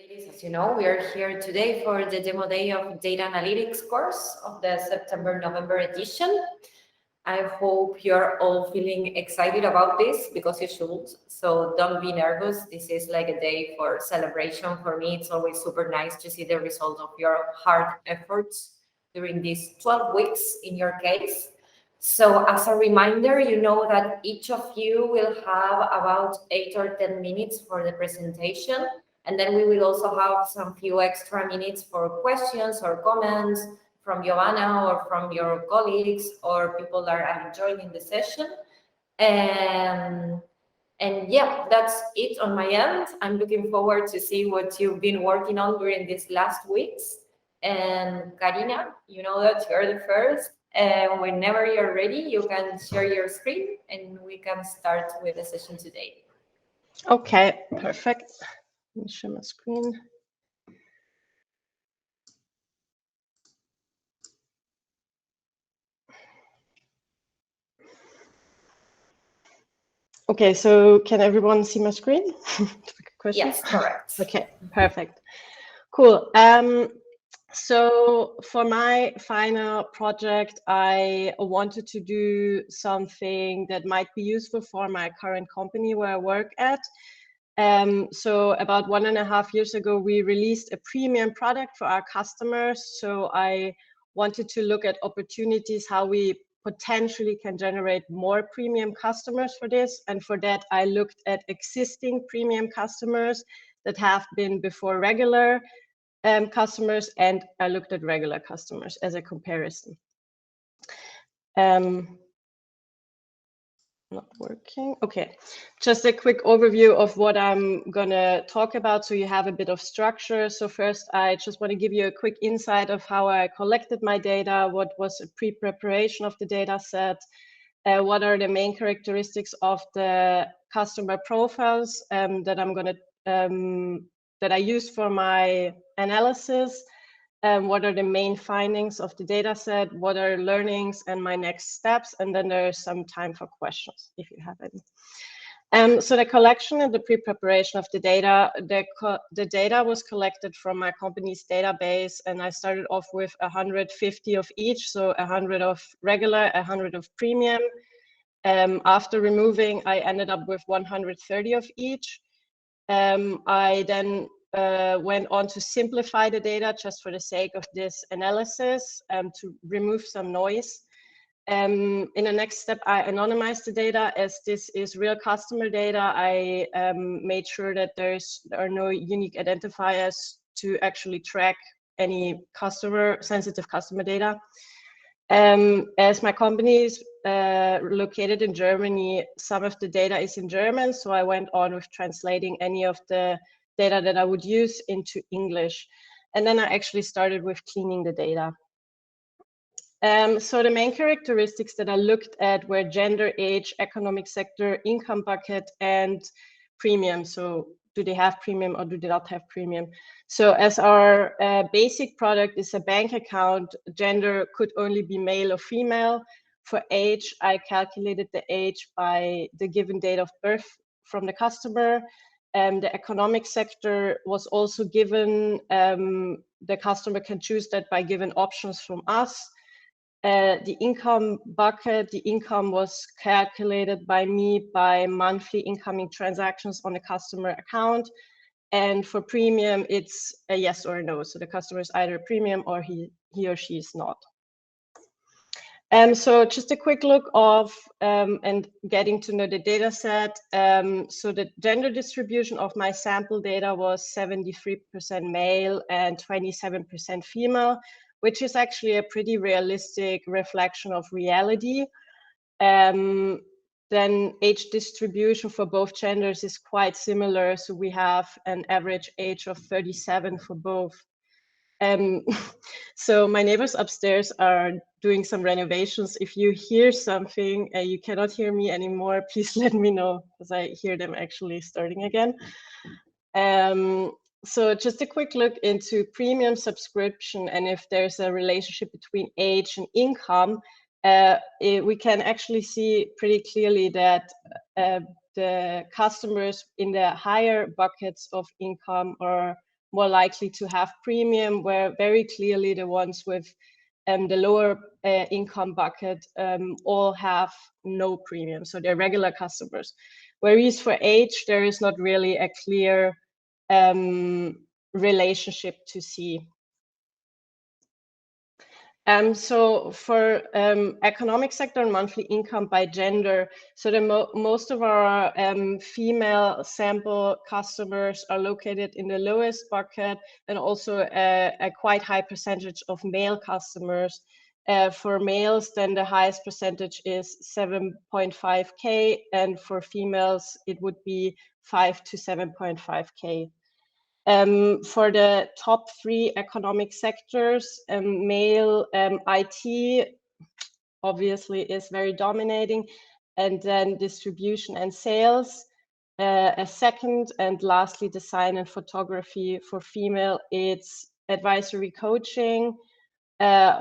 Ladies, as you know, we are here today for the demo day of data analytics course of the September-November edition. I hope you're all feeling excited about this because you should. So don't be nervous. This is like a day for celebration. For me, it's always super nice to see the result of your hard efforts during these 12 weeks in your case. So as a reminder, you know that each of you will have about 8 or 10 minutes for the presentation. And then we will also have some few extra minutes for questions or comments from Giovanna or from your colleagues or people that are joining the session. And yeah, that's it on my end. I'm looking forward to see what you've been working on during these last weeks. And Karina, you know that you're the first. And whenever you're ready, you can share your screen and we can start with the session today. Okay, perfect. Let me share my screen. Okay, so can everyone see my screen? Yes, correct. Okay, perfect. Cool. So for my final project, I wanted to do something that might be useful for my current company where I work at. So about 1.5 years ago, we released a premium product for our customers. So I wanted to look at opportunities, how we potentially can generate more premium customers for this. And for that, I looked at existing premium customers that have been before regular customers, and I looked at regular customers as a comparison. Not working. Okay, just a quick overview of what I'm gonna talk about so you have a bit of structure. So first, I just want to give you a quick insight of how I collected my data, what was a pre-preparation of the data set, what are the main characteristics of the customer profiles that I'm gonna that I use for my analysis. What are the main findings of the data set, what are learnings and my next steps, and then there's some time for questions if you have any. So the collection and the pre-preparation of the data, the data was collected from my company's database, and I started off with 150 of each, so 100 of regular, 100 of premium. After removing, I ended up with 130 of each. I then went on to simplify the data just for the sake of this analysis to remove some noise. In the next step, I anonymized the data. As this is real customer data, I made sure that there are no unique identifiers to actually track any sensitive customer data. As my company is located in Germany, some of the data is in German, so I went on with translating any of the data that I would use into English. And then I actually started with cleaning the data. So the main characteristics that I looked at were gender, age, economic sector, income bucket, and premium. So do they have premium or do they not have premium? So as our basic product is a bank account, gender could only be male or female. For age, I calculated the age by the given date of birth from the customer. The economic sector was also given. The customer can choose that by given options from us. The income bucket, the income was calculated by me by monthly incoming transactions on a customer account. And for premium, it's a yes or a no. So the customer is either premium or he or she is not. So just a quick look of and getting to know the data set. So the gender distribution of my sample data was 73% male and 27% female, which is actually a pretty realistic reflection of reality. Then age distribution for both genders is quite similar. So we have an average age of 37 for both. So my neighbors upstairs are doing some renovations. If you hear something, you cannot hear me anymore, please let me know, because I hear them actually starting again. So just a quick look into premium subscription, and if there's a relationship between age and income, we can actually see pretty clearly that the customers in the higher buckets of income are more likely to have premium, where very clearly the ones with the lower income bucket all have no premium, so they're regular customers. Whereas for age, there is not really a clear relationship to see. So for economic sector and monthly income by gender, so most of our female sample customers are located in the lowest bucket, and also a quite high percentage of male customers. For males, then the highest percentage is 7.5K, and for females, it would be 5 to 7.5K. For the top 3 economic sectors, male IT obviously is very dominating, and then distribution and sales a second, and lastly design and photography. For female, it's advisory coaching,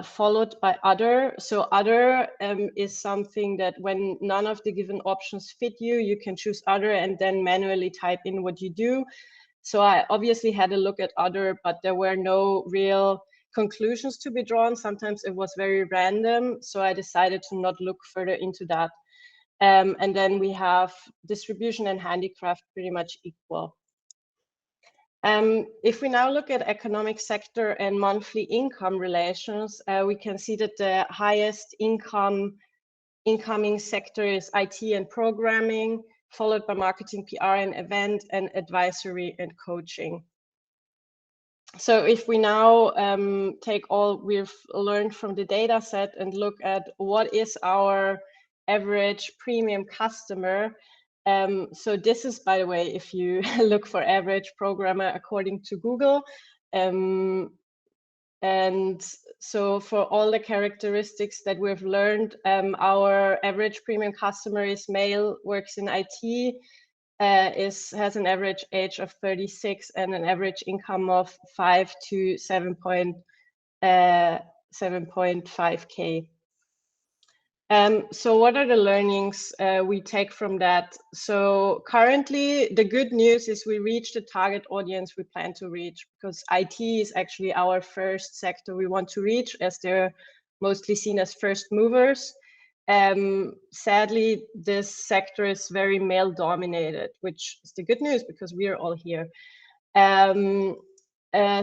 followed by other. So other is something that when none of the given options fit you, you can choose other and then manually type in what you do. So I obviously had a look at other, but there were no real conclusions to be drawn. Sometimes it was very random, so I decided to not look further into that. And then we have distribution and handicraft pretty much equal. If we now look at economic sector and monthly income relations, we can see that the highest incoming sector is IT and programming, followed by marketing, PR and event, and advisory and coaching. So if we now take all we've learned from the data set and look at what is our average premium customer, so this is, by the way, if you look for average programmer according to Google, and so for all the characteristics that we've learned, our average premium customer is male, works in IT, has an average age of 36 and an average income of 5 to 7.5K. So what are the learnings we take from that? So currently, the good news is we reach the target audience we plan to reach, because IT is actually our first sector we want to reach, as they're mostly seen as first movers. Sadly, this sector is very male dominated, which is the good news because we are all here.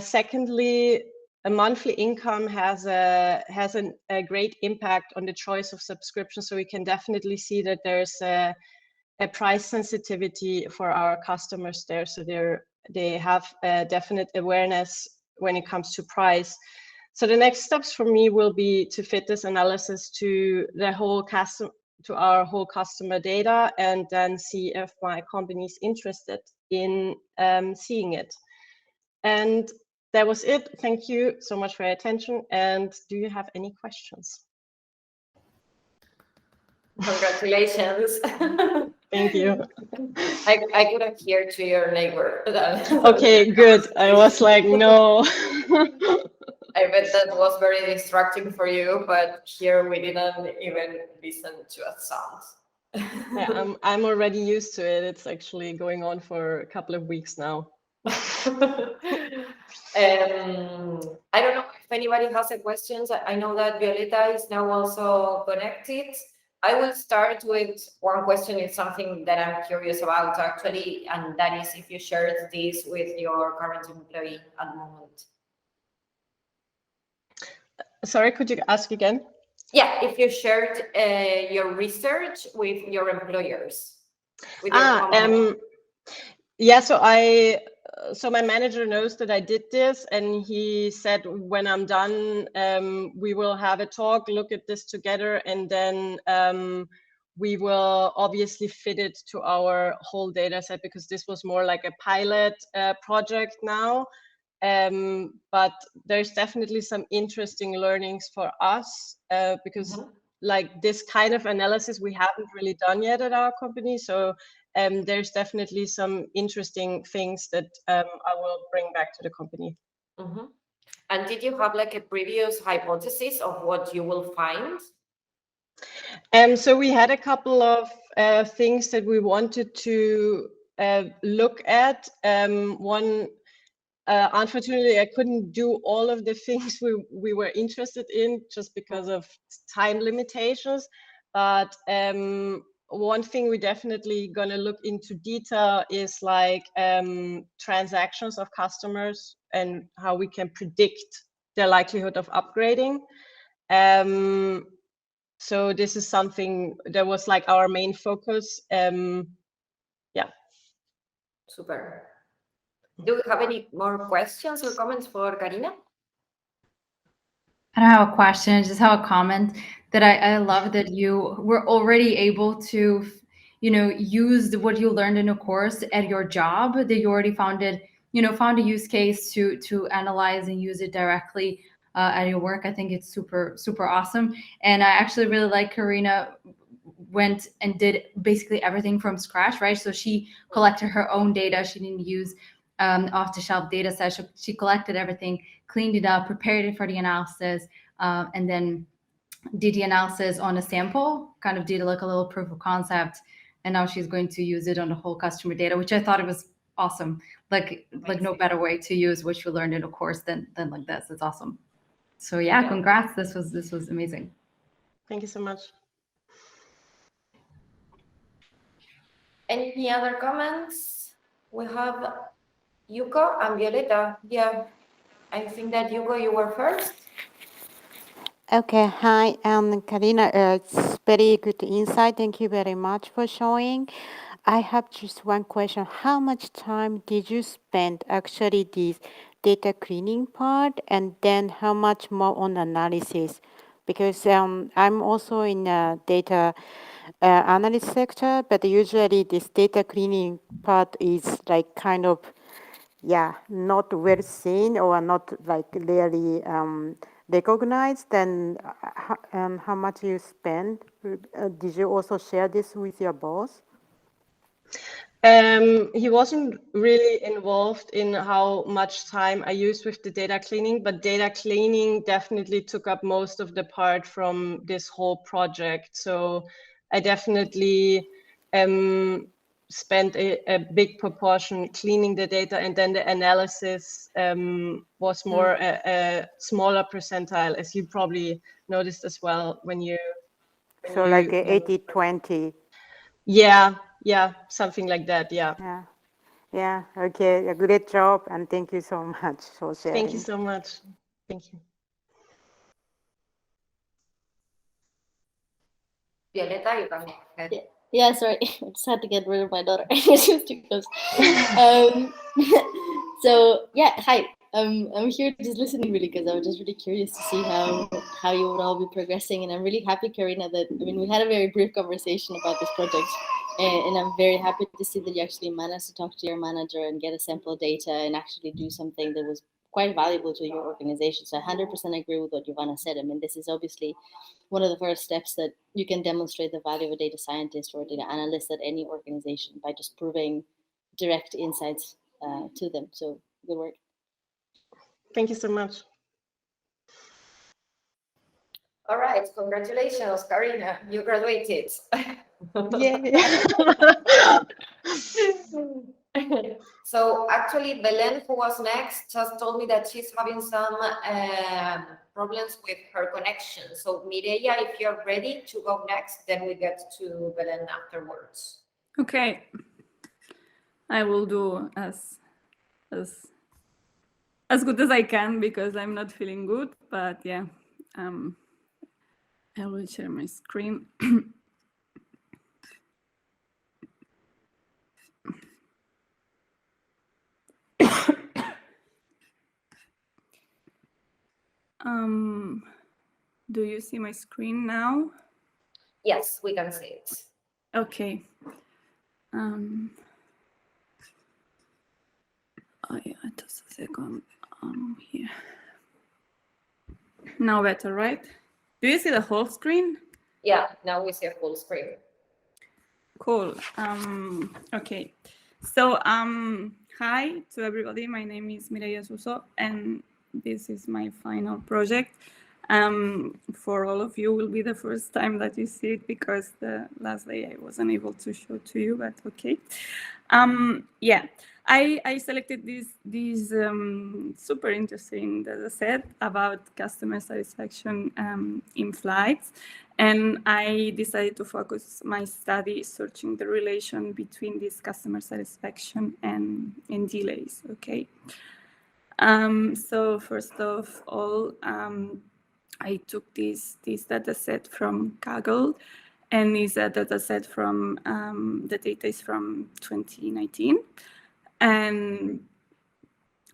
Secondly, a monthly income has a great impact on the choice of subscription. So we can definitely see that there's a price sensitivity for our customers there. So they have a definite awareness when it comes to price. So the next steps for me will be to fit this analysis to the whole our whole customer data, and then see if my company is interested in seeing it. And that was it. Thank you so much for your attention. And do you have any questions? Congratulations. Thank you. I couldn't hear to your neighbor. Okay, good. I was like, no. I bet that was very distracting for you, but here we didn't even listen to a sound. Yeah, I'm already used to it. It's actually going on for a couple of weeks now. I don't know if anybody has a questions. I know that Violeta is now also connected. I will start with one question. It's something that I'm curious about actually, and that is if you shared this with your current employee at the moment. Sorry, could you ask again? Yeah, if you shared your research with your employers, with your company. Yeah, so my manager knows that I did this, and he said when I'm done, we will have a talk, look at this together, and then we will obviously fit it to our whole data set, because this was more like a pilot project now. But there's definitely some interesting learnings for us, because like this kind of analysis we haven't really done yet at our company. So there's definitely some interesting things that I will bring back to the company. And did you have like a previous hypothesis of what you will find? So we had a couple of things that we wanted to look at. One, unfortunately, I couldn't do all of the things we were interested in just because of time limitations. But one thing we're definitely going to look into detail is like transactions of customers and how we can predict their likelihood of upgrading. So this is something that was like our main focus. Yeah. Super. Do we have any more questions or comments for Karina? I don't have a question, I just have a comment that I love that you were already able to, use what you learned in a course at your job, that you already found a use case to analyze and use it directly at your work. I think it's super, super awesome. And I actually really like Karina went and did basically everything from scratch, right? So she collected her own data. She didn't use off-the-shelf data set. She collected everything, cleaned it up, prepared it for the analysis, and then did the analysis on a sample, kind of did like a little proof of concept. And now she's going to use it on the whole customer data, which I thought it was awesome. Like no better way to use what you learned in a course than like this. It's awesome. So yeah, congrats. This was amazing. Thank you so much. Any other comments? We have Yuko and Violeta. Yeah, I think that Yuko, you were first. Okay, hi, Karina. It's very good insight. Thank you very much for showing. I have just one question. How much time did you spend actually this data cleaning part, and then how much more on analysis? Because I'm also in a data analyst sector, but usually this data cleaning part is like kind of, not well seen or not like really recognized. Then how much you spend? Did you also share this with your boss? He wasn't really involved in how much time I used with the data cleaning, but data cleaning definitely took up most of the part from this whole project. So I definitely spent a big proportion cleaning the data, and then the analysis was more a smaller percentile, as you probably noticed as well when you. So like 80-20. Yeah, something like that. Yeah. Okay. A great job, and thank you so much for sharing. Thank you so much. Thank you. Violeta, you can go ahead. Yeah, sorry, I just had to get rid of my daughter. She's too close. So yeah, hi. I'm here just listening really because I was just really curious to see how you would all be progressing, and I'm really happy, Karina, that we had a very brief conversation about this project, and I'm very happy to see that you actually managed to talk to your manager and get a sample of data and actually do something that was quite valuable to your organization. So I 100% agree with what Giovanna said. I mean, this is obviously one of the first steps that you can demonstrate the value of a data scientist or a data analyst at any organization by just proving direct insights to them. So good work. Thank you so much. All right, congratulations, Karina. You graduated. Yeah. So actually, Belen, who was next, just told me that she's having some problems with her connection. So Mireia, if you're ready to go next, then we get to Belen afterwards. Okay. I will do as good as I can because I'm not feeling good, but yeah, I will share my screen. Do you see my screen now? Yes, we can see it. Okay. Oh yeah, just a second. Here. Now better, right? Do you see the whole screen? Yeah, now we see a full screen. Cool. Okay. So hi to everybody. My name is Mireia Suso, and this is my final project. For all of you, will be the first time that you see it because the last day I wasn't able to show to you, but okay. Yeah, I selected this super interesting data set about customer satisfaction in flights, and I decided to focus my study searching the relation between this customer satisfaction and delays. Okay. So first of all, I took this data set from Kaggle, and it's a data set from, the data is from 2019. And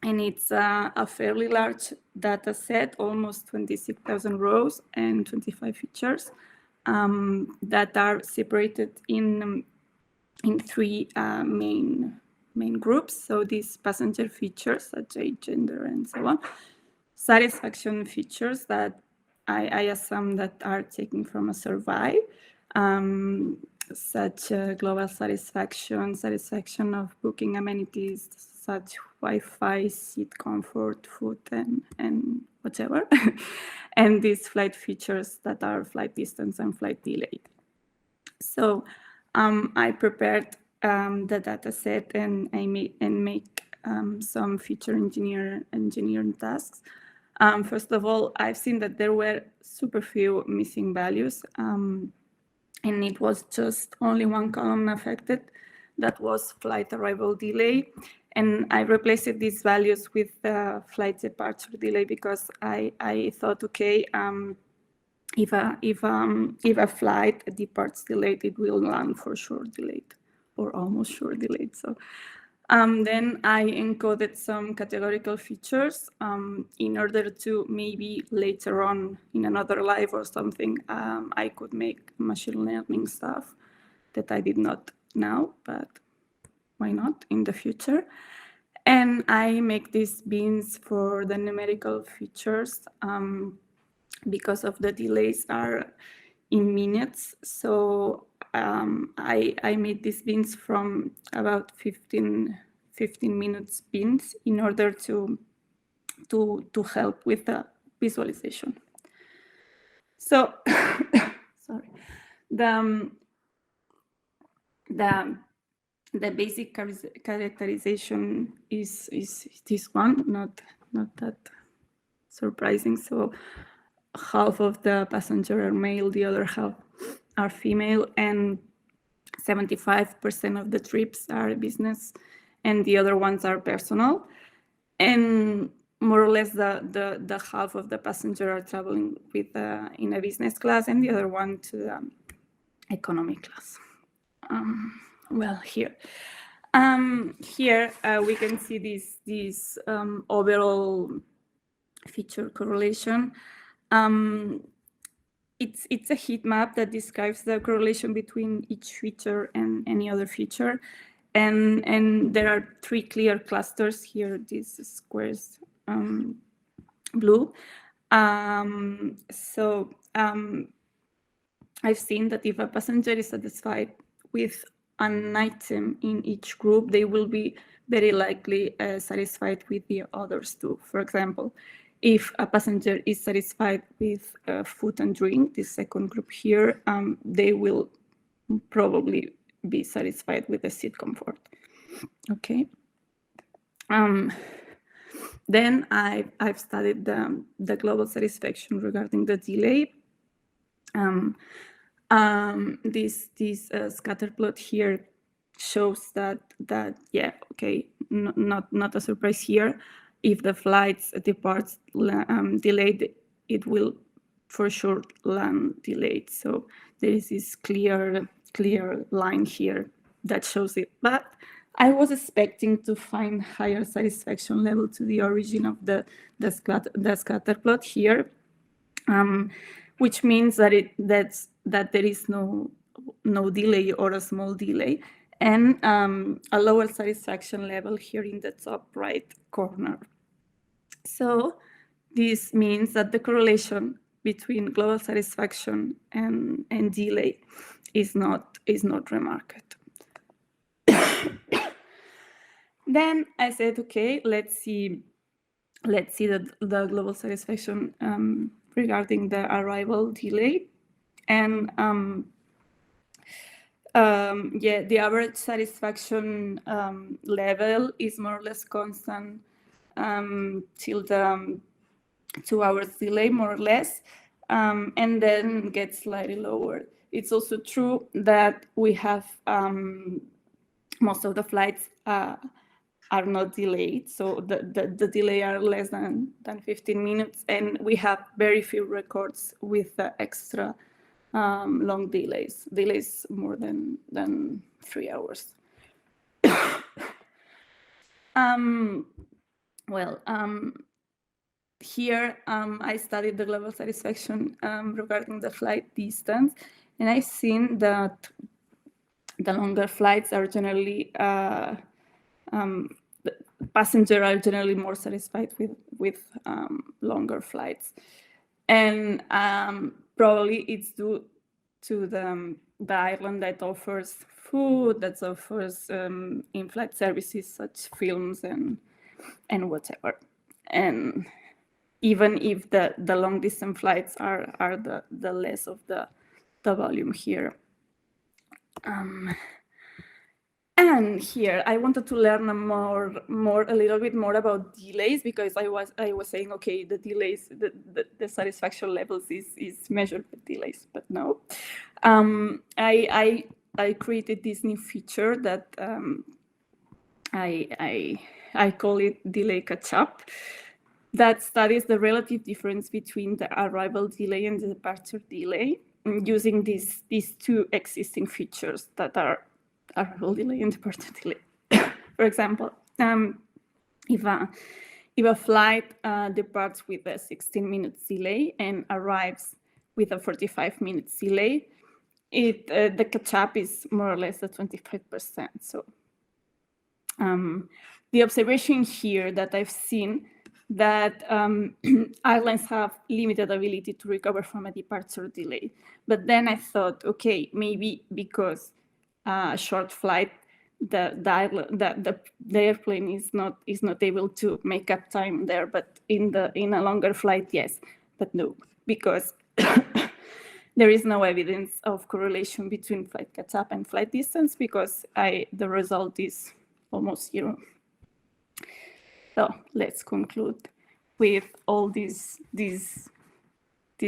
it's a fairly large data set, almost 26,000 rows and 25 features that are separated in three main groups. So these passenger features, such as gender and so on. Satisfaction features that I assume that are taken from a survey, such global satisfaction, satisfaction of booking amenities, such Wi-Fi, seat comfort, food, and whatever. And these flight features that are flight distance and flight delay. So I prepared the data set and I make some feature engineering tasks. First of all, I've seen that there were super few missing values, and it was just only one column affected, that was flight arrival delay. And I replaced these values with flight departure delay because I thought, okay, if a flight departs delayed, it will land for sure delayed or almost sure delayed. So then I encoded some categorical features in order to maybe later on in another live or something, I could make machine learning stuff that I did not now, but why not in the future? And I make these bins for the numerical features because of the delays are in minutes. So I made these bins from about 15 minutes bins in order to help with the visualization. So sorry, the basic characterization is this one, not that surprising. So half of the passengers are male, the other half are female, and 75% of the trips are business and the other ones are personal. And more or less the half of the passengers are traveling with in a business class and the other one to the economy class. Well, here we can see this overall feature correlation. It's a heat map that describes the correlation between each feature and any other feature, and there are three clear clusters here. These squares, blue. So I've seen that if a passenger is satisfied with an item in each group, they will be very likely satisfied with the others too. For example, if a passenger is satisfied with food and drink, this second group here, they will probably be satisfied with the seat comfort. Okay. Then I've studied the global satisfaction regarding the delay. This scatter plot here shows that yeah, okay, not a surprise here. If the flights departs delayed, it will for sure land delayed. So there is this clear line here that shows it. But I was expecting to find higher satisfaction level to the origin of the scatter plot here, which means that that there is no delay or a small delay, and a lower satisfaction level here in the top right corner. So this means that the correlation between global satisfaction and delay is not remarked. Then I said, okay, let's see the global satisfaction regarding the arrival delay. And yeah, the average satisfaction level is more or less constant till the 2 hours delay, more or less, and then gets slightly lower. It's also true that we have most of the flights are not delayed, so the delay are less than 15 minutes, and we have very few records with the extra long delays more than 3 hours. Here I studied the global satisfaction regarding the flight distance, and I've seen that the longer flights are generally passengers are generally more satisfied with longer flights, and probably it's due to the island that offers food, that offers in-flight services such films and whatever. And even if the long distance flights are the less of the volume here. And here I wanted to learn a little bit more about delays, because I was saying, okay, the delays, the satisfaction levels is measured with delays, but no. I created this new feature that I call it delay catch-up, that studies the relative difference between the arrival delay and the departure delay, using these two existing features that are arrival delay and departure delay. For example, if a flight departs with a 16 minutes delay and arrives with a 45 minutes delay, the catch-up is more or less at 25%. So the observation here that I've seen, that airlines have limited ability to recover from a departure delay. But then I thought, okay, maybe because a short flight, the airplane is not able to make up time there, but in a longer flight, yes. But no, because there is no evidence of correlation between flight catch-up and flight distance, because the result is almost zero. So let's conclude with all this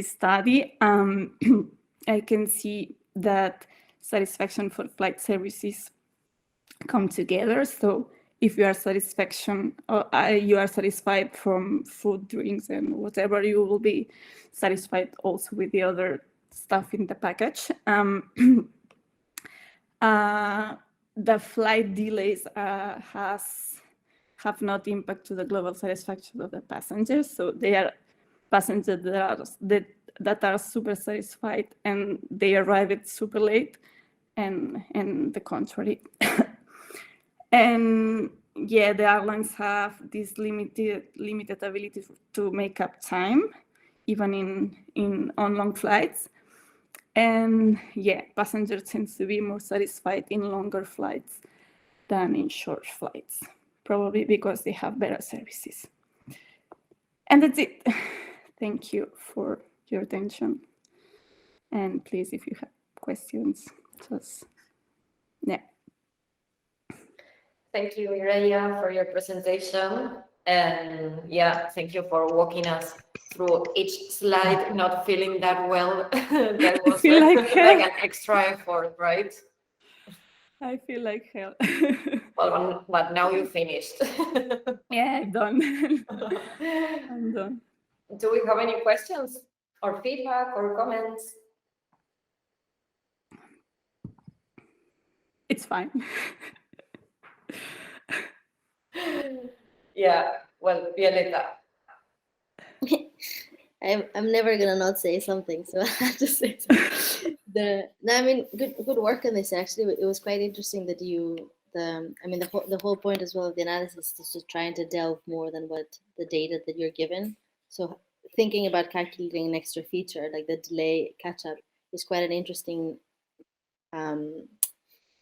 study. I can see that satisfaction for flight services come together. So if you are you are satisfied from food, drinks, and whatever, you will be satisfied also with the other stuff in the package. The flight delays have not impact to the global satisfaction of the passengers. So they are passengers that are super satisfied and they arrive super late, and the contrary. And yeah, the airlines have this limited ability to make up time, even on long flights. And yeah, passengers tend to be more satisfied in longer flights than in short flights, probably because they have better services. And that's it. Thank you for your attention. And please, if you have questions, just, yeah. Thank you, Mireia, for your presentation. And yeah, thank you for walking us through each slide, not feeling that well. That was like an extra effort, right? I feel like hell. Well, but now you finished. Yeah, I'm done. I'm done. Do we have any questions or feedback or comments? It's fine. Yeah, well, Violeta. I'm never gonna not say something, so I have to say something. I mean, good work on this. Actually, it was quite interesting that the whole point as well of the analysis is to trying to delve more than what the data that you're given. So thinking about calculating an extra feature like the delay catch-up is quite an interesting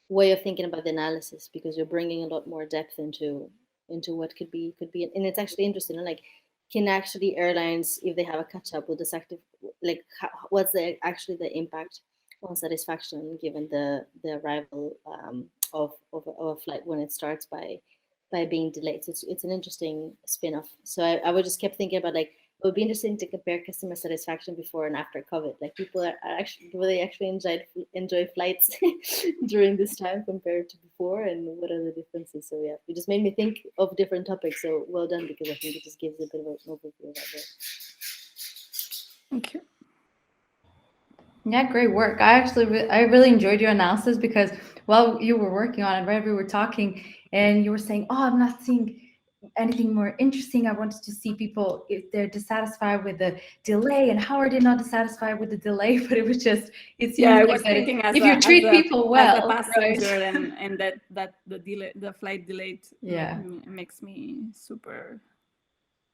way of thinking about the analysis, because you're bringing a lot more depth into what could be, and it's actually interesting. Like, can actually airlines, if they have a catch up, with this active, like what's actually the impact on satisfaction given the arrival of a flight when it starts by being delayed. So it's an interesting spin-off. So I would just kept thinking about, like, it would be interesting to compare customer satisfaction before and after COVID. Like, people are actually, will they actually enjoy flights during this time compared to before, and what are the differences? So yeah, it just made me think of different topics. So well done, because I think it just gives a bit of an overview of that. Thank you. Yeah, great work. I really enjoyed your analysis, because while you were working on it, right, we were talking and you were saying, oh, I'm not seeing anything more interesting. I wanted to see people, if they're dissatisfied with the delay, and how are they not dissatisfied with the delay? But it was just, it seems I like was thinking if you treat people well, as a passenger, right? and that the flight delayed makes me super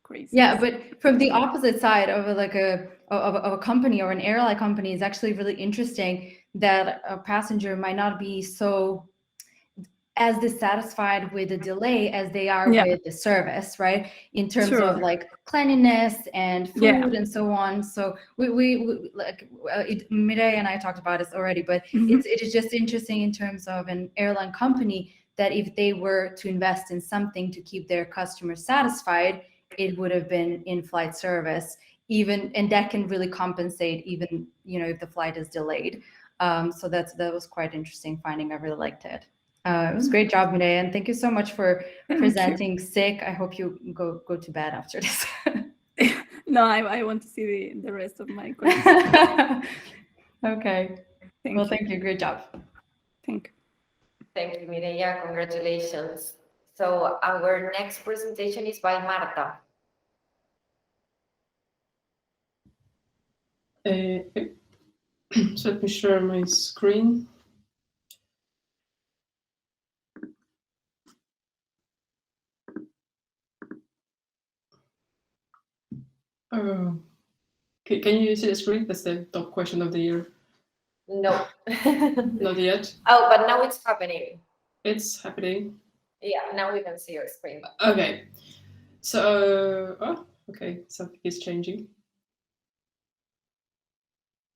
crazy. Yeah, but from the opposite side of a company or an airline company, is actually really interesting that a passenger might not be so as dissatisfied with the delay as they are with the service, right? In terms of like cleanliness and food and so on. So we like Mireille and I talked about this already, but it is just interesting in terms of an airline company, that if they were to invest in something to keep their customers satisfied, it would have been in-flight service, even, and that can really compensate even, if the flight is delayed. So that was quite interesting finding. I really liked it. It was a great job, Mireille, and thank you so much for presenting sick. I hope you go to bed after this. No, I want to see the rest of my questions. Okay. Thank you. Great job. Thank you. Thank you, Mireia. Congratulations. So our next presentation is by Marta. So let me share my screen. Can you see the screen? That's the top question of the year. No. Not yet. Oh, but now it's happening. It's happening. Yeah, now we can see your screen. Okay. So, okay, something is changing.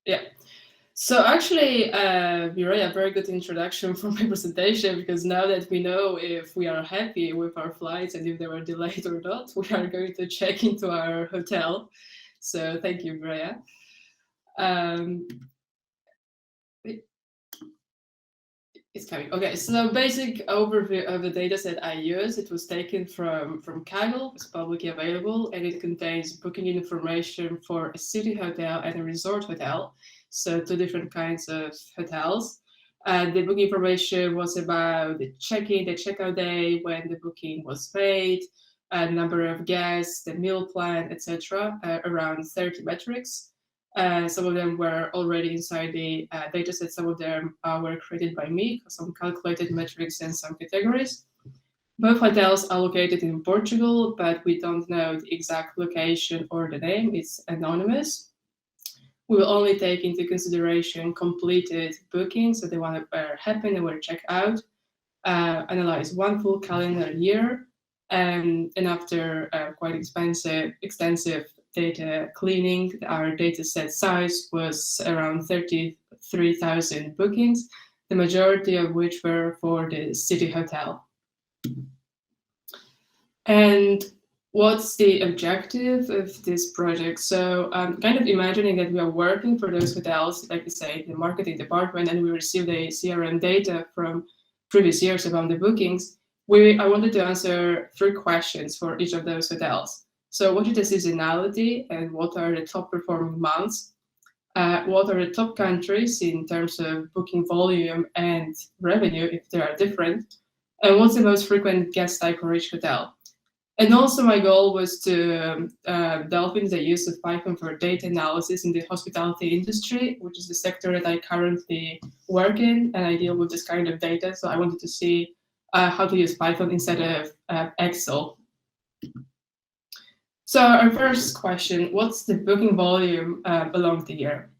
Yeah. So actually, Mireille, a very good introduction for my presentation, because now that we know if we are happy with our flights and if they were delayed or not, we are going to check into our hotel. So thank you, Mireille. It's coming. Okay, so basic overview of the data set I used. It was taken from Kaggle. It's publicly available, and it contains booking information for a city hotel and a resort hotel. So two different kinds of hotels. The booking information was about the check-in, the checkout day, when the booking was made, number of guests, the meal plan, etc. Around 30 metrics. Some of them were already inside the dataset. Some of them were created by me, some calculated metrics and some categories. Both hotels are located in Portugal, but we don't know the exact location or the name. It's anonymous. We will only take into consideration completed bookings, so the one that were happened and were checked out, analyze one full calendar year, and after quite extensive data cleaning, our data set size was around 33,000 bookings, the majority of which were for the city hotel. And what's the objective of this project? So I'm kind of imagining that we are working for those hotels, like I say, the marketing department, and we receive the CRM data from previous years about the bookings. I wanted to answer 3 questions for each of those hotels. So what is the seasonality, and what are the top performing months? What are the top countries in terms of booking volume and revenue, if they are different? And what's the most frequent guest type for each hotel? And also my goal was to delve into the use of Python for data analysis in the hospitality industry, which is the sector that I currently work in, and I deal with this kind of data. So I wanted to see how to use Python instead of Excel. So our first question, what's the booking volume along the year?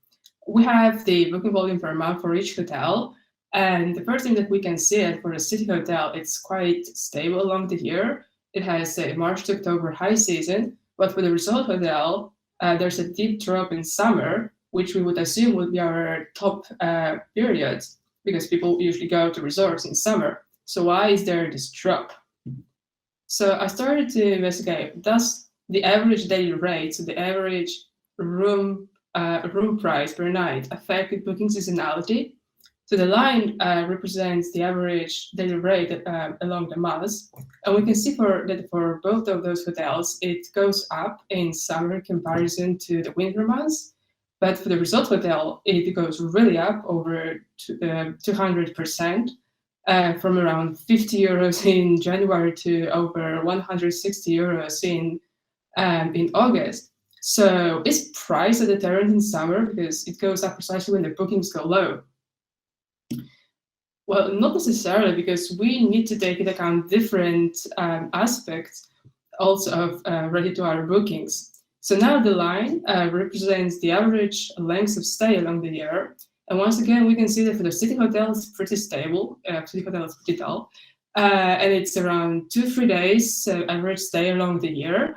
We have the booking volume per month for each hotel. And the first thing that we can see for a city hotel, it's quite stable along the year. It has a March to October high season, But for the resort hotel, there's a deep drop in summer, which we would assume would be our top period, because people usually go to resorts in summer. So why is there this drop? So I started to investigate, does the average daily rate, so the average room price per night, affect the booking seasonality? So the line represents the average daily rate along the months. And we can see that for both of those hotels, it goes up in summer comparison to the winter months. But for the resort hotel, it goes really up over 200%, from around 50 euros in January to over 160 euros in August. So is price a deterrent in summer because it goes up precisely when the bookings go low? Well, not necessarily, because we need to take into account different aspects also of related to our bookings. So now the line represents the average length of stay along the year. And once again, we can see that for the city hotel, it's pretty stable. City hotel is pretty dull. And it's around 2-3 days average stay along the year.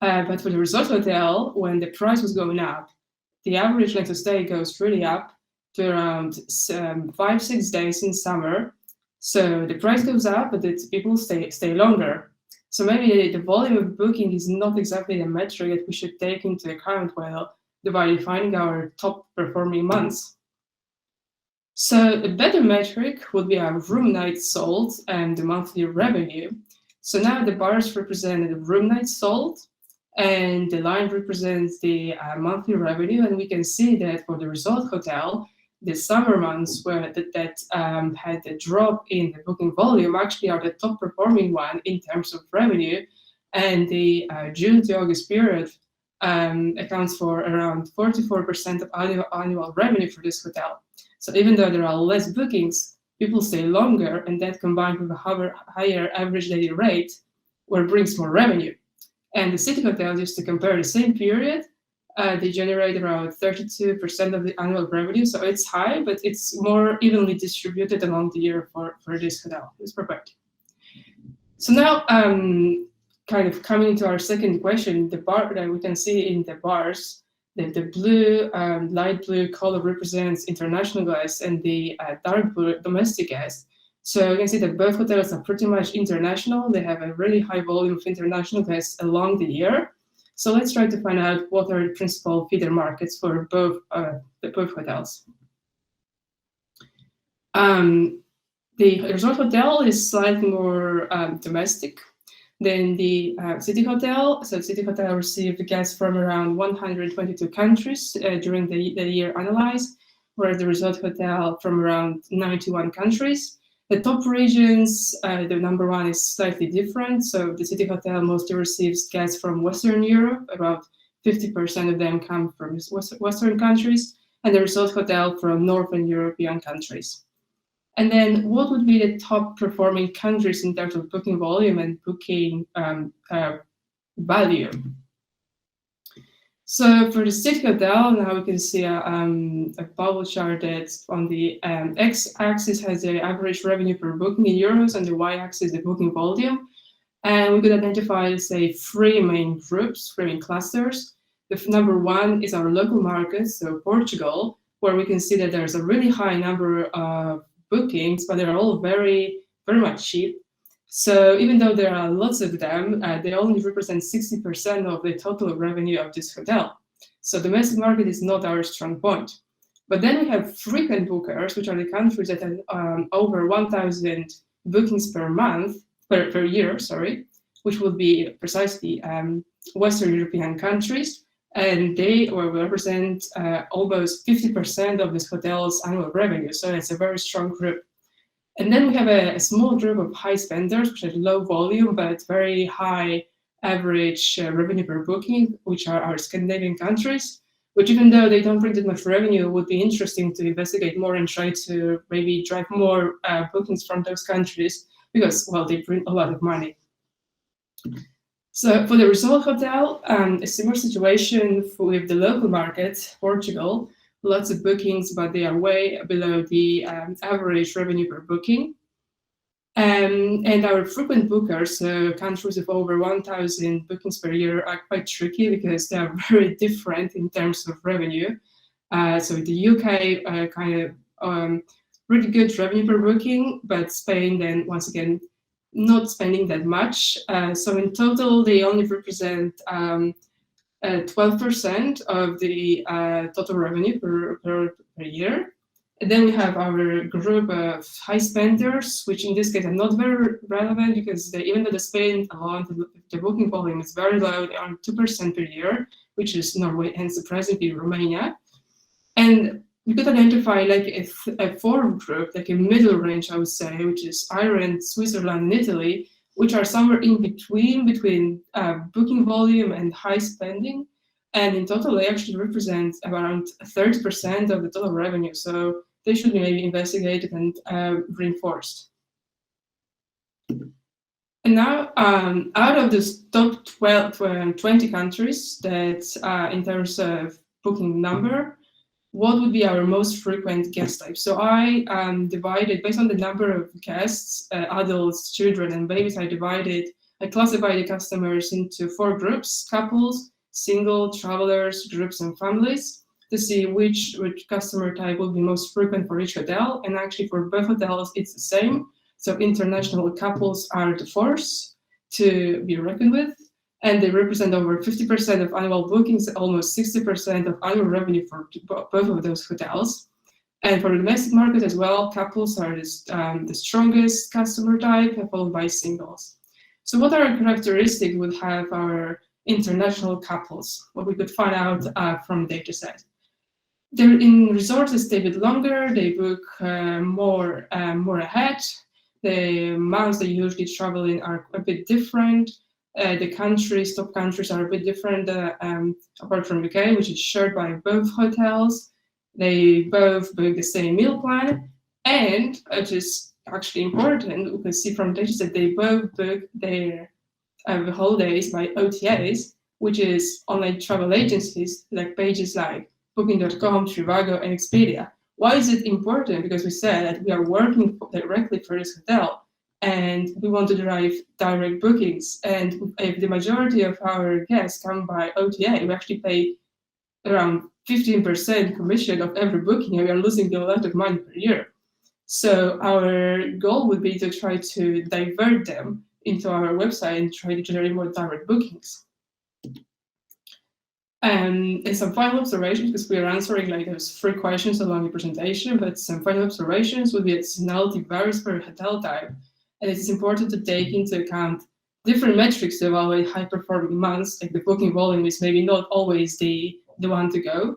But for the resort hotel, when the price was going up, the average length of stay goes really up to around 5-6 days in summer. So the price goes up, but people stay longer. So maybe the volume of booking is not exactly the metric that we should take into account while defining our top performing months. So a better metric would be our room nights sold and the monthly revenue. So now the bars represent the room nights sold, and the line represents the monthly revenue. And we can see that for the resort hotel, the summer months where that had a drop in the booking volume actually are the top performing one in terms of revenue. And the June to August period accounts for around 44% of annual revenue for this hotel. So even though there are less bookings, people stay longer, and that combined with a higher average daily rate, where it brings more revenue. And the city hotels, just to compare the same period, they generate around 32% of the annual revenue. So it's high, but it's more evenly distributed along the year for this hotel, this property. So now, kind of coming to our second question, the bar that we can see in the bars, the blue, light blue color represents international guests, and the dark blue domestic guests. So you can see that both hotels are pretty much international. They have a really high volume of international guests along the year. So let's try to find out what are the principal feeder markets for both hotels. The resort hotel is slightly more domestic than the city hotel. So city hotel received guests from around 122 countries during the year analyzed, whereas the resort hotel from around 91 countries. The top regions, the number one is slightly different. So the city hotel mostly receives guests from Western Europe. About 50% of them come from Western countries, and the resort hotel from Northern European countries. And then what would be the top performing countries in terms of booking volume and booking value? So for the city hotel, now we can see a bubble chart that on the x-axis has the average revenue per booking in euros, and the y-axis the booking volume. And we could identify, say, three main groups, three main clusters. The number one is our local market, so Portugal, where we can see that there's a really high number of bookings, but they're all very, very much cheap. So even though there are lots of them, they only represent 60% of the total revenue of this hotel. So domestic market is not our strong point. But then we have frequent bookers, which are the countries that have over 1,000 bookings per month, per year, sorry, which would be precisely Western European countries. And they will represent almost 50% of this hotel's annual revenue. So it's a very strong group. And then we have a small group of high spenders, which are low volume, but very high average revenue per booking, which are our Scandinavian countries, which even though they don't bring that much revenue, would be interesting to investigate more and try to maybe drive more bookings from those countries because, well, they bring a lot of money. So for the resort hotel, a similar situation with the local market, Portugal. Lots of bookings, but they are way below the average revenue per booking. And our frequent bookers, so countries with over 1,000 bookings per year, are quite tricky because they are very different in terms of revenue. So the UK kind of really good revenue per booking, but Spain then once again not spending that much. So in total, they only represent 12% of the total revenue per year. And then we have our group of high spenders, which in this case are not very relevant because even though they spend a lot, the booking volume is very low. They are 2% per year, which is Norway and surprisingly Romania. And we could identify like a fourth group, like a middle range, I would say, which is Ireland, Switzerland, and Italy, which are somewhere in between booking volume and high spending. And in total, they actually represent around 30% of the total revenue. So they should be maybe investigated and reinforced. And now, out of this top 20 countries that in terms of booking number, what would be our most frequent guest type? So I divided, based on the number of guests, adults, children, and babies, I classified the customers into 4 groups: couples, single, travelers, groups, and families, to see which customer type will be most frequent for each hotel. And actually for both hotels, it's the same. So international couples are the force to be reckoned with, and they represent over 50% of annual bookings, almost 60% of annual revenue for both of those hotels. And for the domestic market as well, couples are the strongest customer type, followed by singles. So what are characteristics would have our international couples? What we could find out from the data set. They're in resorts, they stay a bit longer, they book more ahead. The months they usually travel in are a bit different. The top countries are a bit different, apart from UK, which is shared by both hotels. They both book the same meal plan, and which is actually important, we can see from data that they both book their holidays by OTAs, which is online travel agencies, like pages like Booking.com, Trivago, and Expedia. Why is it important? Because we said that we are working directly for this hotel, and we want to drive direct bookings. And if the majority of our guests come by OTA, we actually pay around 15% commission of every booking, and we are losing a lot of money per year. So our goal would be to try to divert them into our website and try to generate more direct bookings. And some final observations, because we are answering like those 3 questions along the presentation, but some final observations would be that seasonality varies per hotel type. And it is important to take into account different metrics to evaluate high-performing months, like the booking volume is maybe not always the one to go.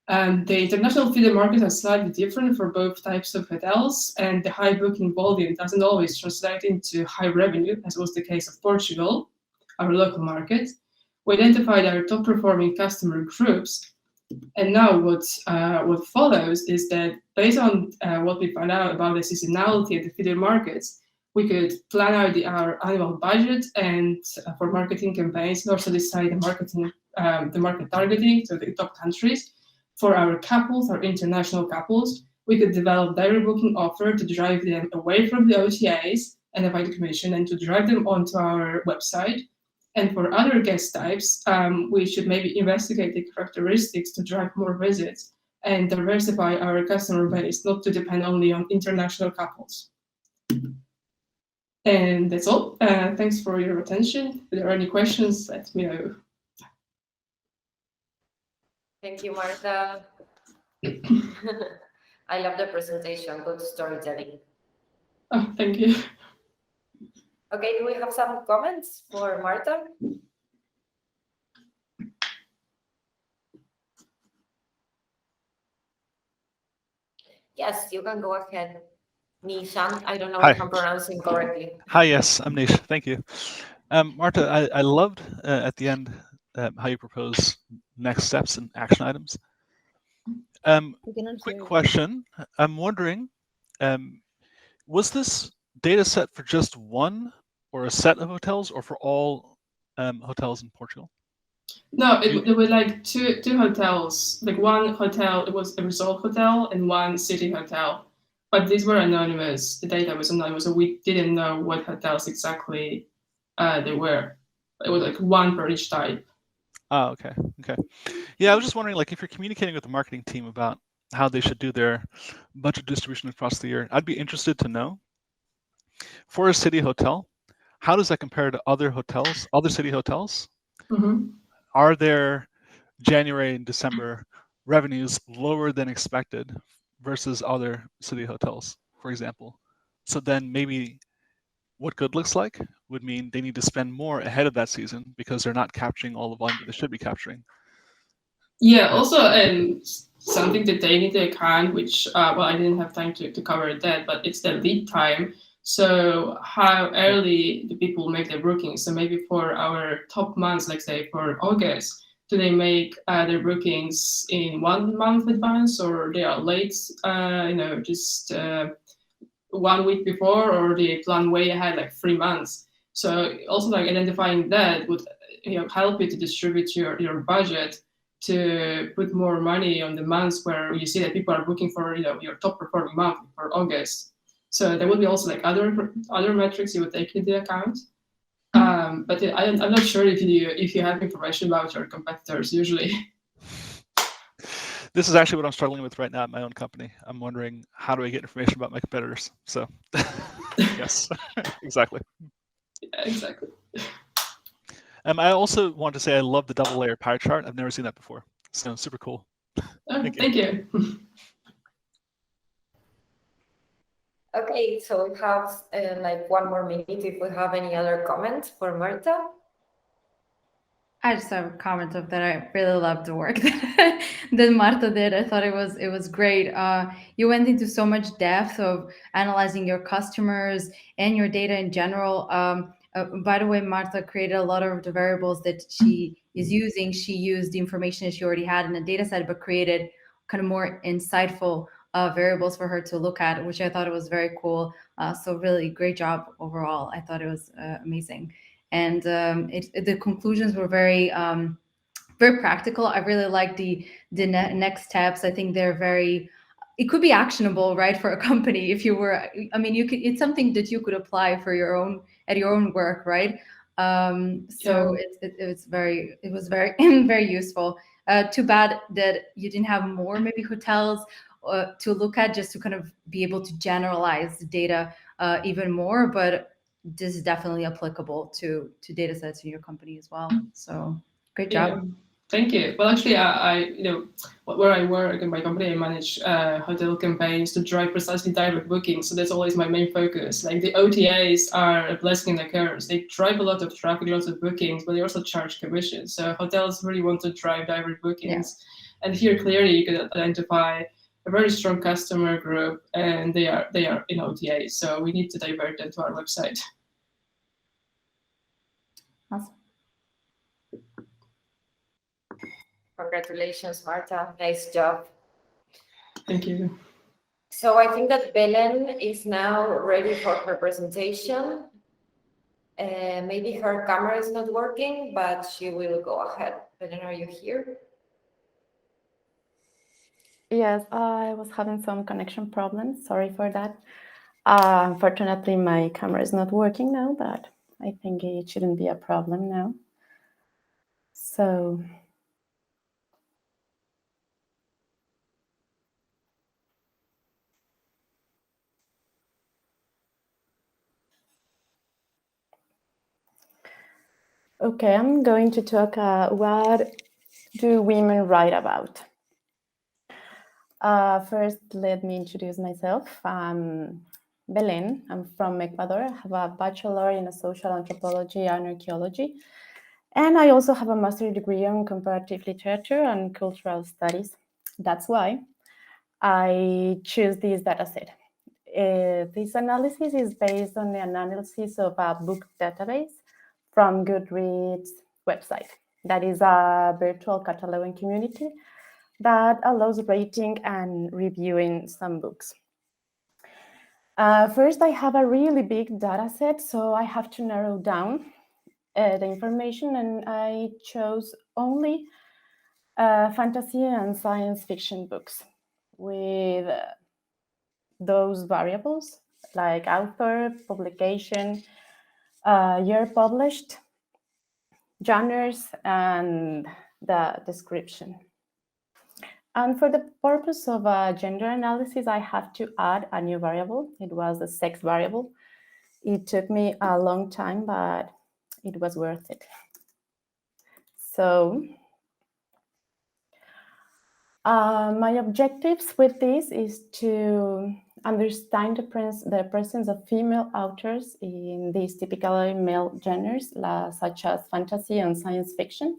The international feeder markets are slightly different for both types of hotels, and the high booking volume doesn't always translate into high revenue, as was the case of Portugal, our local market. We identified our top-performing customer groups, and now what follows is that based on what we found out about the seasonality of the feeder markets, we could plan out our annual budget and for marketing campaigns, and also decide the market targeting, so the top countries. For our couples, our international couples, we could develop direct booking offer to drive them away from the OTAs and avoid commission, and to drive them onto our website. And for other guest types, we should maybe investigate the characteristics to drive more visits and diversify our customer base, not to depend only on international couples. And that's all. Thanks for your attention. If there are any questions, let me know. Thank you, Marta. I love the presentation. Good storytelling. Oh, thank you. Okay, do we have some comments for Marta? Yes, you can go ahead. Nishan, I don't know if I'm pronouncing correctly. Hi, yes, I'm Nish. Thank you. Marta, I loved at the end how you propose next steps and action items. Quick question. I'm wondering, was this data set for just one or a set of hotels, or for all hotels in Portugal? No, it was like two hotels. Like one hotel, it was a resort hotel, and one city hotel. but these were anonymous. The data was anonymous, so we didn't know what hotels exactly they were. It was like one per each type. Oh, okay. Okay. Yeah, I was just wondering, like, if you're communicating with the marketing team about how they should do their budget distribution across the year, I'd be interested to know, for a city hotel, how does that compare to other hotels, other city hotels? Mm-hmm. Are their January and December revenues lower than expected versus other city hotels, for example? So then maybe what good looks like would mean they need to spend more ahead of that season because they're not capturing all the volume that they should be capturing. Yeah, also something to take into account, which well, I didn't have time to cover that, but it's the lead time. So how early do people make their bookings? So maybe for our top months, like say for August, do they make their bookings in 1 month advance, or they are late? Just 1 week before, or they plan way ahead, like 3 months. So also like identifying that would help you to distribute your budget to put more money on the months where you see that people are booking for your top performing month for August. So there would be also like other metrics you would take into account. But I'm not sure if you have information about your competitors usually. This is actually what I'm struggling with right now at my own company. I'm wondering, how do I get information about my competitors? So yes, exactly. Yeah, exactly. I also want to say I love the double layer pie chart. I've never seen that before. So super cool. Thank you. Okay, so we have like 1 more minute if we have any other comments for Marta. I just have a comment of that I really loved the work that Marta did. I thought it was great. You went into so much depth of analyzing your customers and your data in general. By the way, Marta created a lot of the variables that she is using. She used the information that she already had in the data set, but created kind of more insightful variables for her to look at, which I thought it was very cool. So really great job overall. I thought it was amazing. And the conclusions were very very practical. I really like the next steps. I think they're very, it could be actionable, right, for a company. If you were, I mean, you could, it's something that you could apply for your own work, right? So Yeah. it was very very useful. Too bad that you didn't have more maybe hotels to look at, just to kind of be able to generalize the data even more, but this is definitely applicable to data sets in your company as well. So great job. Yeah. Thank you. Well, actually, I where I work in my company, I manage hotel campaigns to drive precisely direct bookings. So that's always my main focus. Like the OTAs are a blessing in a curse. They drive a lot of traffic, lots of bookings, but they also charge commission. So hotels really want to drive direct bookings. Yeah. And here clearly you can identify a very strong customer group, and they are in OTAs. So we need to divert them to our website. Awesome. Congratulations, Marta. Nice job. Thank you. So I think that Belen is now ready for her presentation. Maybe her camera is not working, but she will go ahead. Belen, are you here? Yes, I was having some connection problems. Sorry for that. Unfortunately, my camera is not working now, but I think it shouldn't be a problem now. So, okay, I'm going to talk what do women write about? First, let me introduce myself. I'm Belen. I'm from Ecuador. I have a bachelor in social anthropology and archaeology. And I also have a master's degree in comparative literature and cultural studies. That's why I choose this dataset. This analysis is based on the analysis of a book database from Goodreads website. That is a virtual cataloging community that allows rating and reviewing some books. First, I have a really big data set, so I have to narrow down the information, and I chose only fantasy and science fiction books with those variables like author, publication, year published, genres, and the description. And for the purpose of gender analysis, I have to add a new variable. It was the sex variable. It took me a long time, but it was worth it. So my objectives with this is to understand the presence of female authors in these typically male genres, such as fantasy and science fiction.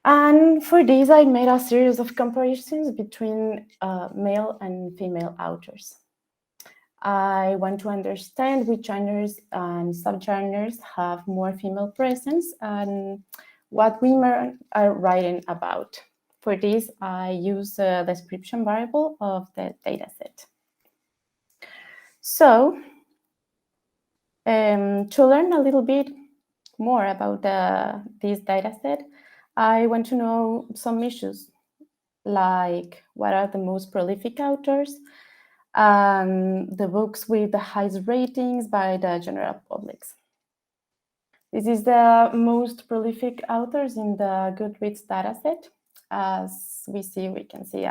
And for this, I made a series of comparisons between male and female authors. I want to understand which genres and subgenres have more female presence and what women are writing about. For this, I use the description variable of the dataset. So, to learn a little bit more about this dataset, I want to know some issues, like what are the most prolific authors, the books with the highest ratings by the general public. This is the most prolific authors in the Goodreads dataset. As we can see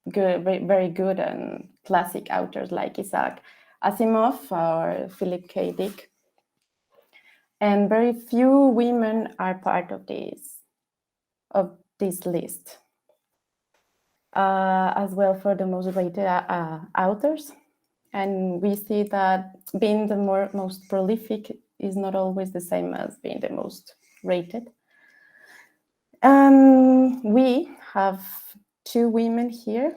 very good and classic authors like Isaac Asimov or Philip K. Dick. And very few women are part of this list. As well for the most rated authors. And we see that being the most prolific is not always the same as being the most rated. We have two women here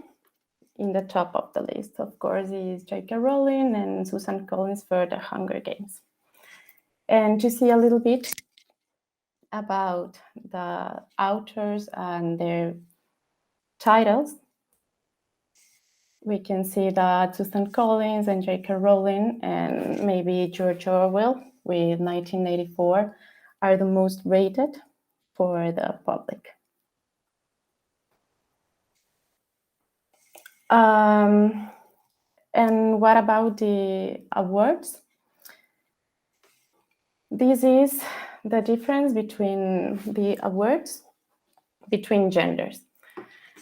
in the top of the list. Of course, is J.K. Rowling and Susan Collins for the Hunger Games. And to see a little bit about the authors and their titles, we can see that Susan Collins and J.K. Rowling and maybe George Orwell with 1984 are the most rated for the public. And what about the awards? This is the difference between the awards between genders.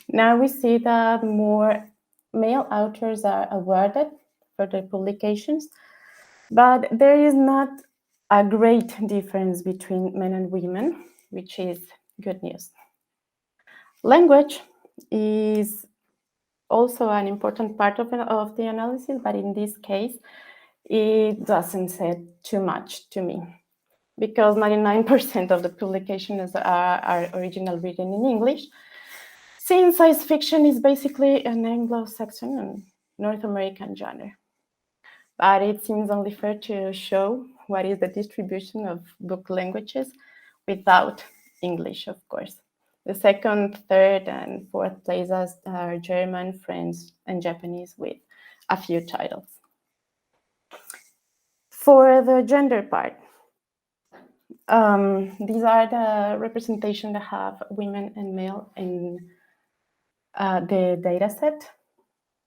Now we see that more male authors are awarded for their publications, but there is not a great difference between men and women, which is good news. Language is also an important part of the analysis, but in this case, it doesn't say too much to me, because 99% of the publications are original written in English, since science fiction is basically an Anglo-Saxon and North American genre. But it seems only fair to show what is the distribution of book languages without English, of course. The second, third, and fourth places are German, French, and Japanese with a few titles. For the gender part, these are the representation that have women and male in the data set.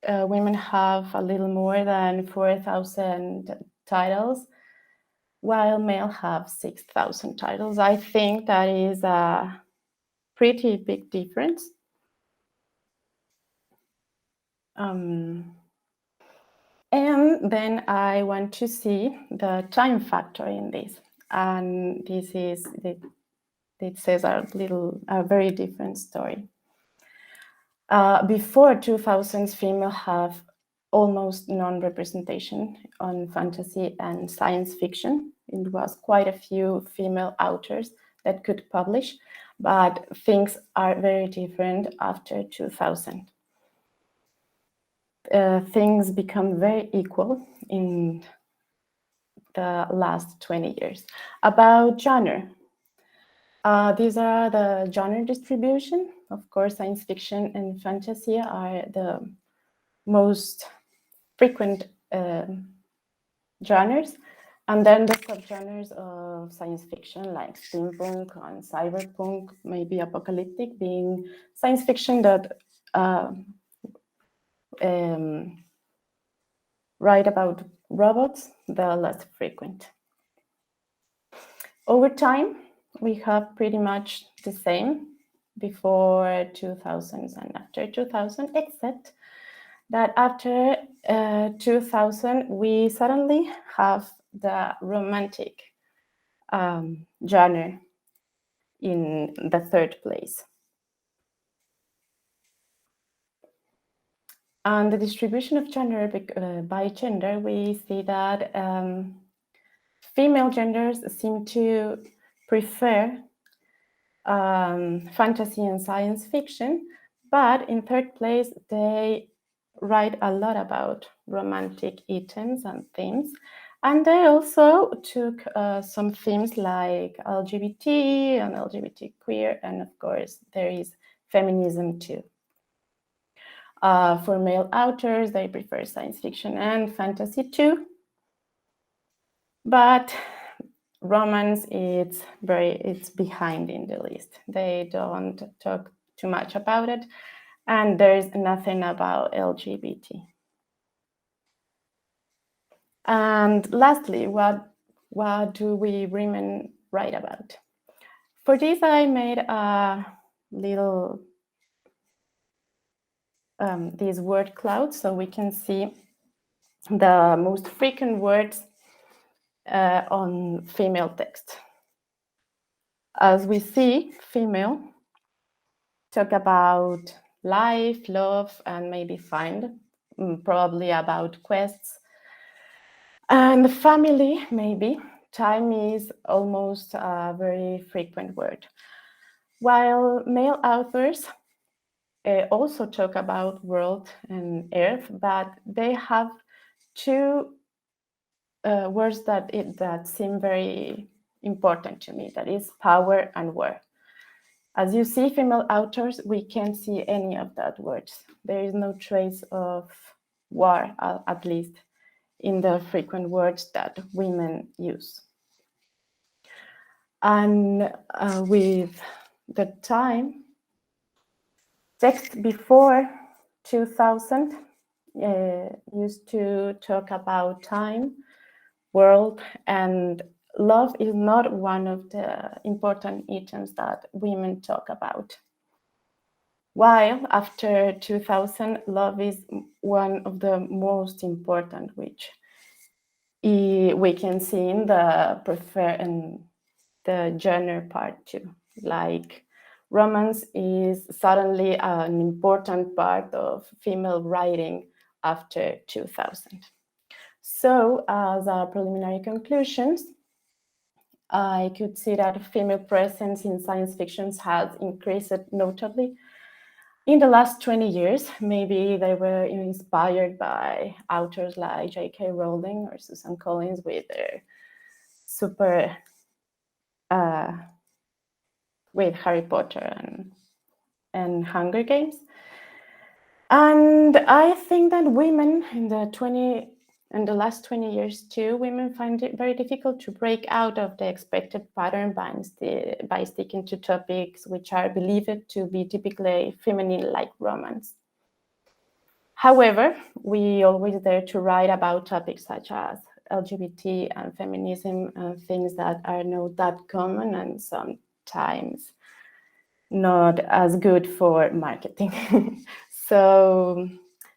Women have a little more than 4,000 titles, while male have 6,000 titles. I think that is a pretty big difference. And then I want to see the time factor in this. And this is, it says a very different story. Before 2000s, female have almost non-representation on fantasy and science fiction. It was quite a few female authors that could publish, but things are very different after 2000. Things become very equal in the last 20 years. About genre. These are the genre distribution. Of course, science fiction and fantasy are the most frequent genres. And then the subgenres of science fiction, like steampunk and cyberpunk, maybe apocalyptic, being science fiction that write about robots, the less frequent. Over time, we have pretty much the same before 2000 and after 2000, except that after 2000, we suddenly have the romantic genre in the third place. And the distribution of gender by gender, we see that female genders seem to prefer fantasy and science fiction, but in third place, they write a lot about romantic items and themes. And they also took some themes like LGBT and LGBT queer, and of course, there is feminism too. For male authors, they prefer science fiction and fantasy too. But romance, it's behind in the list. They don't talk too much about it, and there's nothing about LGBT. And lastly, what do we women write about? For this, I made a little these word clouds, so we can see the most frequent words on female text. As we see, female talk about life, love, and maybe find, probably about quests. And family, maybe. Time is almost a very frequent word. While male authors also talk about world and earth, but they have two words that seem very important to me, that is power and war. As you see, female authors, we can't see any of that words. There is no trace of war, at least in the frequent words that women use. And with the time, text before 2000 used to talk about time, world, and love is not one of the important items that women talk about. While after 2000, love is one of the most important, which we can see in the the genre part too. Like romance is suddenly an important part of female writing after 2000. So as a preliminary conclusions, I could see that female presence in science fiction has increased notably in the last 20 years. Maybe they were inspired by authors like J.K. Rowling or Susan Collins with their with Harry Potter and Hunger Games. And I think that women in the last 20 years too, women find it very difficult to break out of the expected pattern by sticking to topics which are believed to be typically feminine, like romance. However, we always dare to write about topics such as LGBT and feminism and things that are not that common and sometimes not as good for marketing. So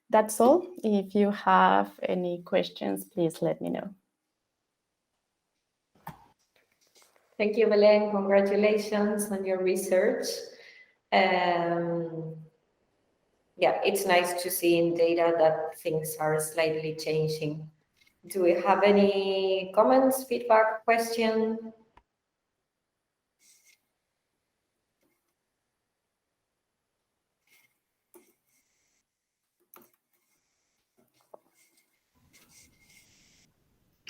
that's all. If you have any questions, please let me know. Thank you, Belén. Congratulations on your research. Yeah, it's nice to see in data that things are slightly changing. Do we have any comments, feedback, question?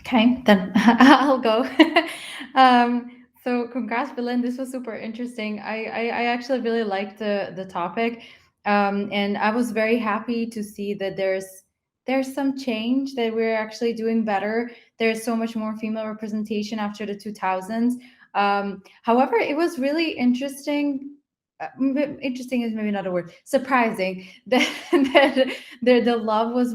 Okay, then I'll go. So congrats, Belén. This was super interesting. I actually really liked the topic, and I was very happy to see that there's some change, that we're actually doing better. There's so much more female representation after the 2000s. However, it was really interesting interesting is maybe not a word, surprising that the love was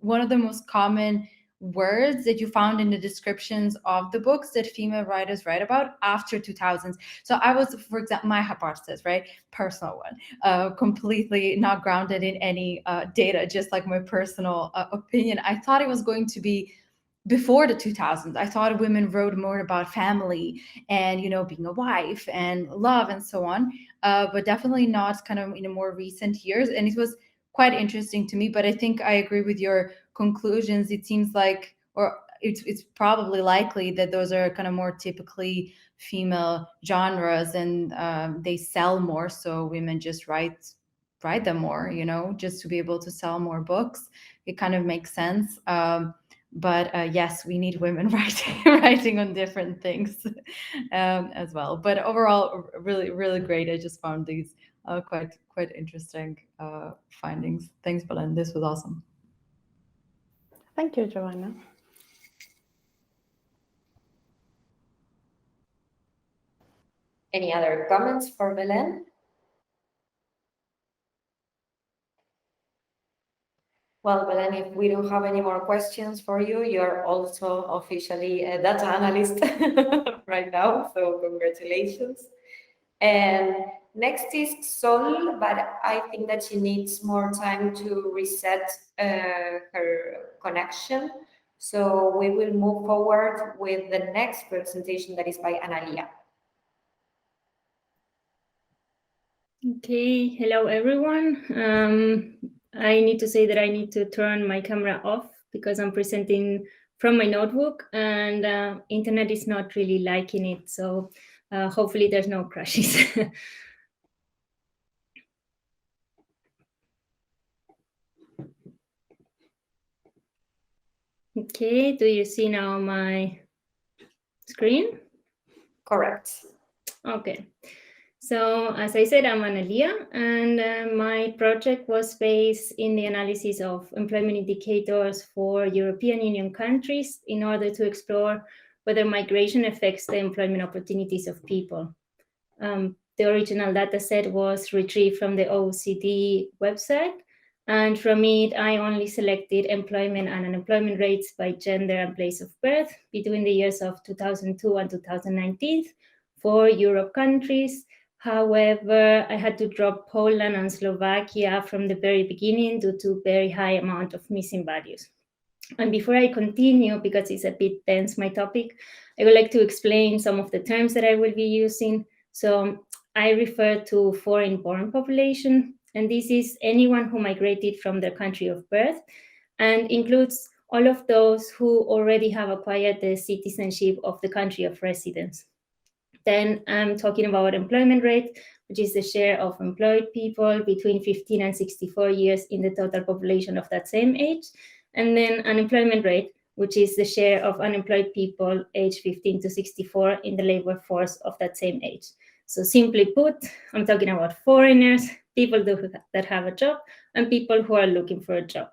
one of the most common words that you found in the descriptions of the books that female writers write about after 2000s. So I was, for example, my hypothesis, right, personal one, completely not grounded in any data, just like my personal opinion. I thought it was going to be before the 2000s. I thought women wrote more about family and, you know, being a wife and love and so on, but definitely not kind of in the more recent years. And it was quite interesting to me, but I think I agree with your conclusions. It seems like, or it's probably likely that those are kind of more typically female genres, and they sell more, so women just write them more, you know, just to be able to sell more books. It kind of makes sense. But yes, we need women writing on different things as well. But overall, really, really great. I just found these quite interesting findings. Thanks, Belen. This was awesome. Thank you, Joanna. Any other comments for Belen? Well, Belen, if we don't have any more questions for you, you're also officially a data analyst right now, so congratulations. And next is Sol, but I think that she needs more time to reset her connection. So we will move forward with the next presentation that is by Analia. Okay, hello everyone. I need to say that I need to turn my camera off because I'm presenting from my notebook and internet is not really liking it. So hopefully there's no crashes. Okay, do you see now my screen? Correct. Okay. So as I said, I'm Analia, and my project was based in the analysis of employment indicators for European Union countries in order to explore whether migration affects the employment opportunities of people. The original data set was retrieved from the OECD website, and from it, I only selected employment and unemployment rates by gender and place of birth between the years of 2002 and 2019 for Europe countries. However, I had to drop Poland and Slovakia from the very beginning due to very high amount of missing values. And before I continue, because it's a bit dense, my topic, I would like to explain some of the terms that I will be using. So I refer to foreign-born population, and this is anyone who migrated from their country of birth and includes all of those who already have acquired the citizenship of the country of residence. Then I'm talking about employment rate, which is the share of employed people between 15 and 64 years in the total population of that same age. And then unemployment rate, which is the share of unemployed people aged 15 to 64 in the labor force of that same age. So simply put, I'm talking about foreigners, people that have a job, and people who are looking for a job.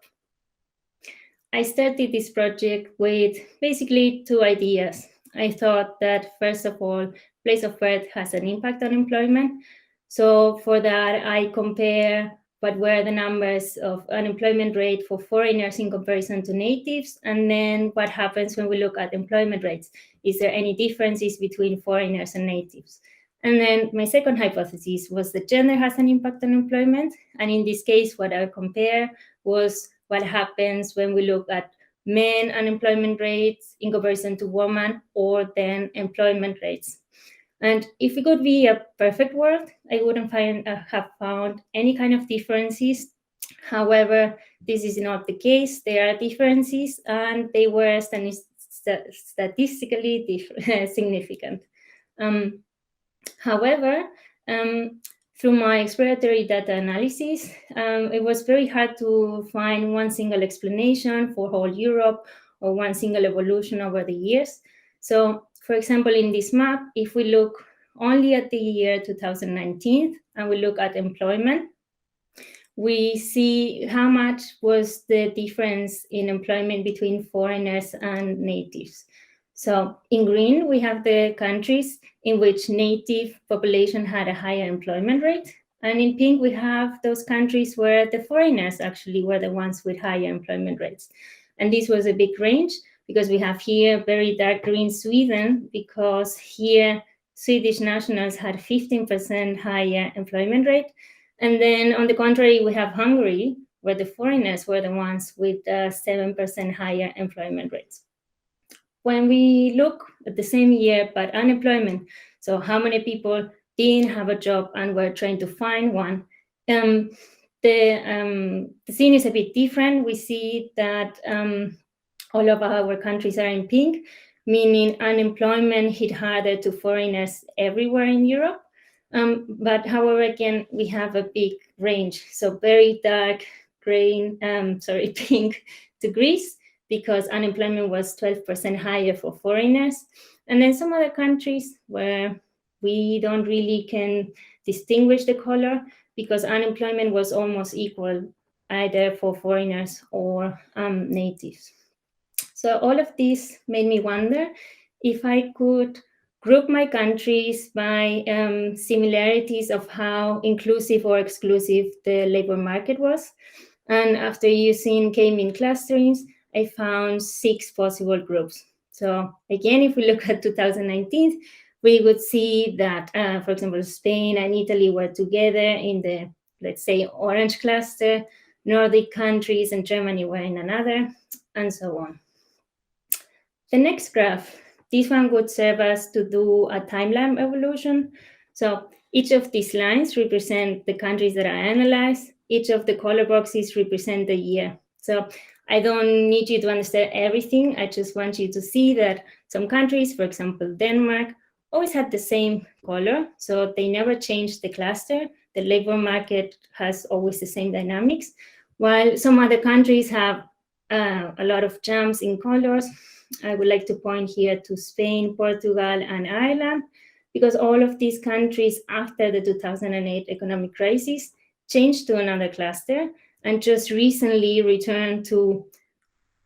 I started this project with basically two ideas. I thought that, first of all, place of birth has an impact on employment. So for that, I compare what were the numbers of unemployment rate for foreigners in comparison to natives, and then what happens when we look at employment rates. Is there any differences between foreigners and natives? And then my second hypothesis was that gender has an impact on employment. And in this case, what I compare was what happens when we look at men unemployment rates in comparison to women, or then employment rates. And if it could be a perfect world, I wouldn't have found any kind of differences. However, this is not the case. There are differences, and they were statistically significant. However, through my exploratory data analysis, it was very hard to find one single explanation for whole Europe or one single evolution over the years. So, for example, in this map, if we look only at the year 2019 and we look at employment, we see how much was the difference in employment between foreigners and natives. So in green, we have the countries in which native population had a higher employment rate. And in pink, we have those countries where the foreigners actually were the ones with higher employment rates. And this was a big range because we have here very dark green Sweden, because here Swedish nationals had 15% higher employment rate. And then on the contrary, we have Hungary, where the foreigners were the ones with 7% higher employment rates. When we look at the same year, but unemployment, so how many people didn't have a job and were trying to find one, the scene is a bit different. We see that all of our countries are in pink, meaning unemployment hit harder to foreigners everywhere in Europe. But however, again, we have a big range. So very dark green, pink to Greece, because unemployment was 12% higher for foreigners. And then some other countries where we don't really can distinguish the color, because unemployment was almost equal either for foreigners or natives. So all of this made me wonder if I could group my countries by similarities of how inclusive or exclusive the labor market was. And after using K-mean clusterings, I found 6 possible groups. So again, if we look at 2019, we would see that, for example, Spain and Italy were together in the, let's say, orange cluster, Nordic countries and Germany were in another, and so on. The next graph, this one would serve us to do a timeline evolution. So each of these lines represent the countries that are analyzed. Each of the color boxes represent the year. So I don't need you to understand everything. I just want you to see that some countries, for example, Denmark, always had the same color. So they never changed the cluster. The labor market has always the same dynamics, while some other countries have a lot of jumps in colors. I would like to point here to Spain, Portugal, and Ireland, because all of these countries after the 2008 economic crisis changed to another cluster and just recently returned to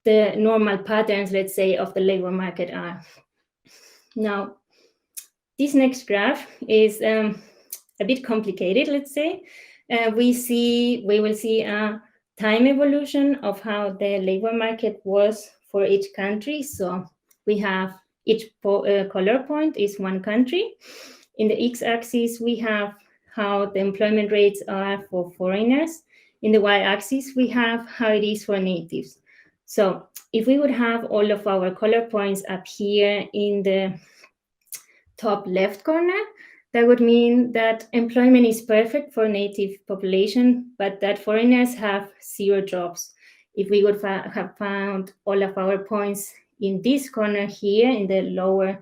the normal patterns, let's say, of the labor market are. Now, this next graph is a bit complicated, let's say. We will see a time evolution of how the labor market was for each country. So we have each color point is one country. In the x-axis, we have how the employment rates are for foreigners. In the y-axis, we have how it is for natives. So if we would have all of our color points up here in the top left corner, that would mean that employment is perfect for native population, but that foreigners have 0 jobs. If we would have found all of our points in this corner here, in the lower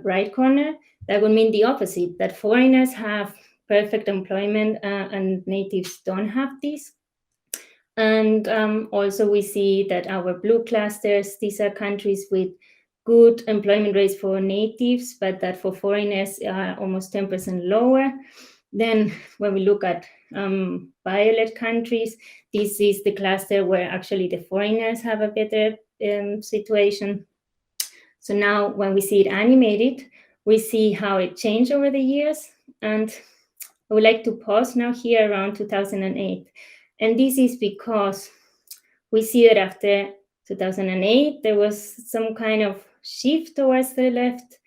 right corner, that would mean the opposite, that foreigners have perfect employment and natives don't have this. And also we see that our blue clusters, these are countries with good employment rates for natives, but that for foreigners are almost 10% lower. Then when we look at violet countries, this is the cluster where actually the foreigners have a better situation. So now when we see it animated, we see how it changed over the years. And I would like to pause now here around 2008. And this is because we see that after 2008, there was some kind of shift towards the left,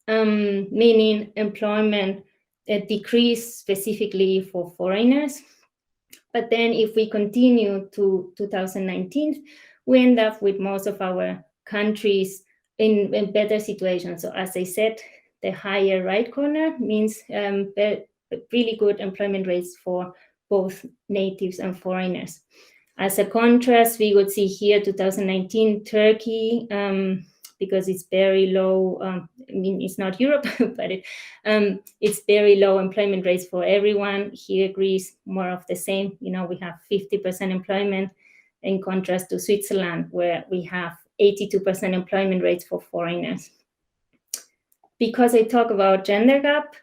meaning employment decreased specifically for foreigners. But then if we continue to 2019, we end up with most of our countries in better situations. So as I said, the higher right corner means really good employment rates for both natives and foreigners. As a contrast, we would see here 2019 Turkey, because it's very low. I mean, it's not Europe, but it's very low employment rates for everyone. Here, Greece, more of the same. You know, we have 50% employment, in contrast to Switzerland, where we have 82% employment rates for foreigners. Because I talk about gender gap,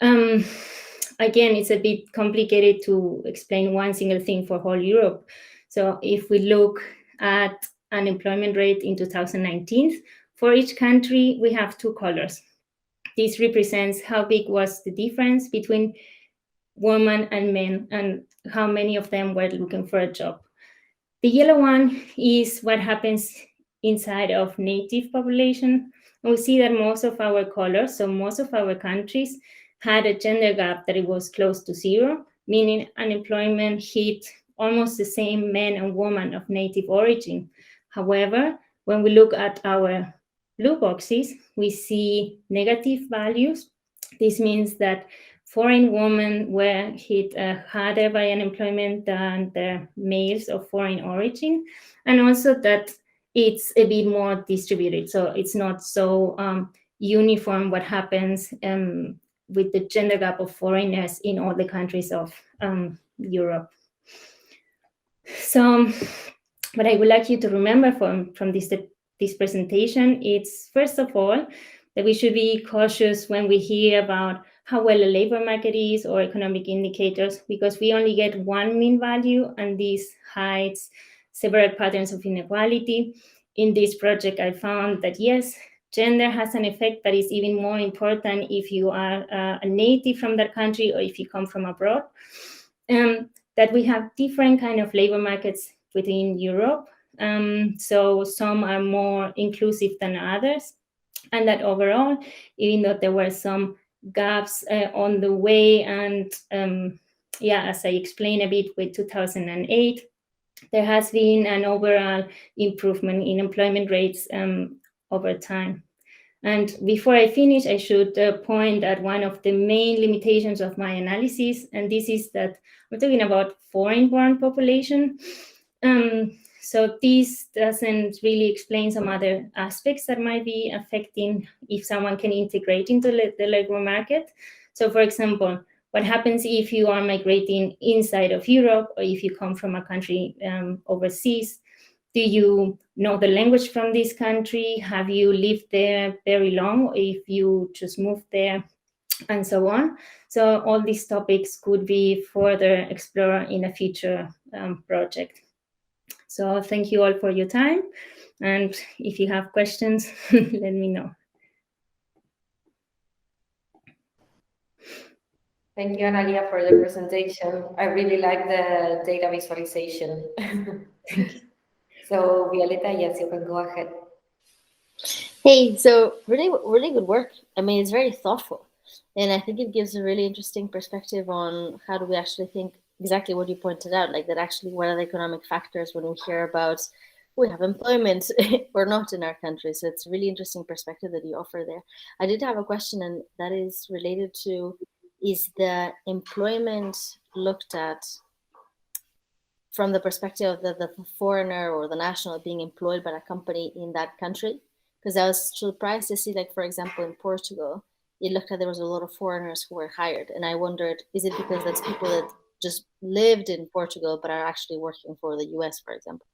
again, it's a bit complicated to explain one single thing for whole Europe. So if we look at unemployment rate in 2019 for each country, we have two colors. This represents how big was the difference between women and men and how many of them were looking for a job. The yellow one is what happens inside of native population. We see that most of our colors, so most of our countries, had a gender gap that it was close to zero, meaning unemployment hit almost the same men and women of native origin. However, when we look at our blue boxes, we see negative values. This means that foreign women were hit harder by unemployment than the males of foreign origin, and also that it's a bit more distributed. So it's not so uniform what happens with the gender gap of foreigners in all the countries of Europe. So what I would like you to remember from this presentation, it's first of all, that we should be cautious when we hear about how well a labor market is or economic indicators, because we only get one mean value and this hides several patterns of inequality. In this project, I found that yes, gender has an effect that is even more important if you are a native from that country or if you come from abroad. That we have different kind of labor markets within Europe. So some are more inclusive than others. And that overall, even though there were some gaps on the way, and as I explained a bit with 2008, there has been an overall improvement in employment rates over time. And before I finish, I should point at one of the main limitations of my analysis, and this is that we're talking about foreign-born population. So this doesn't really explain some other aspects that might be affecting if someone can integrate into the labor market. So for example, what happens if you are migrating inside of Europe or if you come from a country overseas? Do you know the language from this country? Have you lived there very long? Or if you just moved there, and so on. So all these topics could be further explored in a future project. So thank you all for your time. And if you have questions, let me know. Thank you, Analia, for the presentation. I really like the data visualization. So Violeta, yes, you can go ahead. Hey, so really good work. I mean, it's very thoughtful. And I think it gives a really interesting perspective on how do we actually think exactly what you pointed out, like that actually what are the economic factors when we hear about we have employment or not in our country. So it's a really interesting perspective that you offer there. I did have a question, and that is related to, is the employment looked at from the perspective of the foreigner or the national being employed by a company in that country? Because I was surprised to see, like, for example, in Portugal, it looked like there was a lot of foreigners who were hired. And I wondered, is it because that's people that just lived in Portugal but are actually working for the US, for example?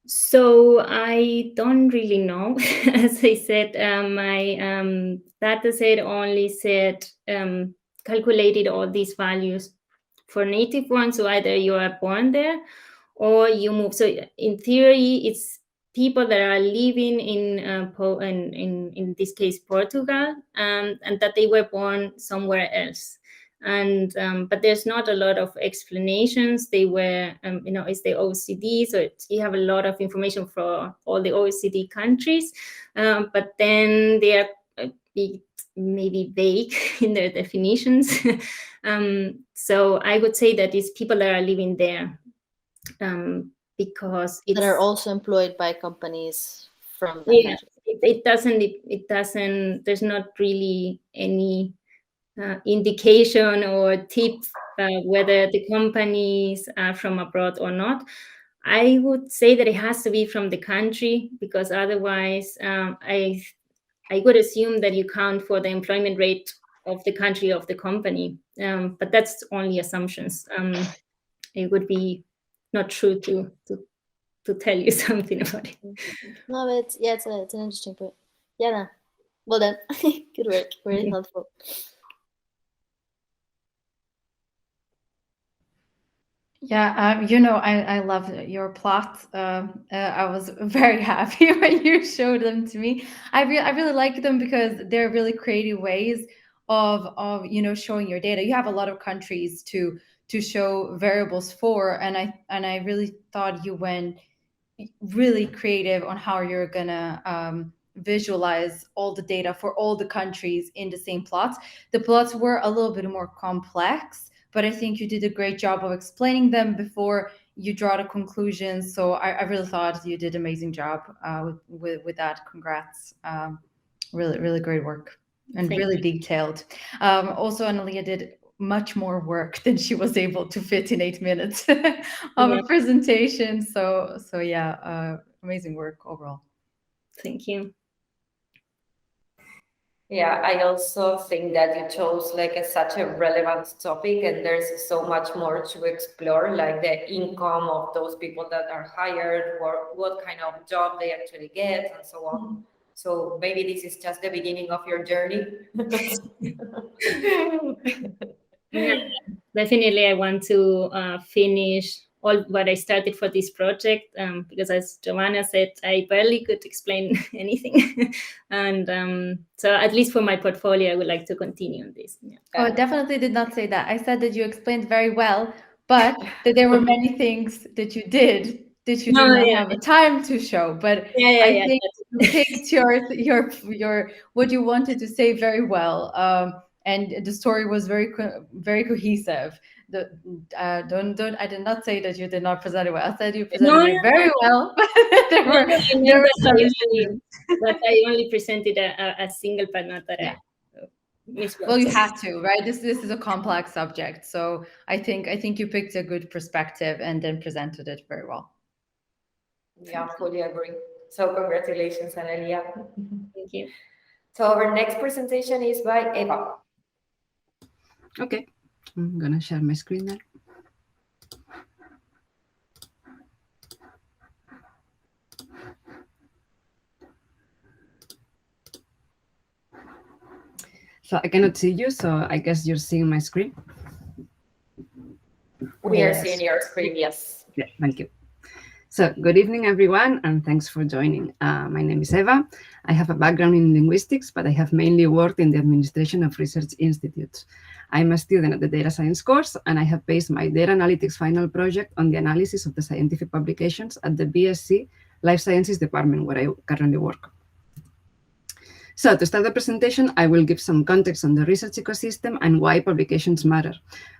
So I don't really know. As I said, my data set only said, calculated all these values for native ones. So either you are born there or you move. So in theory, it's people that are living in this case, Portugal, and that they were born somewhere else. And but there's not a lot of explanations. They were, it's the OECD, so you have a lot of information for all the OECD countries, but then they are maybe vague in their definitions. So I would say that it's people that are living there, because that are also employed by companies from that country. It doesn't. There's not really any indication or tips whether the companies are from abroad or not. I would say that it has to be from the country, because otherwise I would assume that you count for the employment rate of the country of the company. But that's only assumptions. It would be not true to tell you something about it. No, it's an interesting point. Yeah, no. Well done. Good work. Very helpful. Yeah, I love your plot. I was very happy when you showed them to me. I really like them because they're really creative ways of showing your data. You have a lot of countries to show variables for, and I really thought you went really creative on how you're gonna visualize all the data for all the countries in the same plots. The plots were a little bit more complex, but I think you did a great job of explaining them before you draw the conclusions. So I really thought you did an amazing job with that. Congrats. Really great work and Thank really you. detailed. Also, Analia did much more work than she was able to fit in 8 minutes of a presentation. So yeah, amazing work overall. Thank you. Yeah, I also think that you chose such a relevant topic, and there's so much more to explore, like the income of those people that are hired, or what kind of job they actually get, and so on. So maybe this is just the beginning of your journey. Yeah, definitely. I want to finish all what I started for this project because, as Giovanna said, I barely could explain anything, and so at least for my portfolio, I would like to continue on this. Yeah. Oh, I definitely did not say that. I said that you explained very well, but that there were many things that you did that you did not have a time to show. But I think you picked your what you wanted to say very well, and the story was very cohesive. Don't I did not say that you did not present it well. I said you presented it very well. There were some issues. But I only presented a single part, not that I. Well, you had to, right? This is a complex subject, so I think you picked a good perspective and then presented it very well. Yeah, fully agree. So congratulations, Analia. Thank you. So our next presentation is by Eva. Okay, I'm gonna share my screen now. So I cannot see you, so I guess you're seeing my screen. We are seeing your screen, yes. Yeah, thank you. So good evening, everyone, and thanks for joining. My name is Eva. I have a background in linguistics, but I have mainly worked in the administration of research institutes. I'm a student at the data science course, and I have based my data analytics final project on the analysis of the scientific publications at the BSc Life Sciences department, where I currently work. So to start the presentation, I will give some context on the research ecosystem and why publications matter.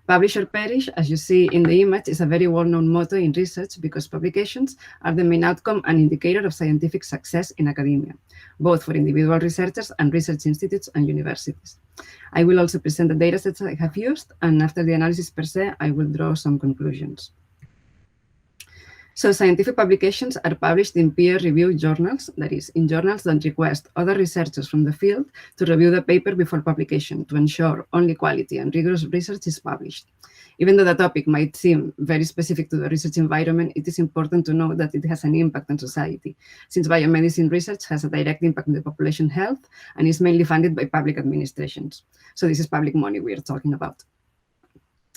Publish or perish, as you see in the image, is a very well-known motto in research because publications are the main outcome and indicator of scientific success in academia, both for individual researchers and research institutes and universities. I will also present the datasets I have used, and after the analysis per se, I will draw some conclusions. So scientific publications are published in peer-reviewed journals, that is, in journals that request other researchers from the field to review the paper before publication to ensure only quality and rigorous research is published. Even though the topic might seem very specific to the research environment, it is important to know that it has an impact on society, since biomedicine research has a direct impact on the population health and is mainly funded by public administrations. So this is public money we are talking about.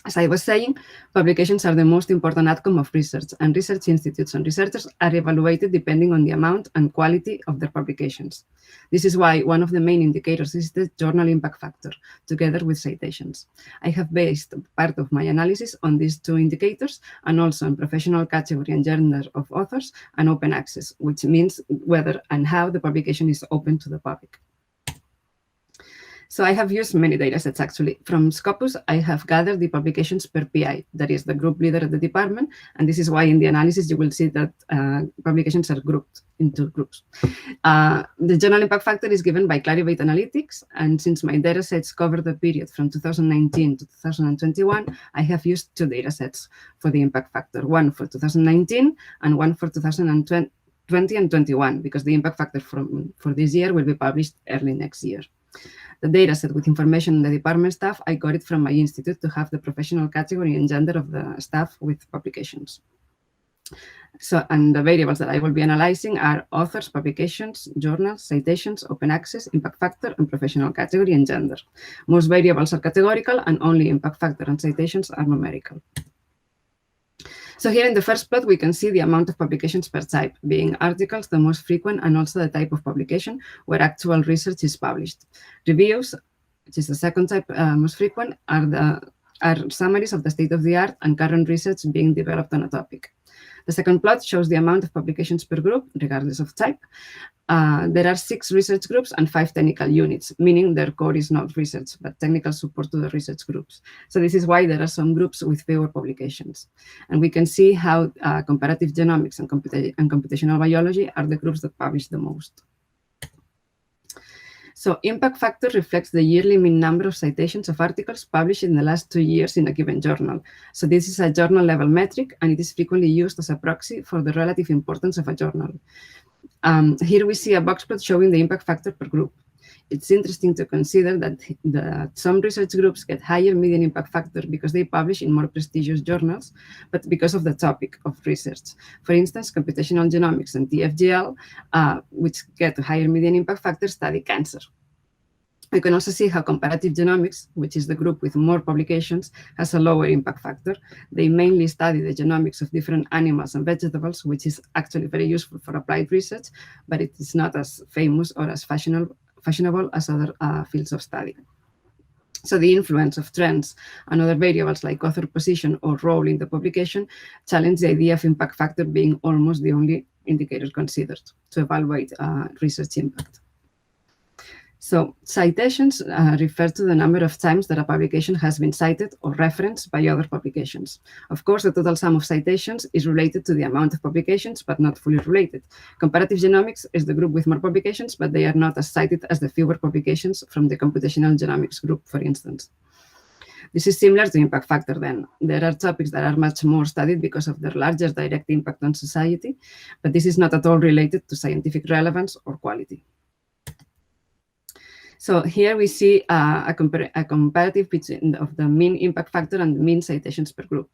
As I was saying, publications are the most important outcome of research, and research institutes and researchers are evaluated depending on the amount and quality of their publications. This is why one of the main indicators is the journal impact factor, together with citations. I have based part of my analysis on these two indicators and also on professional category and gender of authors and open access, which means whether and how the publication is open to the public. So I have used many datasets, actually. From Scopus, I have gathered the publications per PI, that is the group leader at the department, and this is why in the analysis you will see that publications are grouped into groups. The journal impact factor is given by Clarivate Analytics, and since my datasets cover the period from 2019 to 2021, I have used two datasets for the impact factor, one for 2019 and one for 2020 and 21, because the impact factor for this year will be published early next year. The dataset with information on the department staff, I got it from my institute to have the professional category and gender of the staff with publications. So, and the variables that I will be analyzing are authors, publications, journals, citations, open access, impact factor, and professional category and gender. Most variables are categorical, and only impact factor and citations are numerical. So here in the first plot, we can see the amount of publications per type, being articles the most frequent and also the type of publication where actual research is published. Reviews, which is the second type most frequent, are summaries of the state of the art and current research being developed on a topic. The second plot shows the amount of publications per group, regardless of type. There are 6 research groups and 5 technical units, meaning their core is not research, but technical support to the research groups. So this is why there are some groups with fewer publications. And we can see how comparative genomics and computational biology are the groups that publish the most. So impact factor reflects the yearly mean number of citations of articles published in the last 2 years in a given journal. So this is a journal level metric, and it is frequently used as a proxy for the relative importance of a journal. Here we see a box plot showing the impact factor per group. It's interesting to consider that some research groups get higher median impact factor because they publish in more prestigious journals, but because of the topic of research. For instance, computational genomics and TFGL, which get higher median impact factor, study cancer. We can also see how comparative genomics, which is the group with more publications, has a lower impact factor. They mainly study the genomics of different animals and vegetables, which is actually very useful for applied research, but it is not as famous or as fashionable as other fields of study. So the influence of trends and other variables like author position or role in the publication challenge the idea of impact factor being almost the only indicator considered to evaluate research impact. So citations refer to the number of times that a publication has been cited or referenced by other publications. Of course, the total sum of citations is related to the amount of publications, but not fully related. Comparative genomics is the group with more publications, but they are not as cited as the fewer publications from the computational genomics group, for instance. This is similar to impact factor then. There are topics that are much more studied because of their larger direct impact on society, but this is not at all related to scientific relevance or quality. So here we see a comparative between of the mean impact factor and the mean citations per group.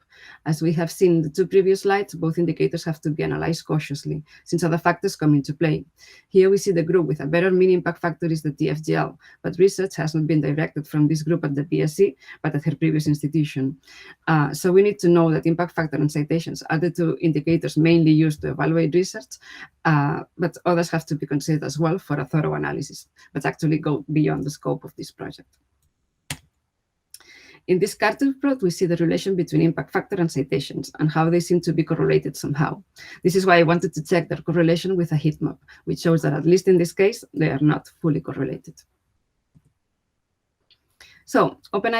As we have seen in the 2 previous slides, both indicators have to be analyzed cautiously, since other factors come into play. Here we see the group with a better mean impact factor is the TFGL, but research has not been directed from this group at the BSc, but at her previous institution. So we need to know that impact factor and citations are the 2 indicators mainly used to evaluate research, but others have to be considered as well for a thorough analysis, but actually go beyond the scope of this project. In this cartoon plot, we see the relation between impact factor and citations and how they seem to be correlated somehow. This is why I wanted to check their correlation with a heat map, which shows that at least in this case, they are not fully correlated. So open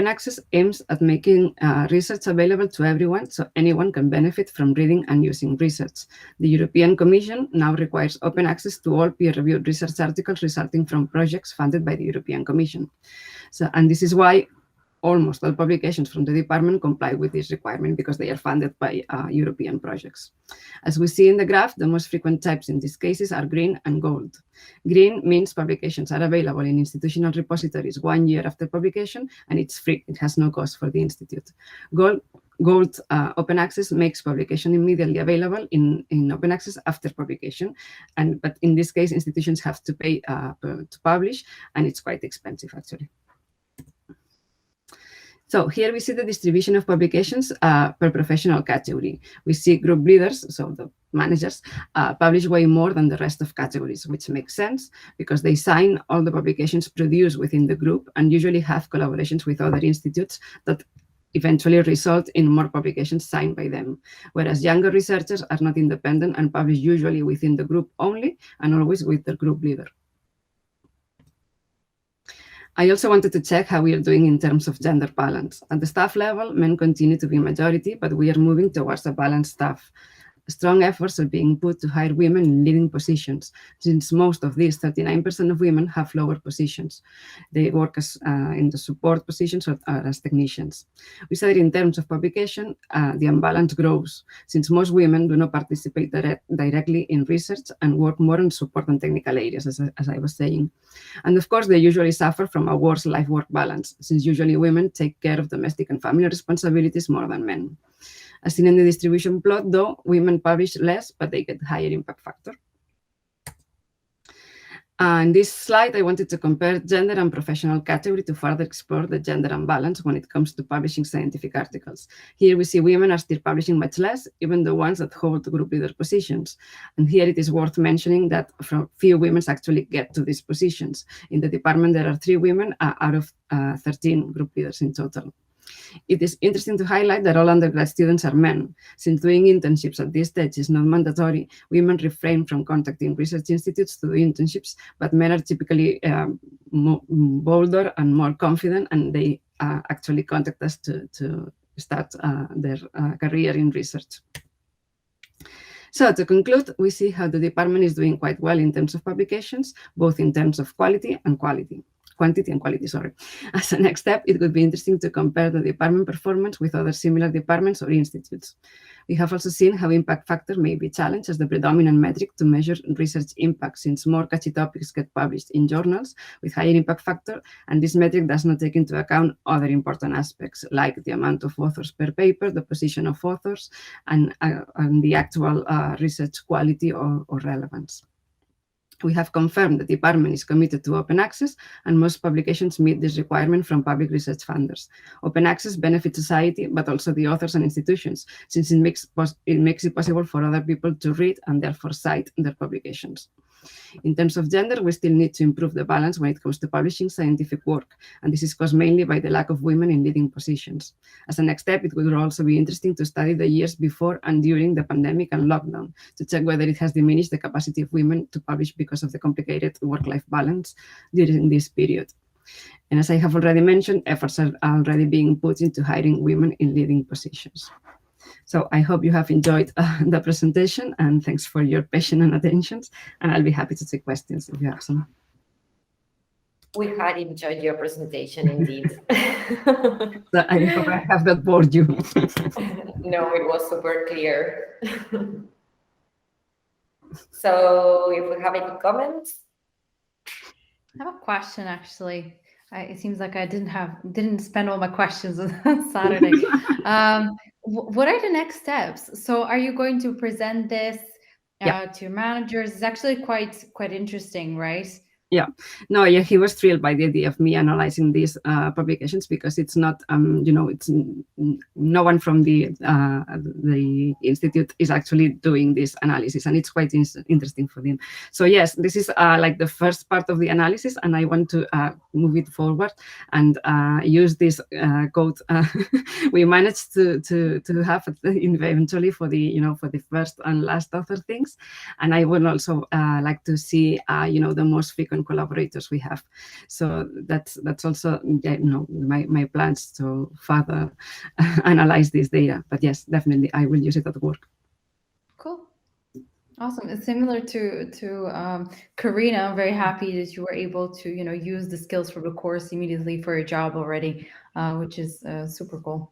access aims at making research available to everyone so anyone can benefit from reading and using research. The European Commission now requires open access to all peer-reviewed research articles resulting from projects funded by the European Commission. And this is why almost all publications from the department comply with this requirement because they are funded by European projects. As we see in the graph, the most frequent types in these cases are green and gold. Green means publications are available in institutional repositories 1 year after publication, and it's free. It has no cost for the institute. Gold open access makes publication immediately available in open access after publication, but in this case, institutions have to pay to publish, and it's quite expensive actually. So here we see the distribution of publications per professional category. We see group leaders, so the managers, publish way more than the rest of categories, which makes sense because they sign all the publications produced within the group and usually have collaborations with other institutes that eventually result in more publications signed by them, whereas younger researchers are not independent and publish usually within the group only and always with the group leader. I also wanted to check how we are doing in terms of gender balance. At the staff level, men continue to be majority, but we are moving towards a balanced staff. Strong efforts are being put to hire women in leading positions, since most of these, 39% of women, have lower positions. They work as in the support positions or as technicians. We said in terms of publication, the imbalance grows, since most women do not participate directly in research and work more on support and technical areas, as I was saying. And of course, they usually suffer from a worse life-work balance, since usually women take care of domestic and family responsibilities more than men. As seen in the distribution plot, though, women publish less, but they get higher impact factor. In this slide, I wanted to compare gender and professional category to further explore the gender imbalance when it comes to publishing scientific articles. Here we see women are still publishing much less, even the ones that hold group leader positions. And here it is worth mentioning that few women actually get to these positions. In the department, there are 3 women out of 13 group leaders in total. It is interesting to highlight that all undergrad students are men. Since doing internships at this stage is not mandatory, women refrain from contacting research institutes to do internships, but men are typically bolder and more confident, and they actually contact us to start their career in research. So to conclude, we see how the department is doing quite well in terms of publications, both in terms of quantity and quality. As a next step, it would be interesting to compare the department performance with other similar departments or institutes. We have also seen how impact factor may be challenged as the predominant metric to measure research impact, since more catchy topics get published in journals with higher impact factor, and this metric does not take into account other important aspects like the amount of authors per paper, the position of authors, and the actual research quality or relevance. We have confirmed the department is committed to open access, and most publications meet this requirement from public research funders. Open access benefits society, but also the authors and institutions, since it makes it possible for other people to read and therefore cite their publications. In terms of gender, we still need to improve the balance when it comes to publishing scientific work, and this is caused mainly by the lack of women in leading positions. As a next step, it would also be interesting to study the years before and during the pandemic and lockdown to check whether it has diminished the capacity of women to publish because of the complicated work-life balance during this period. And as I have already mentioned, efforts are already being put into hiring women in leading positions. So I hope you have enjoyed the presentation, and thanks for your patience and attention. And I'll be happy to take questions if you have some. We had enjoyed your presentation indeed. So I hope I have not bored you. No, it was super clear. So if we have any comments. I have a question actually. It seems like I didn't spend all my questions on Saturday. What are the next steps? So are you going to present this to your managers? It's actually quite interesting, right? Yeah, no, yeah, he was thrilled by the idea of me analyzing these publications, because it's not, it's no one from the institute is actually doing this analysis, and it's quite interesting for them. So yes, this is like the first part of the analysis, and I want to move it forward and use this code we managed to have eventually for the first and last author things, and I would also like to see the most frequent collaborators we have. So that's also my plans to further analyze this data. But yes, definitely I will use it at work. Cool. Awesome. It's similar to Karina. I'm very happy that you were able to use the skills from the course immediately for your job already, which is super cool.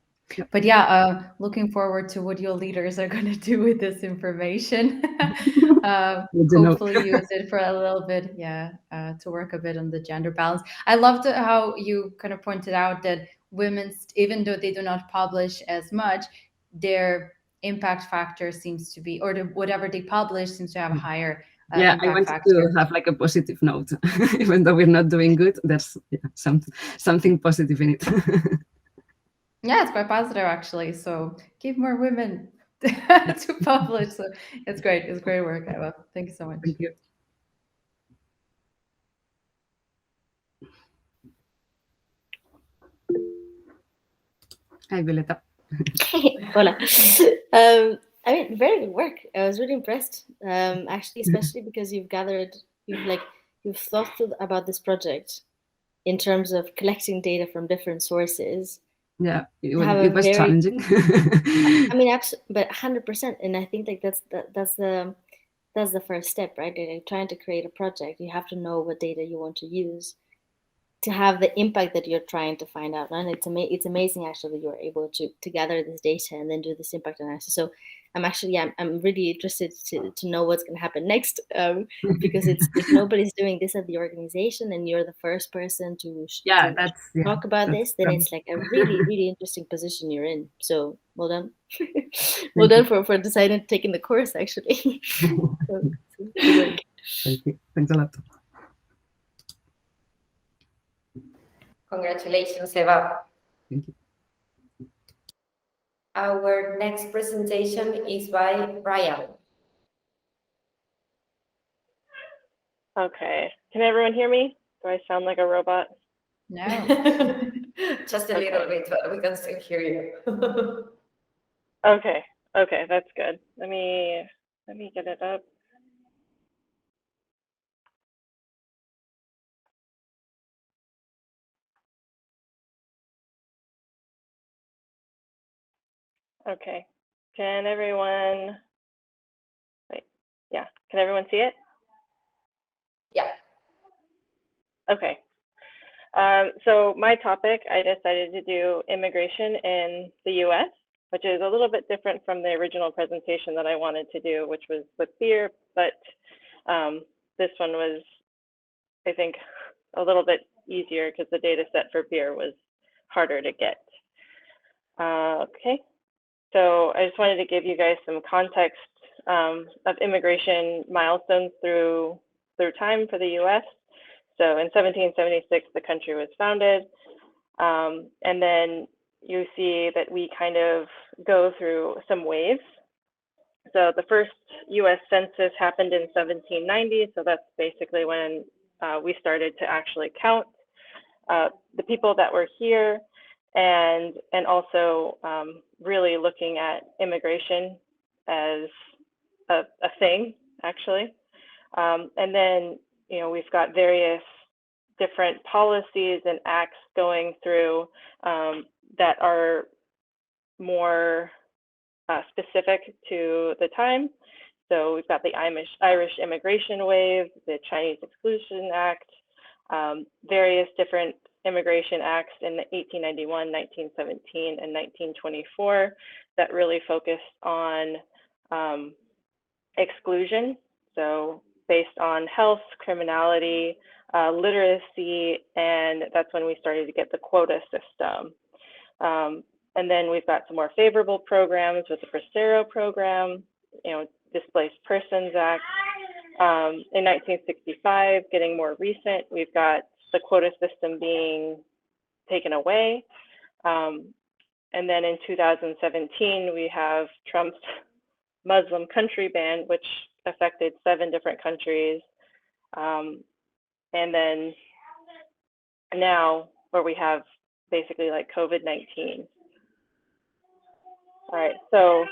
But yeah, looking forward to what your leaders are going to do with this information. Hopefully use it for a little bit, to work a bit on the gender balance. I loved how you kind of pointed out that women, even though they do not publish as much, their impact factor seems to be, or whatever they publish seems to have a higher I wanted to have like a positive note. Even though we're not doing good, there's something positive in it. Yeah, it's quite positive actually. So give more women to publish. So it's great. It's great work, Eva. Thank you so much. Thank you. Hi, Violeta. Hola. I mean, very good work. I was really impressed. Actually, especially because you've thought about this project in terms of collecting data from different sources. Yeah, it was challenging. I mean, but 100%. And I think like that's the first step, right? Like, trying to create a project, you have to know what data you want to use to have the impact that you're trying to find out. And it's amazing actually that you're able to gather this data and then do this impact analysis. So I'm actually, I'm really interested to know what's going to happen next, because if nobody's doing this at the organization and you're the first person to talk about this, then it's like a really, really interesting position you're in. So well done. Well done for deciding to take in the course, actually. Thank you. Thanks a lot. Congratulations, Eva. Thank you. Our next presentation is by Ryan. Okay. Can everyone hear me? Do I sound like a robot? No. Just a little bit, but we can still hear you. Okay. Okay, that's good. Let me get it up. Okay. Can everyone wait? Yeah. Can everyone see it? Yeah. Okay. So my topic, I decided to do immigration in the US, which is a little bit different from the original presentation that I wanted to do, which was with beer, but this one was, I think, a little bit easier because the data set for beer was harder to get. Okay, so I just wanted to give you guys some context of immigration milestones through time for the US. So in 1776, the country was founded. And then you see that we kind of go through some waves. So the first US Census happened in 1790. So that's basically when we started to actually count the people that were here, and also really looking at immigration as a thing, actually. And then, you know, we've got various different policies and acts going through that are more specific to the time. So we've got the Irish Immigration Wave, the Chinese Exclusion Act, various different immigration acts in the 1891, 1917, and 1924 that really focused on exclusion. So based on health, criminality, literacy, and that's when we started to get the quota system. And then we've got some more favorable programs with the Bracero program, you know, Displaced Persons Act. In 1965, getting more recent, we've got the quota system being taken away. And then in 2017, we have Trump's Muslim country ban, which affected 7 different countries. And then now where we have basically like COVID-19. All right, so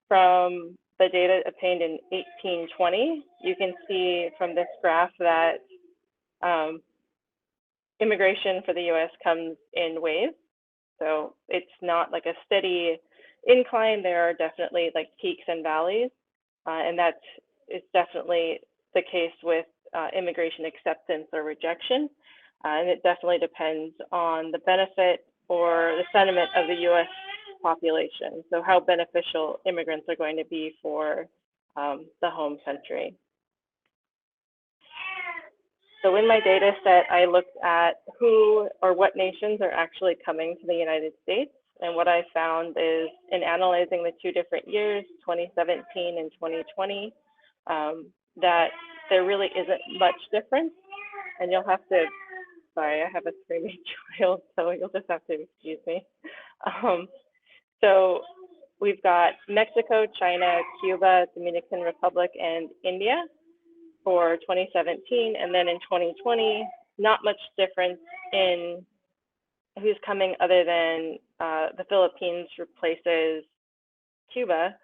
from the data obtained in 1820, you can see from this graph that immigration for the US comes in waves. So it's not like a steady incline. There are definitely like peaks and valleys. And that is definitely the case with immigration acceptance or rejection. And it definitely depends on the benefit or the sentiment of the US population. So how beneficial immigrants are going to be for the home country. So in my data set, I looked at who or what nations are actually coming to the United States. And what I found is in analyzing the 2 different years, 2017 and 2020, that there really isn't much difference. And you'll have to, sorry, I have a screaming child, so you'll just have to excuse me. So we've got Mexico, China, Cuba, Dominican Republic, and India for 2017. And then in 2020, not much difference in who's coming other than the Philippines replaces Cuba.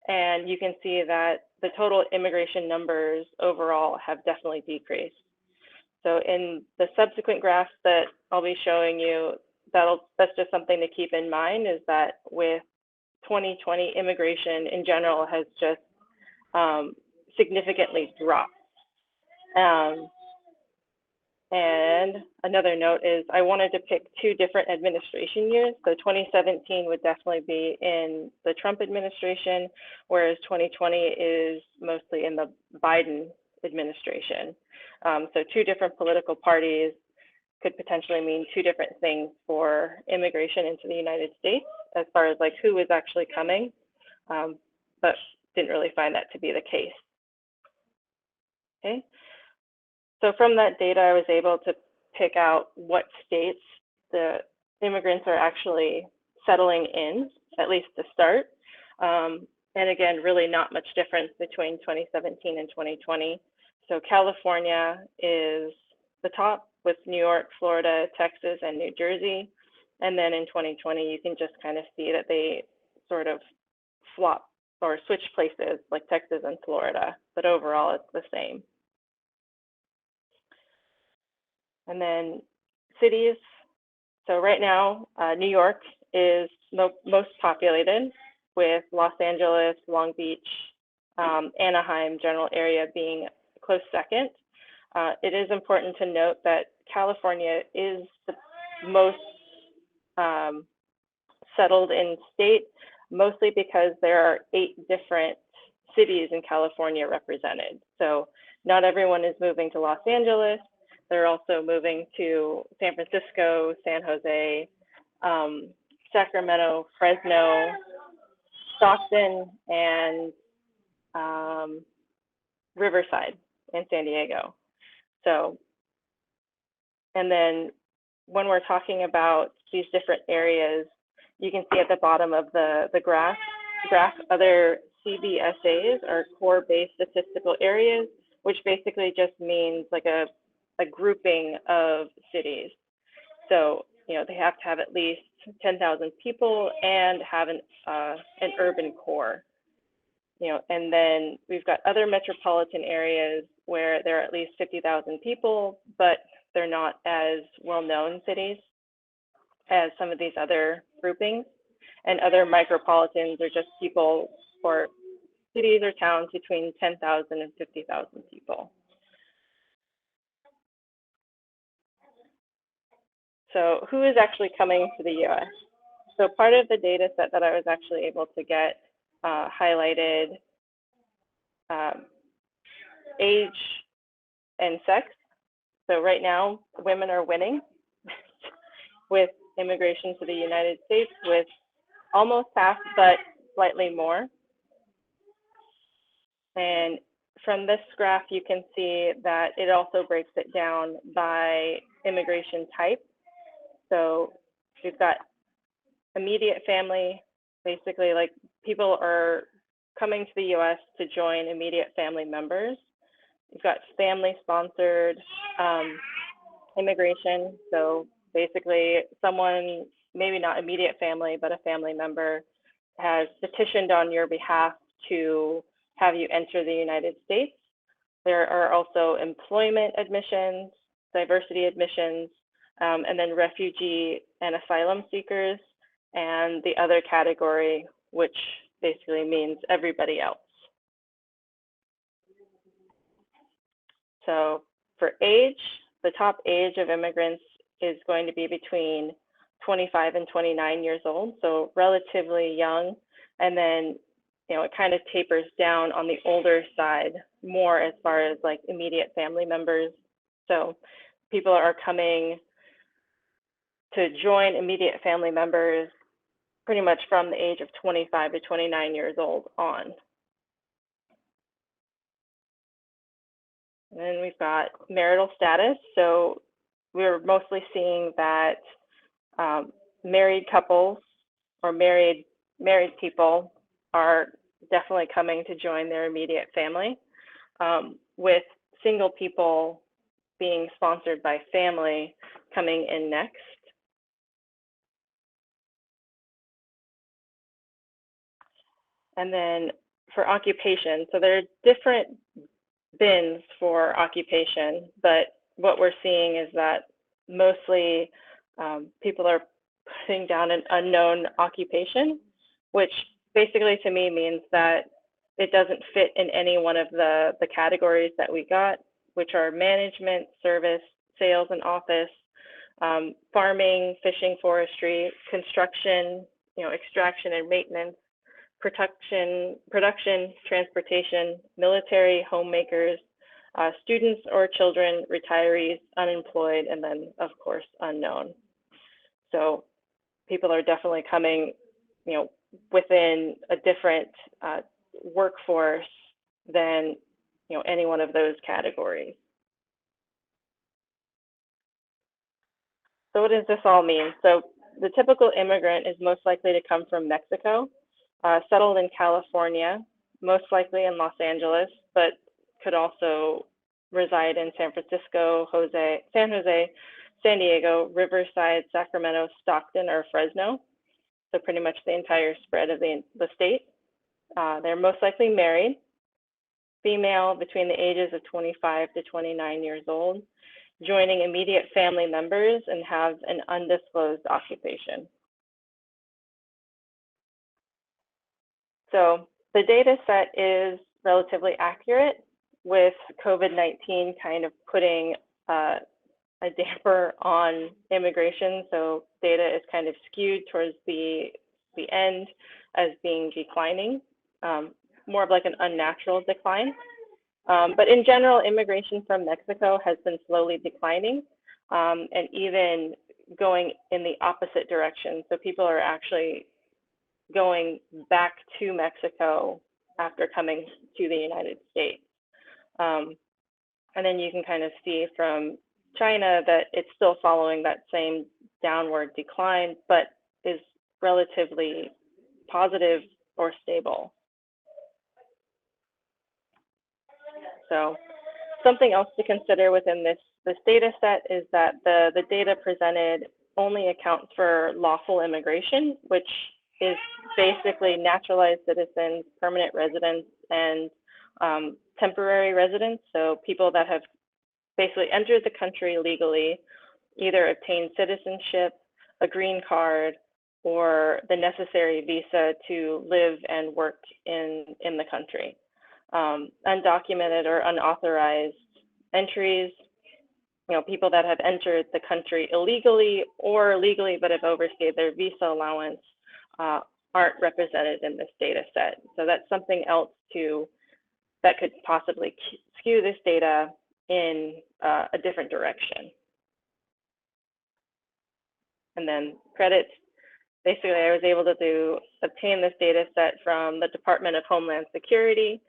And you can see that the total immigration numbers overall have definitely decreased. So in the subsequent graphs that I'll be showing you, that's just something to keep in mind, is that with 2020, immigration in general has just significantly dropped. And another note is I wanted to pick 2 different administration years. So 2017 would definitely be in the Trump administration, whereas 2020 is mostly in the Biden administration. So 2 different political parties could potentially mean 2 different things for immigration into the United States as far as like who is actually coming, but didn't really find that to be the case. Okay. So from that data, I was able to pick out what states the immigrants are actually settling in, at least to start. And again, really not much difference between 2017 and 2020. So California is the top with New York, Florida, Texas, and New Jersey. And then in 2020, you can just kind of see that they sort of flop or switch places like Texas and Florida, but overall it's the same. And then cities. So right now, New York is most populated, with Los Angeles, Long Beach, Anaheim general area being a close second. It is important to note that California is the most settled in state, mostly because there are 8 different cities in California represented. So not everyone is moving to Los Angeles. They're also moving to San Francisco, San Jose, Sacramento, Fresno, Stockton, and Riverside in San Diego. So, and then when we're talking about these different areas, you can see at the bottom of the graph other CBSAs, or core-based statistical areas, which basically just means like a grouping of cities. So, you know, they have to have at least 10,000 people and have an urban core. You know, and then we've got other metropolitan areas where there are at least 50,000 people, but they're not as well-known cities as some of these other groupings. And other micropolitans are just people or cities or towns between 10,000 and 50,000 people. So who is actually coming to the US? So part of the data set that I was actually able to get highlighted age and sex. So right now, women are winning with immigration to the United States, with almost half, but slightly more. And from this graph, you can see that it also breaks it down by immigration type. So we've got immediate family, basically like people are coming to the US to join immediate family members. We've got family sponsored immigration. So basically someone, maybe not immediate family, but a family member has petitioned on your behalf to have you enter the United States. There are also employment admissions, diversity admissions, and then refugee and asylum seekers, and the other category, which basically means everybody else. So for age, the top age of immigrants is going to be between 25 and 29 years old, so relatively young. And then, you know, it kind of tapers down on the older side more as far as like immediate family members. So people are coming to join immediate family members pretty much from the age of 25 to 29 years old on. And then we've got marital status. So we're mostly seeing that married couples or married people are definitely coming to join their immediate family, with single people being sponsored by family coming in next. And then for occupation, so there are different bins for occupation, but what we're seeing is that mostly people are putting down an unknown occupation, which basically to me means that it doesn't fit in any one of the categories that we got, which are management, service, sales and office, farming, fishing, forestry, construction, you know, extraction and maintenance, production, transportation, military, homemakers, students or children, retirees, unemployed, and then of course unknown. So people are definitely coming, you know, within a different workforce than, you know, any one of those categories. So what does this all mean? So the typical immigrant is most likely to come from Mexico, settled in California, most likely in Los Angeles, but could also reside in San Francisco, San Jose, San Diego, Riverside, Sacramento, Stockton, or Fresno. So pretty much the entire spread of the state. They're most likely married, female between the ages of 25 to 29 years old, joining immediate family members, and have an undisclosed occupation. So the data set is relatively accurate, with COVID-19 kind of putting a damper on immigration. So data is kind of skewed towards the end as being declining, more of like an unnatural decline. But in general, immigration from Mexico has been slowly declining, and even going in the opposite direction. So people are actually going back to Mexico after coming to the United States. And then you can kind of see from China that it's still following that same downward decline, but is relatively positive or stable. So something else to consider within this data set is that the data presented only accounts for lawful immigration, which is basically naturalized citizens, permanent residents, and temporary residents. So people that have basically entered the country legally, either obtained citizenship, a green card, or the necessary visa to live and work in the country. Undocumented or unauthorized entries, people that have entered the country illegally or legally but have overstayed their visa allowance aren't represented in this data set. So that's something else that could possibly skew this data in a different direction. And then credits. Basically, I was able to obtain this data set from the Department of Homeland Security,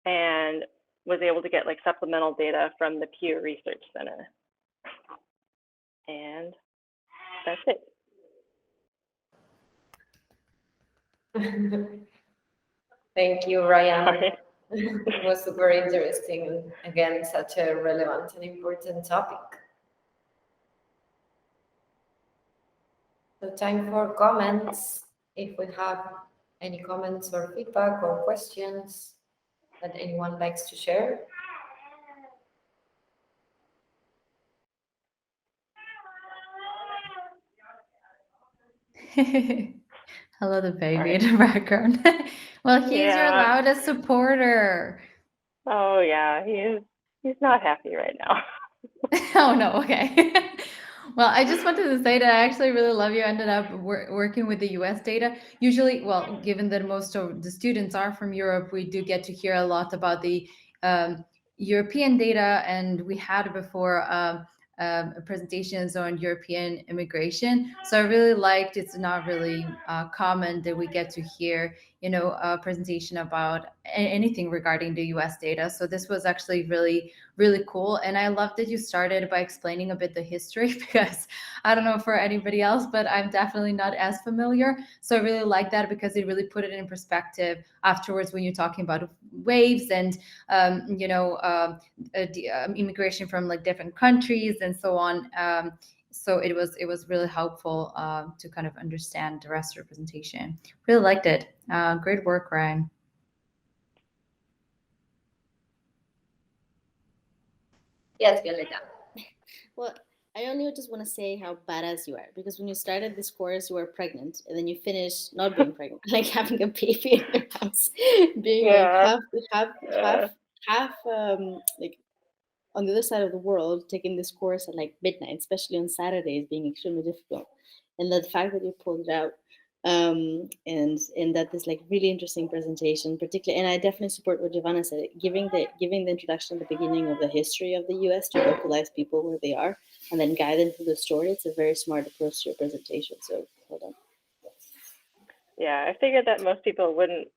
and was able to get like supplemental data from the Pew Research Center. And that's it. Thank you, Ryan. It was super interesting. Again, such a relevant and important topic. So time for comments. If we have any comments or feedback or questions that anyone likes to share. Hello, the baby Right. in the background. Well, he's your Yeah. loudest supporter. Oh yeah, he's not happy right now. Oh no, okay. Well, I just wanted to say that I actually really love you ended up working with the US data. Usually, well, given that most of the students are from Europe, we do get to hear a lot about the European data, and we had before presentations on European immigration. So I really liked, it's not really common that we get to hear, a presentation about anything regarding the US data. So this was actually really, really cool. And I love that you started by explaining a bit the history, because I don't know for anybody else, but I'm definitely not as familiar. So I really like that, because it really put it in perspective afterwards when you're talking about waves and, immigration from like different countries and so on. So it was really helpful to kind of understand the rest of the presentation. Really liked it. Great work, Ryan. Yes, Violeta. Well, I only just want to say how badass you are, because when you started this course, you were pregnant, and then you finished not being pregnant, like having a baby in your house, being Yeah. like half like on the other side of the world, taking this course at like midnight, especially on Saturdays, being extremely difficult. And the fact that you pulled it out, and that is like really interesting presentation, particularly. And I definitely support what Giovanna said, giving the introduction at the beginning of the history of the U.S. to localize people where they are, and then guide them through the story. It's a very smart approach to your presentation. So hold on. Yeah, I figured that most people wouldn't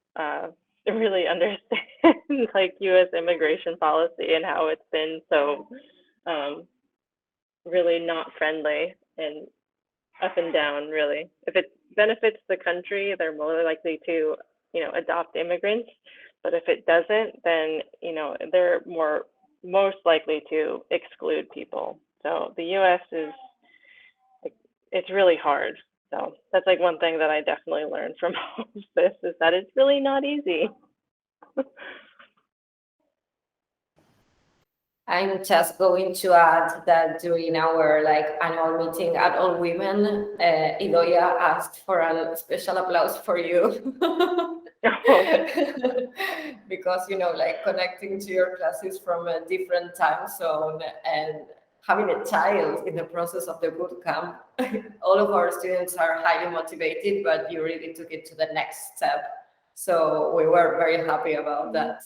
really understand like U.S. immigration policy and how it's been so really not friendly and up and down, really. If it benefits the country, they're more likely to, adopt immigrants. But if it doesn't, then, they're most likely to exclude people. So the US is, it's really hard. So that's like one thing that I definitely learned from all of this, is that it's really not easy. I'm just going to add that during our annual meeting at allWomen, Idoia asked for a special applause for you. Because connecting to your classes from a different time zone and having a child in the process of the boot camp, all of our students are highly motivated, but you really took it to the next step. So we were very happy about that.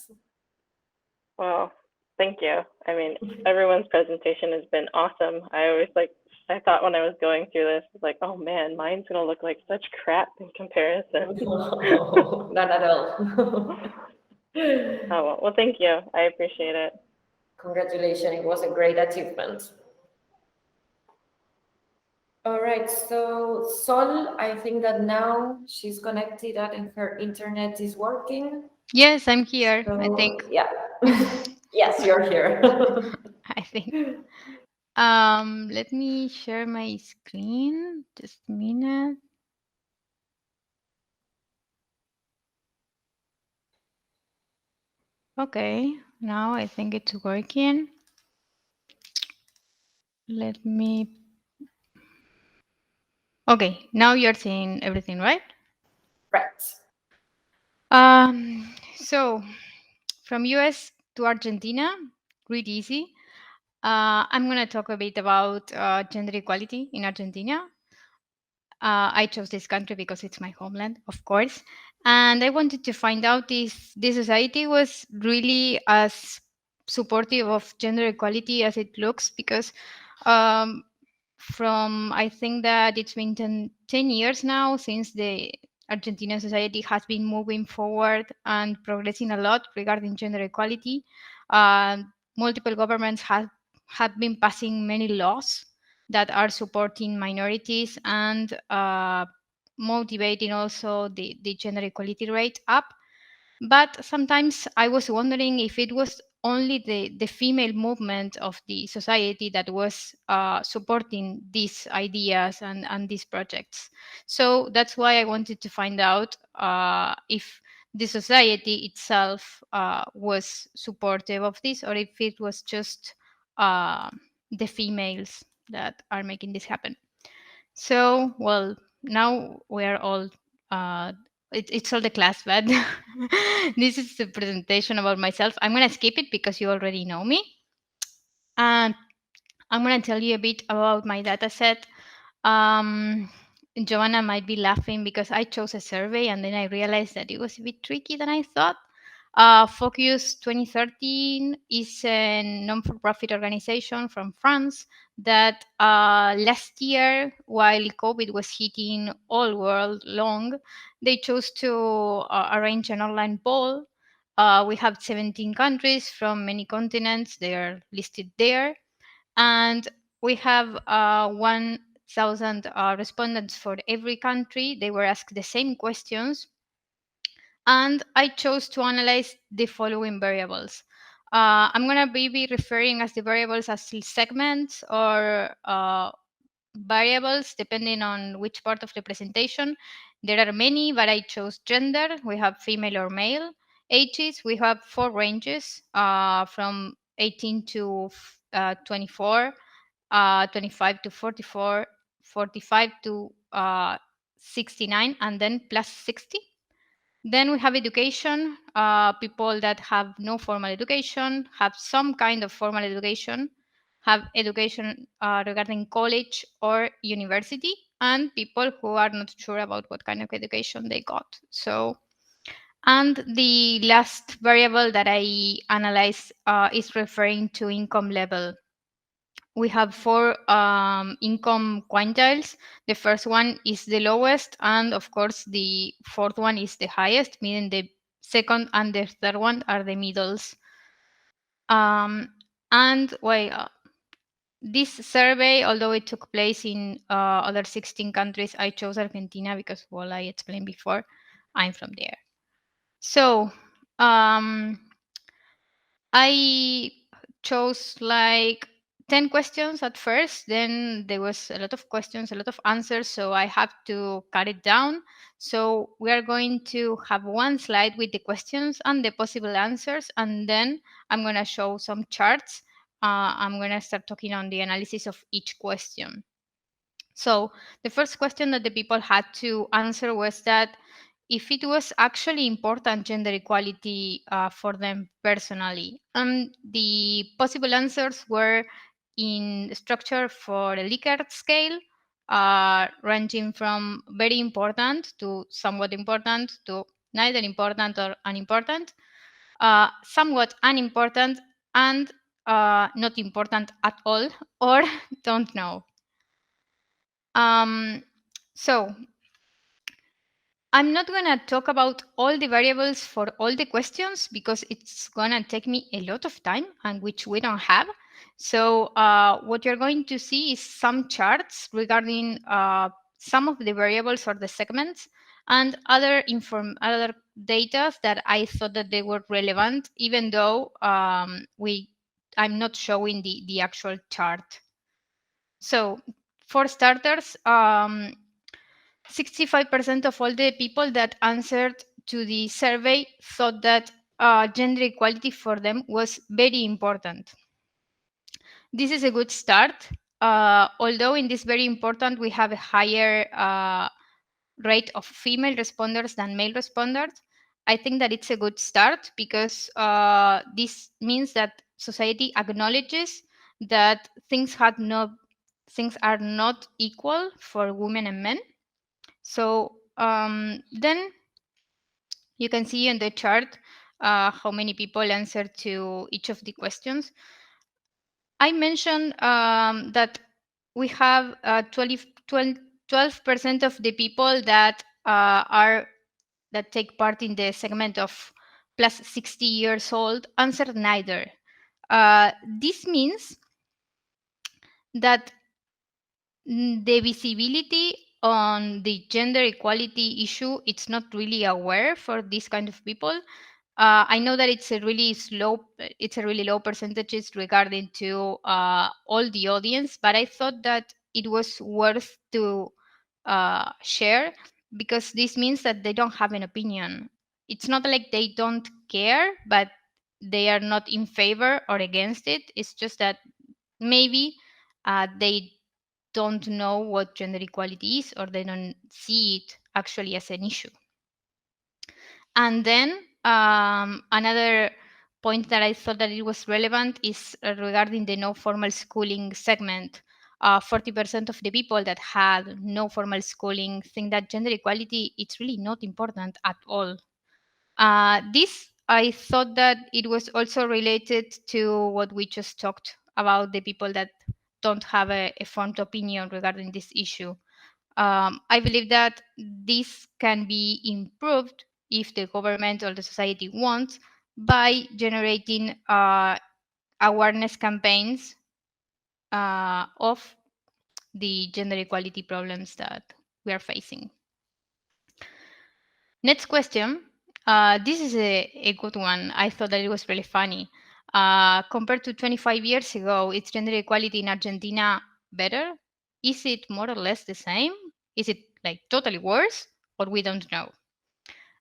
Well, thank you. I mean, everyone's presentation has been awesome. I thought when I was going through this, like, oh man, mine's gonna look like such crap in comparison. No, not at all. Oh, well, thank you. I appreciate it. Congratulations, it was a great achievement. All right, so Sol, I think that now she's connected and her internet is working. Yes, I'm here, So, I think. Yeah. Yes, you're here. I think. Let me share my screen. Just a minute. Okay, now I think it's working. Let me. Okay, now you're seeing everything, right? Right. So from US to Argentina, really easy. I'm going to talk a bit about gender equality in Argentina. I chose this country because it's my homeland, of course. And I wanted to find out if the society was really as supportive of gender equality as it looks, because I think that it's been 10 years now since the Argentinian society has been moving forward and progressing a lot regarding gender equality. Multiple governments have been passing many laws that are supporting minorities and motivating also the gender equality rate up. But sometimes I was wondering if it was only the female movement of the society that was supporting these ideas and these projects. So that's why I wanted to find out if the society itself was supportive of this, or if it was just the females that are making this happen. So, well, now we're all, it's all the class, but this is the presentation about myself. I'm going to skip it because you already know me. And I'm going to tell you a bit about my data set. Joanna might be laughing because I chose a survey and then I realized that it was a bit tricky than I thought. Focus 2013 is a non-for-profit organization from France that last year, while COVID was hitting all world long, they chose to arrange an online poll. We have 17 countries from many continents. They are listed there. And we have 1,000 respondents for every country. They were asked the same questions. And I chose to analyze the following variables. I'm going to be referring as the variables as segments or variables depending on which part of the presentation. There are many, but I chose gender. We have female or male. Ages, we have 4 ranges from 18 to 24, 25 to 44, 45 to 69, and then plus 60. Then we have education, people that have no formal education, have some kind of formal education, have education regarding college or university, and people who are not sure about what kind of education they got. So, and the last variable that I analyze is referring to income level. We have 4 income quantiles. The first one is the lowest, and of course, the fourth one is the highest, meaning the second and the third one are the middles. And well, this survey, although it took place in other 16 countries, I chose Argentina because, well, I explained before, I'm from there. So I chose like 10 questions at first. Then there was a lot of questions, a lot of answers. So I have to cut it down. So we are going to have one slide with the questions and the possible answers. And then I'm going to show some charts. I'm going to start talking on the analysis of each question. So the first question that the people had to answer was that if it was actually important gender equality for them personally. And the possible answers were in structure for a Likert scale, ranging from very important to somewhat important to neither important or unimportant, somewhat unimportant, and not important at all, or don't know. So I'm not going to talk about all the variables for all the questions because it's going to take me a lot of time, and which we don't have. So what you're going to see is some charts regarding some of the variables or the segments and other data that I thought that they were relevant, even though I'm not showing the actual chart. So for starters, 65% of all the people that answered to the survey thought that gender equality for them was very important. This is a good start. Although in this very important, we have a higher rate of female responders than male responders. I think that it's a good start because this means that society acknowledges that things are not equal for women and men. So then you can see in the chart how many people answered to each of the questions. I mentioned that we have 12% of the people that take part in the segment of plus 60 years old answered neither. This means that the visibility on the gender equality issue, it's not really aware for this kind of people. I know that it's a really low percentages regarding to all the audience, but I thought that it was worth to share because this means that they don't have an opinion. It's not like they don't care, but they are not in favor or against it. It's just that maybe they don't know what gender equality is, or they don't see it actually as an issue. And then another point that I thought that it was relevant is regarding the no formal schooling segment. 40% of the people that had no formal schooling think that gender equality it's really not important at all. This I thought that it was also related to what we just talked about, the people that don't have a formed opinion regarding this issue. I believe that this can be improved if the government or the society wants by generating awareness campaigns of the gender equality problems that we are facing. Next question. This is a good one. I thought that it was really funny. Compared to 25 years ago, is gender equality in Argentina better? Is it more or less the same? Is it like totally worse? Or we don't know?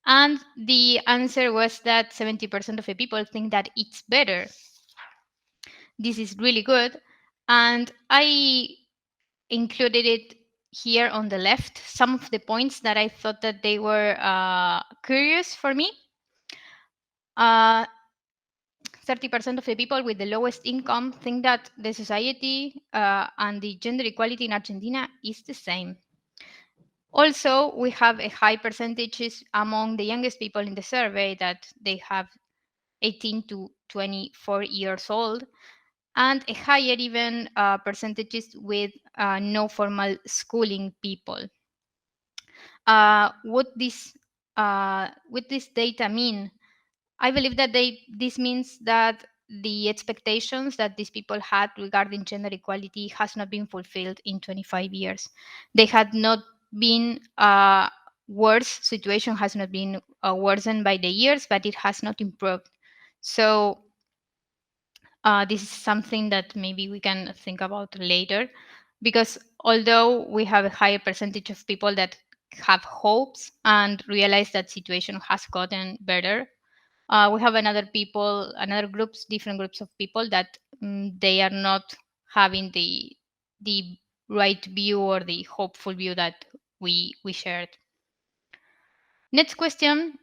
And the answer was that 70% of the people think that it's better. This is really good. And I included it here on the left, some of the points that I thought that they were curious for me. 30% of the people with the lowest income think that the society and the gender equality in Argentina is the same. Also, we have a high percentages among the youngest people in the survey that they have 18 to 24 years old, and a higher even percentages with no formal schooling people. What this data mean? I believe that this means that the expectations that these people had regarding gender equality has not been fulfilled in 25 years. They had not been worse, situation has not been worsened by the years, but it has not improved. So this is something that maybe we can think about later, because although we have a higher percentage of people that have hopes and realize that situation has gotten better, we have another groups, different groups of people that they are not having the right view or the hopeful view that we shared. Next question.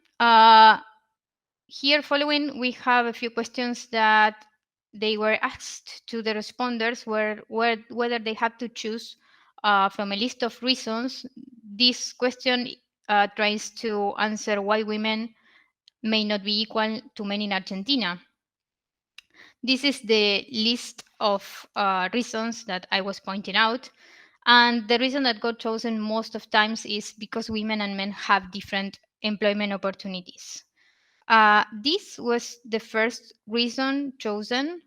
Here following, we have a few questions that they were asked to the responders whether they had to choose from a list of reasons. This question tries to answer why women may not be equal to men in Argentina. This is the list of reasons that I was pointing out. And the reason that got chosen most of times is because women and men have different employment opportunities. This was the first reason chosen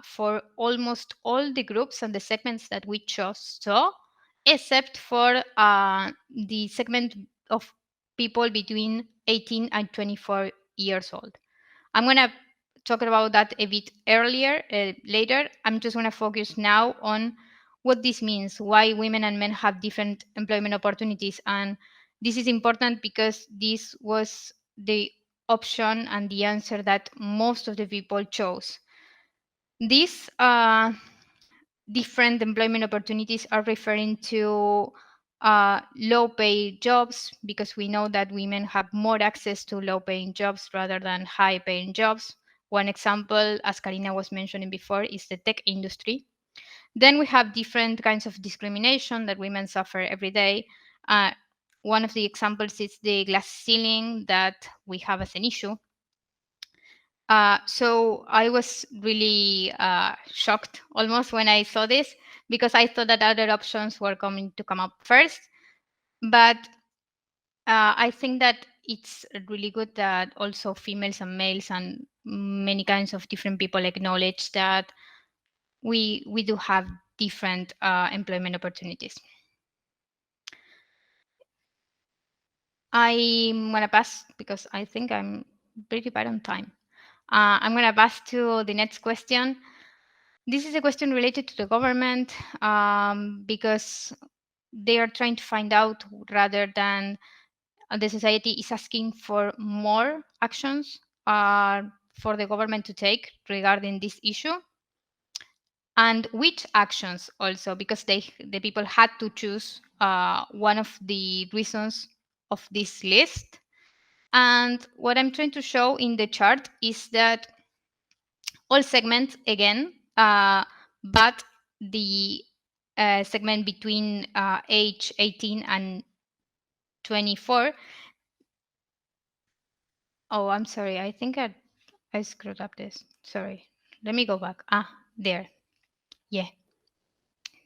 for almost all the groups and the segments that we saw, except for the segment of people between 18 and 24 years old. I'm going to talk about that a bit later. I'm just going to focus now on what this means, why women and men have different employment opportunities. And this is important because this was the option and the answer that most of the people chose. These different employment opportunities are referring to low paid jobs, because we know that women have more access to low paying jobs rather than high paying jobs. One example, as Karina was mentioning before, is the tech industry. Then we have different kinds of discrimination that women suffer every day. One of the examples is the glass ceiling that we have as an issue. So I was really shocked almost when I saw this, because I thought that other options were going to come up first. But I think that it's really good that also females and males and many kinds of different people acknowledge that we do have different employment opportunities. I'm going to pass because I think I'm pretty bad on time. I'm going to pass to the next question. This is a question related to the government because they are trying to find out, rather than the society is asking for more actions for the government to take regarding this issue. And which actions also, because the people had to choose one of the reasons of this list. And what I'm trying to show in the chart is that all segments again, but the segment between age 18 and 24. Oh, I'm sorry. I think I screwed up this. Sorry. Let me go back. There. Yeah.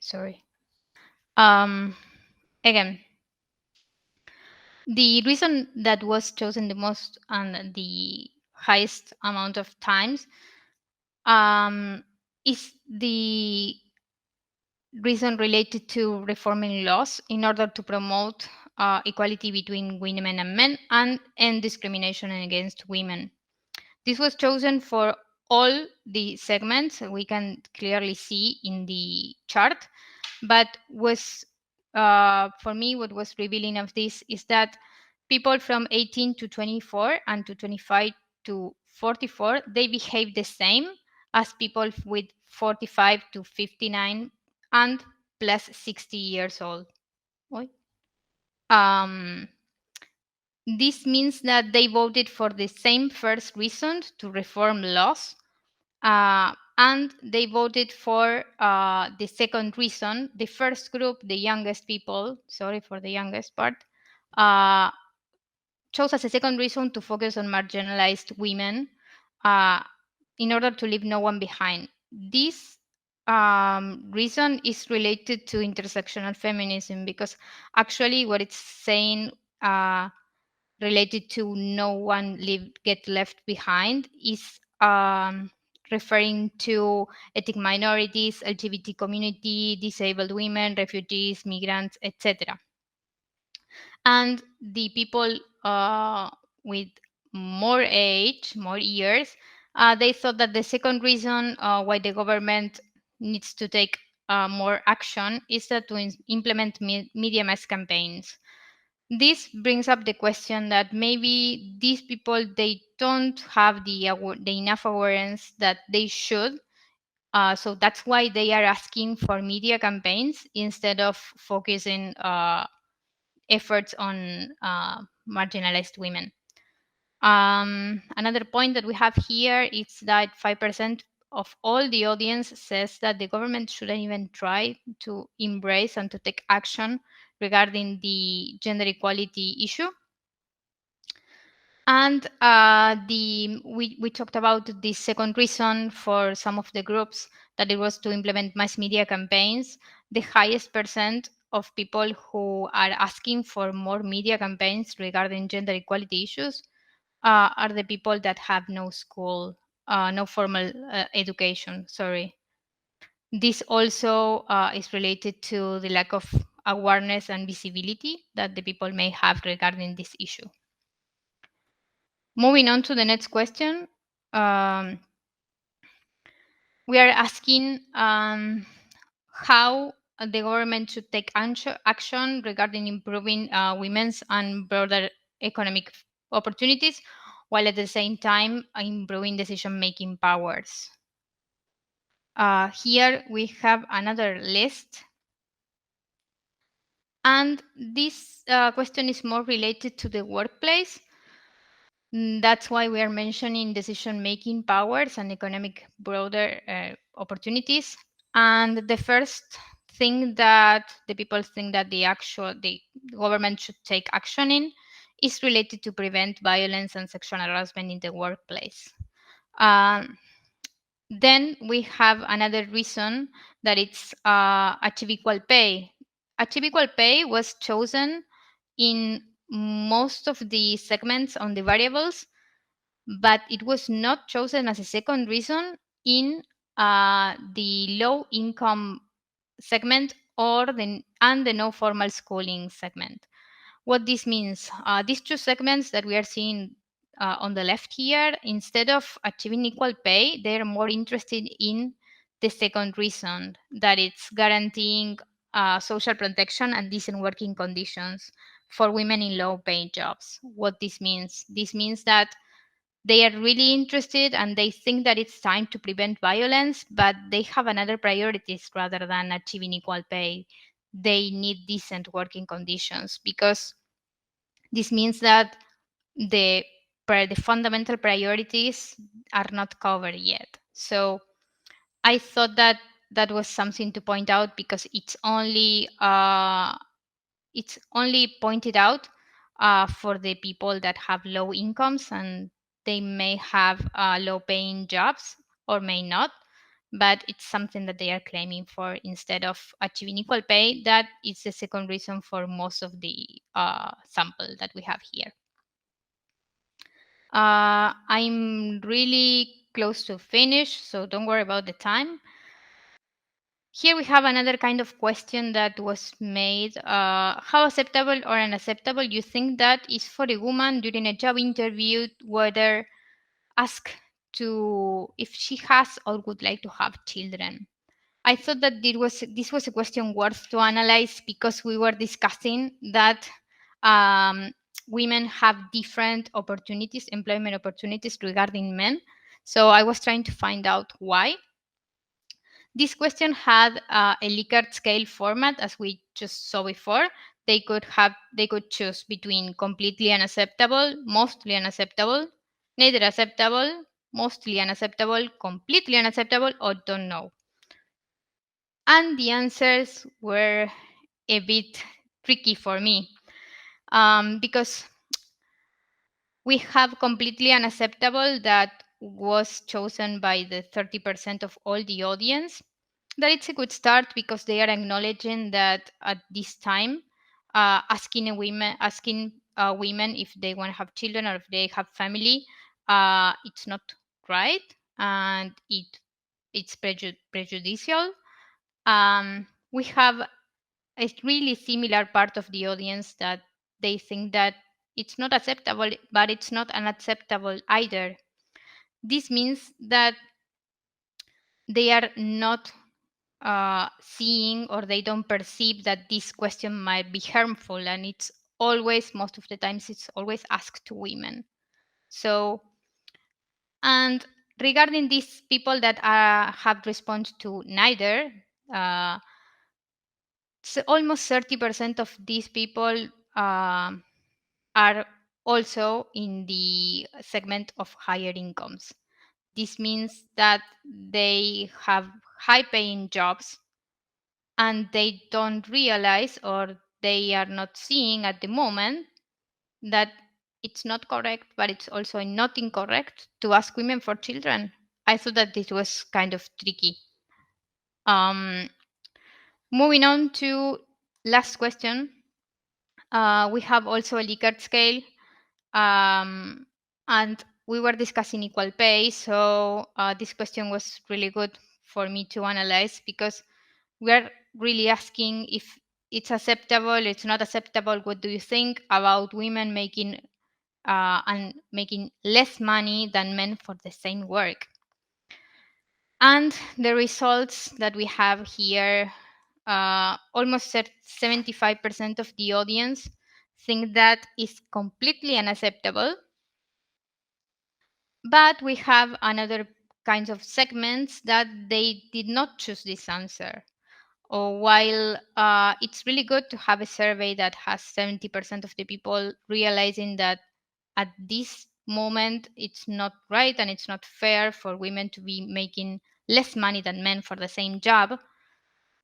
Sorry. Again, the reason that was chosen the most and the highest amount of times is the reason related to reforming laws in order to promote equality between women and men and end discrimination against women. This was chosen for all the segments we can clearly see in the chart, but was for me what was revealing of this is that people from 18 to 24 and to 25 to 44, they behave the same as people with 45 to 59 and plus 60 years old. This means that they voted for the same first reason to reform laws, and they voted for the second reason. The first group, the youngest people, sorry for the youngest part, chose as a second reason to focus on marginalized women in order to leave no one behind. This reason is related to intersectional feminism, because actually what it's saying related to no one get left behind is referring to ethnic minorities, LGBT community, disabled women, refugees, migrants, etc. And the people with more age, more years, they thought that the second reason why the government needs to take more action is that to implement media mass campaigns. This brings up the question that maybe these people, they don't have the enough awareness that they should. So that's why they are asking for media campaigns instead of focusing efforts on marginalized women. Another point that we have here is that 5% of all the audience says that the government shouldn't even try to embrace and to take action regarding the gender equality issue. And we talked about the second reason for some of the groups that it was to implement mass media campaigns. The highest percent of people who are asking for more media campaigns regarding gender equality issues are the people that have no school, no formal education, sorry. This also is related to the lack of awareness and visibility that the people may have regarding this issue. Moving on to the next question. We are asking how the government should take action regarding improving women's and broader economic opportunities, while at the same time improving decision-making powers. Here we have another list. And this question is more related to the workplace. That's why we are mentioning decision-making powers and economic broader opportunities. And the first thing that the people think that the government should take action in is related to prevent violence and sexual harassment in the workplace. Then we have another reason that it's achieve equal pay. Achieve equal pay was chosen in most of the segments on the variables, but it was not chosen as a second reason in the low income segment or the no formal schooling segment. What this means, these two segments that we are seeing on the left here, instead of achieving equal pay, they're more interested in the second reason, that it's guaranteeing social protection and decent working conditions for women in low paid jobs. What this means that they are really interested and they think that it's time to prevent violence, but they have another priorities rather than achieving equal pay. They need decent working conditions, because this means that the fundamental priorities are not covered yet. So I thought that that was something to point out, because it's only pointed out for the people that have low incomes, and they may have low paying jobs or may not, but it's something that they are claiming for instead of achieving equal pay. That is the second reason for most of the sample that we have here. I'm really close to finish, so don't worry about the time. Here we have another kind of question that was made. How acceptable or unacceptable you think that is for a woman during a job interview, whether asked to if she has or would like to have children? I thought that this was a question worth to analyze, because we were discussing that women have different opportunities, employment opportunities regarding men. So I was trying to find out why. This question had a Likert scale format, as we just saw before. They could choose between completely unacceptable, mostly unacceptable, neither acceptable, mostly unacceptable, completely unacceptable, or don't know. And the answers were a bit tricky for me, because we have completely unacceptable that was chosen by the 30% of all the audience. That it's a good start, because they are acknowledging that at this time, asking women if they want to have children or if they have family, it's not right. and it's prejudicial. We have a really similar part of the audience that they think that it's not acceptable, but it's not unacceptable either. This means that they are not seeing, or they don't perceive that this question might be harmful, and it's always, most of the times, it's always asked to women. So, and regarding these people that have responded to neither, so almost 30% of these people are also in the segment of higher incomes. This means that they have high paying jobs and they don't realize, or they are not seeing at the moment, that it's not correct, but it's also not incorrect to ask women for children. I thought that this was kind of tricky. Moving on to last question. We have also a Likert scale, and we were discussing equal pay. So this question was really good for me to analyze, because we are really asking if it's acceptable, it's not acceptable. What do you think about women making and making less money than men for the same work? And the results that we have here, almost 75% of the audience think that is completely unacceptable. But we have another kinds of segments that they did not choose this answer. Or while it's really good to have a survey that has 70% of the people realizing that at this moment it's not right and it's not fair for women to be making less money than men for the same job,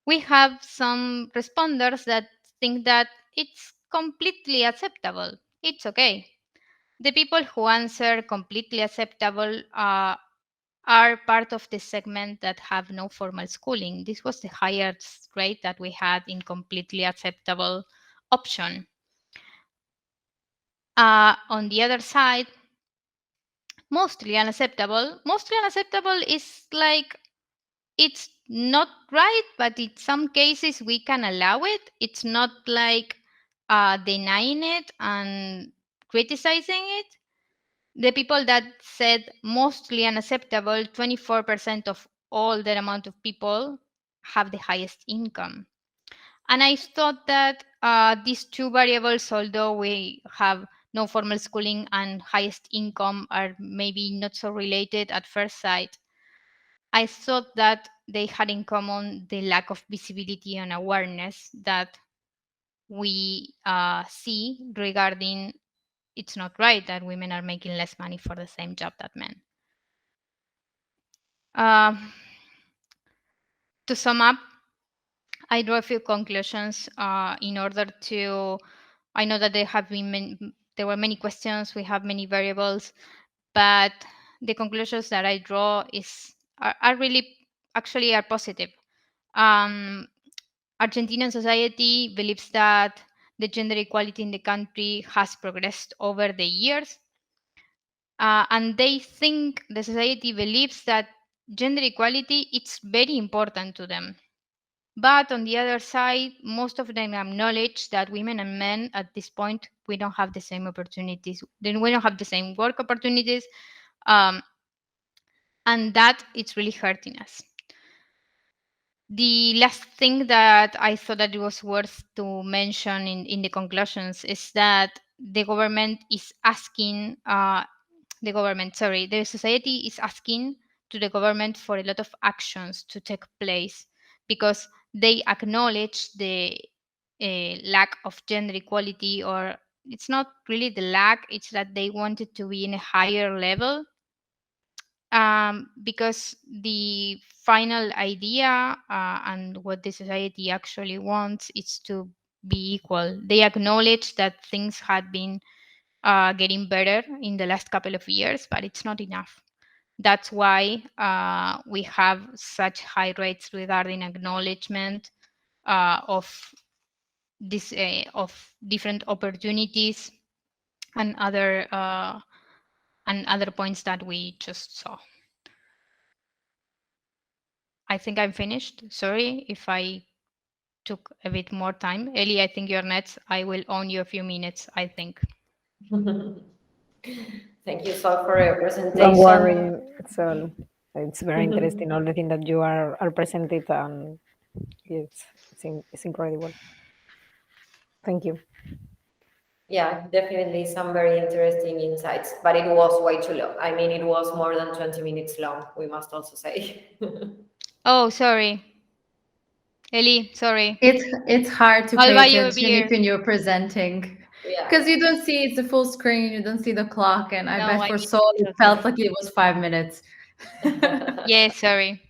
we have some responders that think that it's completely acceptable. It's okay. The people who answer completely acceptable are part of the segment that have no formal schooling. This was the highest rate that we had in completely acceptable option. On the other side, mostly unacceptable. Mostly unacceptable is like, it's not right, but in some cases we can allow it. It's not like denying it and criticizing it. The people that said mostly unacceptable, 24% of all that amount of people have the highest income. And I thought that these two variables, although we have no formal schooling and highest income, are maybe not so related at first sight. I thought that they had in common the lack of visibility and awareness that we see regarding it's not right that women are making less money for the same job that men. To sum up, I draw a few conclusions in order to. I know that there were many questions. We have many variables, but the conclusions that I draw are really actually are positive. Argentinian society believes that the gender equality in the country has progressed over the years. And they think the society believes that gender equality is very important to them. But on the other side, most of them acknowledge that women and men at this point, we don't have the same opportunities. Then we don't have the same work opportunities. And that it's really hurting us. The last thing that I thought that it was worth to mention in the conclusions is that the government is asking, the society is asking to the government for a lot of actions to take place, because they acknowledge the lack of gender equality, or it's not really the lack, it's that they want it to be in a higher level. Because the final idea and what the society actually wants is to be equal. They acknowledge that things had been getting better in the last couple of years, but it's not enough. That's why we have such high rates regarding acknowledgement of this of different opportunities and other points that we just saw. I think I'm finished. Sorry if I took a bit more time. Ellie, I think you're next. I will own you a few minutes, I think. Thank you, Sol, for your presentation. Don't worry, it's very interesting all the things that you are presented, and it's incredible. Thank you. Yeah, definitely some very interesting insights, but it was way too long. I mean, it was more than 20 minutes long, we must also say. Oh, sorry. Ellie, sorry. It's hard to I'll pay buy you a attention beer. if you're presenting. Yeah. Because you don't see it's the full screen, you don't see the clock, and I No, bet I for need Sol to it felt like it was 5 minutes. Yeah, sorry.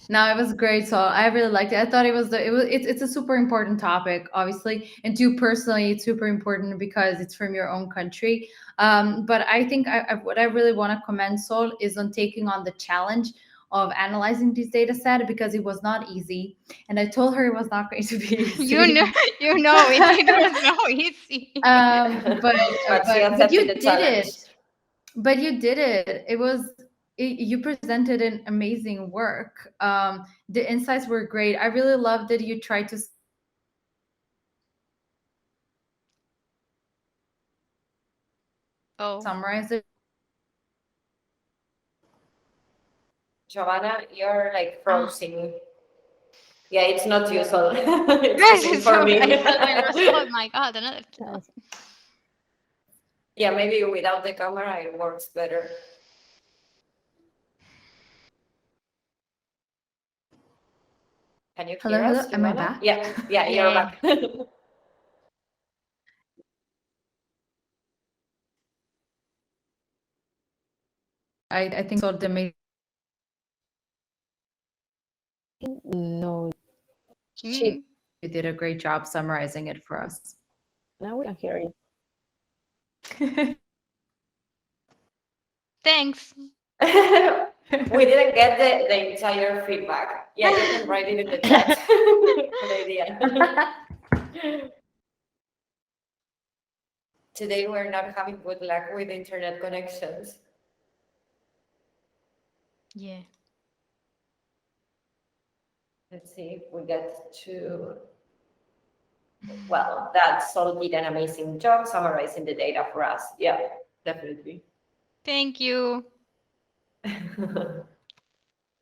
No, it was great, Sol. I really liked it. I thought it's a super important topic, obviously, and to you personally, it's super important because it's from your own country. But I think what I really want to commend Sol is on taking on the challenge of analyzing this data set, because it was not easy, and I told her it was not going to be easy. You know, it was not easy. But you the did challenge. it. But you did it. You presented an amazing work. The insights were great. I really loved that you tried to summarize it. Giovanna, you're like frozen. Yeah, it's not you, Sol. It's for me. Oh my God, another. Yeah, maybe without the camera it works better. Can you hear us, Hello? Am I Giovanna? back? Yeah, you're back. I think so. No, You did a great job summarizing it for us. now we can hear you. Thanks. We didn't get the entire feedback. Yeah, you can write it in the chat. Good idea. Today we're not having good luck with internet connections. Yeah. Let's see if we get to... Well, that Sol did an amazing job summarizing the data for us. Yeah, definitely. Thank you.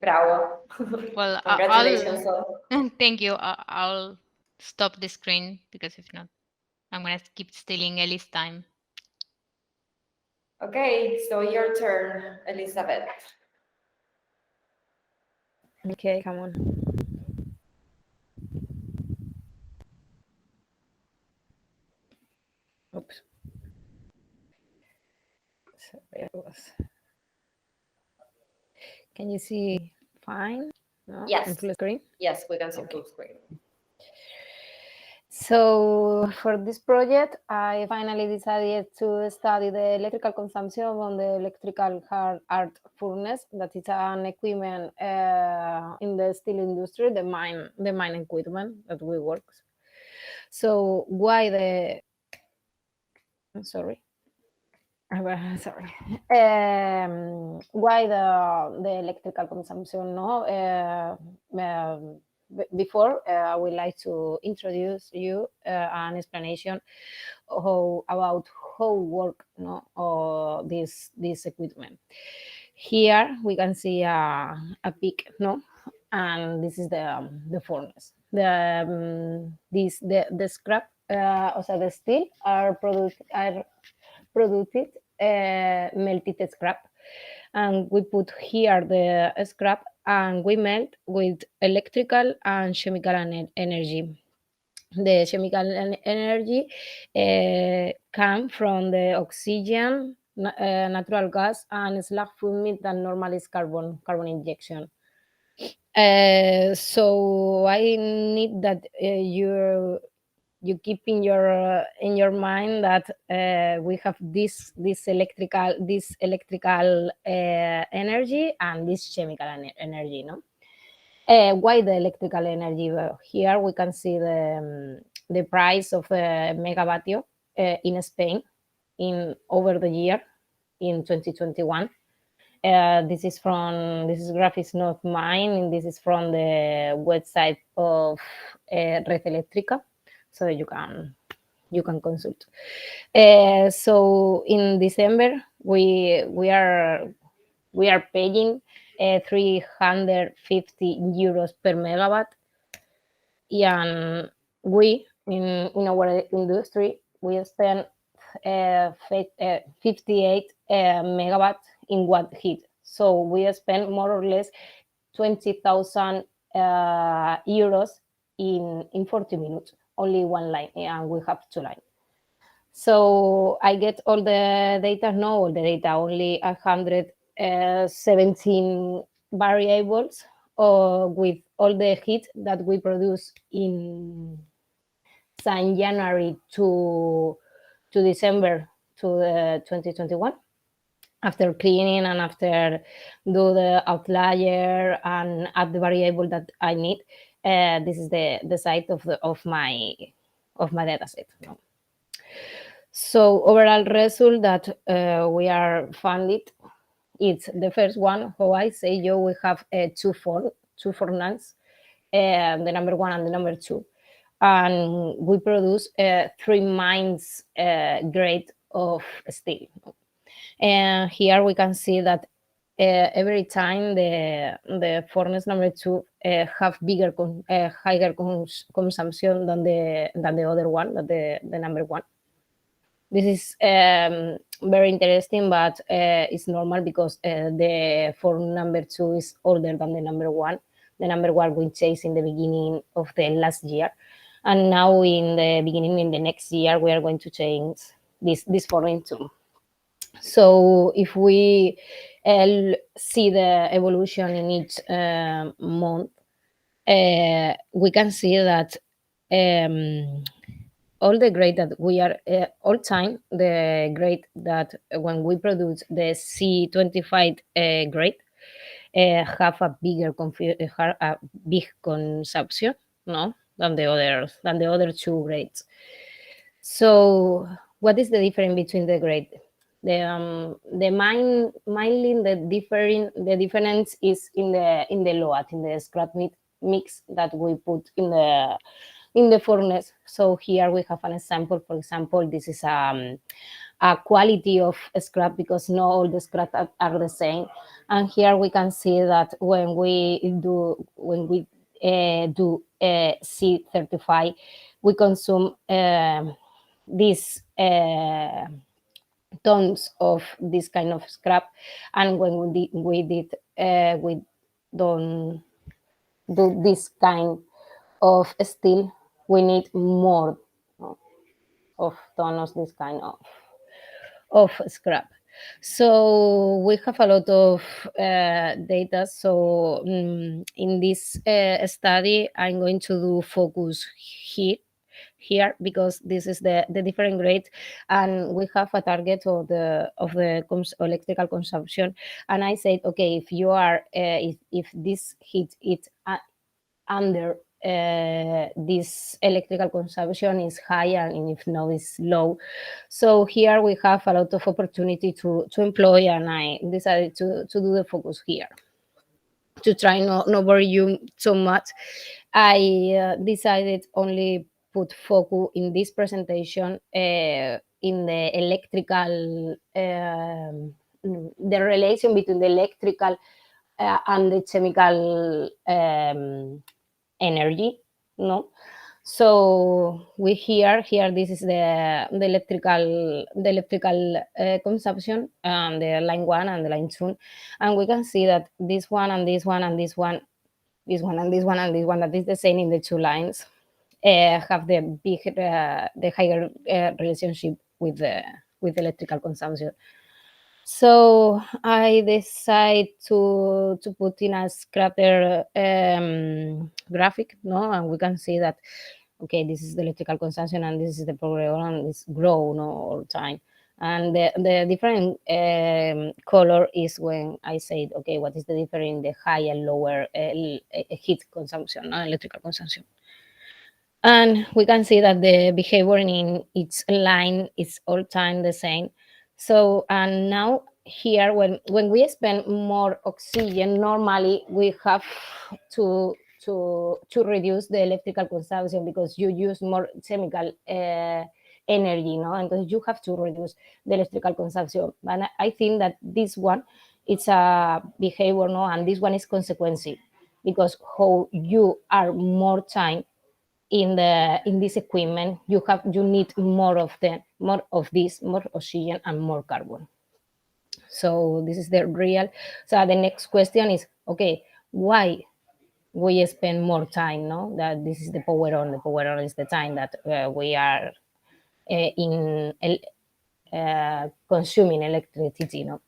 Bravo. Well, Congratulations, Sol. thank you. I'll stop the screen because if not, I'm gonna keep stealing Ellie's time. Okay, so your turn, Elizabeth. Okay, come on. Oops. Sorry, I was. Can you see fine? No? Yes. In full screen? Yes, we can see full screen. So for this project, I finally decided to study the electrical consumption on the electrical hard art furnace. That is an equipment in the steel industry, the mine equipment that we work. So why the? I'm sorry. Sorry. Why the electrical consumption? No. Before, I would like to introduce you an explanation about how work or this equipment. Here we can see a peak, and this is the furnace. The scrap, also the steel, are produced melted scrap, and we put here the scrap and we melt with electrical and chemical energy. The chemical energy come from the oxygen, natural gas, and slag fluid that normally is carbon injection. So I need that you keep in your mind that we have this electrical energy and this chemical energy, no? Why the electrical energy? Here we can see the price of megawatt in Spain in over the year in 2021. This graph is not mine, and this is from the website of Red Eléctrica, so you can consult. So in December we are paying 350 euros per megawatt, and we in our industry we spend 58 megawatt in watt heat. So we spend more or less 20,000 euros in 40 minutes, only one line, and we have two lines. So I get all the data, no, all the data, only 117 variables with all the heat that we produce in January to December to 2021. After cleaning and after do the outlier and add the variable that I need, this is the site of my data set. So overall result that we are funded, it's the first one. How I say you, we have two furnaces, the number one and the number two, and we produce 3 mines grade of steel. And here we can see that every time the furnace number two have higher consumption than the other one, the number one. This is very interesting, but it's normal because the furnace number two is older than the number one. The number one we chased in the beginning of the last year, and now in the beginning in the next year we are going to change this furnace too. So if we see the evolution in each month, we can see that all the grade that we are all time, the grade that when we produce the C25 grade have a big consumption, no, than the other two grades. So what is the difference between the grade? Mainly the difference is in the load, in the scrap mix that we put in the furnace. So here we have an example. For example, this is a quality of scrap because not all the scrap are the same. And here we can see that when we do C35, we consume these tons of this kind of scrap, and when we don't do this kind of steel, we need more of tons of this kind of scrap. So we have a lot of data. So in this study, I'm going to do focus here because this is the different grade, and we have a target of the electrical consumption. And I said, okay, if you are if this heat it under this electrical consumption is high, and if no is low. So here we have a lot of opportunity to employ, and I decided to do the focus here. To try not bore you so much, I decided only put focus in this presentation in the electrical, the relation between the electrical and the chemical energy, no? So we here this is the electrical consumption, and the line 1 and the line 2, and we can see that this one and this one and this one, this one and this one and this one, that is the same in the two lines, have the higher relationship with the electrical consumption. So I decide to put in a scraper graphic, no, and we can see that okay, this is the electrical consumption and this is the program, and it's grow all the time. And the different color is when I said, okay, what is the difference in the high and lower heat consumption, electrical consumption. And we can see that the behavior in each line is all time the same. So, and now here, when we spend more oxygen, normally we have to reduce the electrical consumption because you use more chemical energy, no? And you have to reduce the electrical consumption. And I think that this one, it's a behavior, no? And this one is consequence, because how you are more time in this equipment, you need more of this, more oxygen and more carbon. So this is the real. So the next question is, okay, why we spend more time? No, that this is the power on. The power on is the time that we are consuming electricity. No.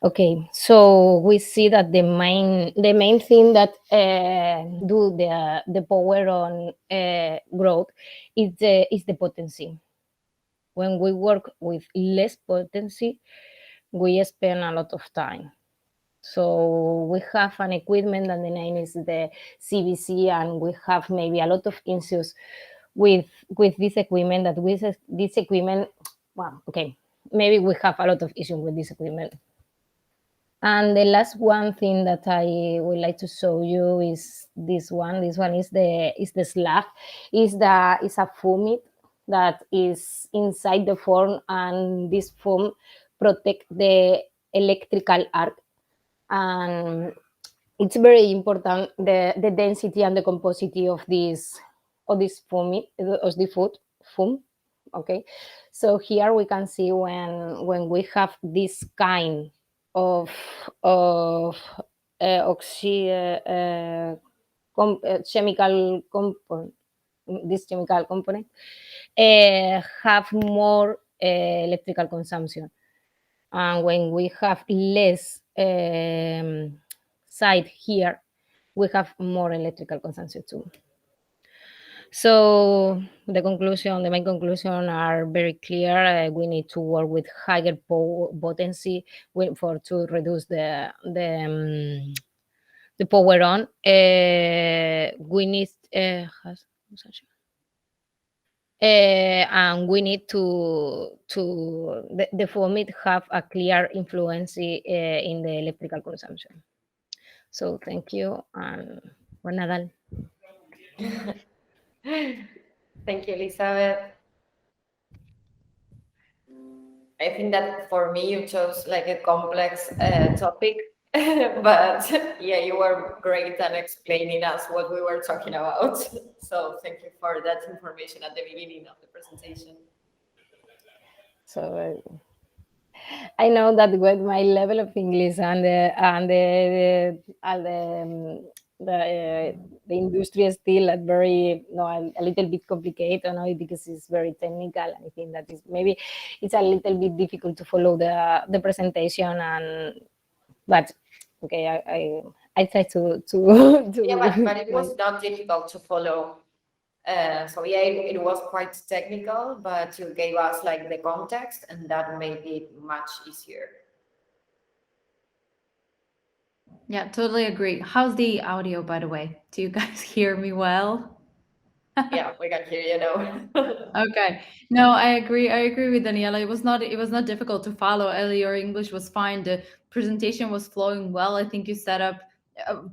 Okay, so we see that the main thing that do the power on growth is the potency. When we work with less potency, we spend a lot of time. So we have an equipment, and the name is the CBC, and we have maybe a lot of issues with this equipment. That with this equipment, well, okay, maybe we have a lot of issues with this equipment. And the last one thing that I would like to show you is this one. This one is the slag. Is a foam that is inside the form, and this foam protect the electrical arc. And it's very important the density and the composition of this foam, of the foam. Okay, so here we can see when we have this kind of chemical component, this chemical component have more electrical consumption, and when we have less side here, we have more electrical consumption too. So the main conclusion are very clear. We need to work with higher potency to reduce the power on. We need and we need to the foam have a clear influence in the electrical consumption. So thank you, and buen Nadal. Thank you, Elizabeth. I think that for me, you chose like a complex topic, but yeah, you were great at explaining us what we were talking about. So thank you for that information at the beginning of the presentation. So I know that with my level of English and the industry is still at very a little bit complicated, because it's very technical. I think that is maybe it's a little bit difficult to follow the presentation, but okay, I try to yeah, but it was not difficult to follow. So yeah, it was quite technical, but you gave us like the context, and that made it much easier. Yeah, totally agree. How's the audio, by the way? Do you guys hear me well? Yeah, we can hear you now. Okay. No, I agree. I agree with Daniela. It was not difficult to follow. Ellie, your English was fine. The presentation was flowing well. I think you set up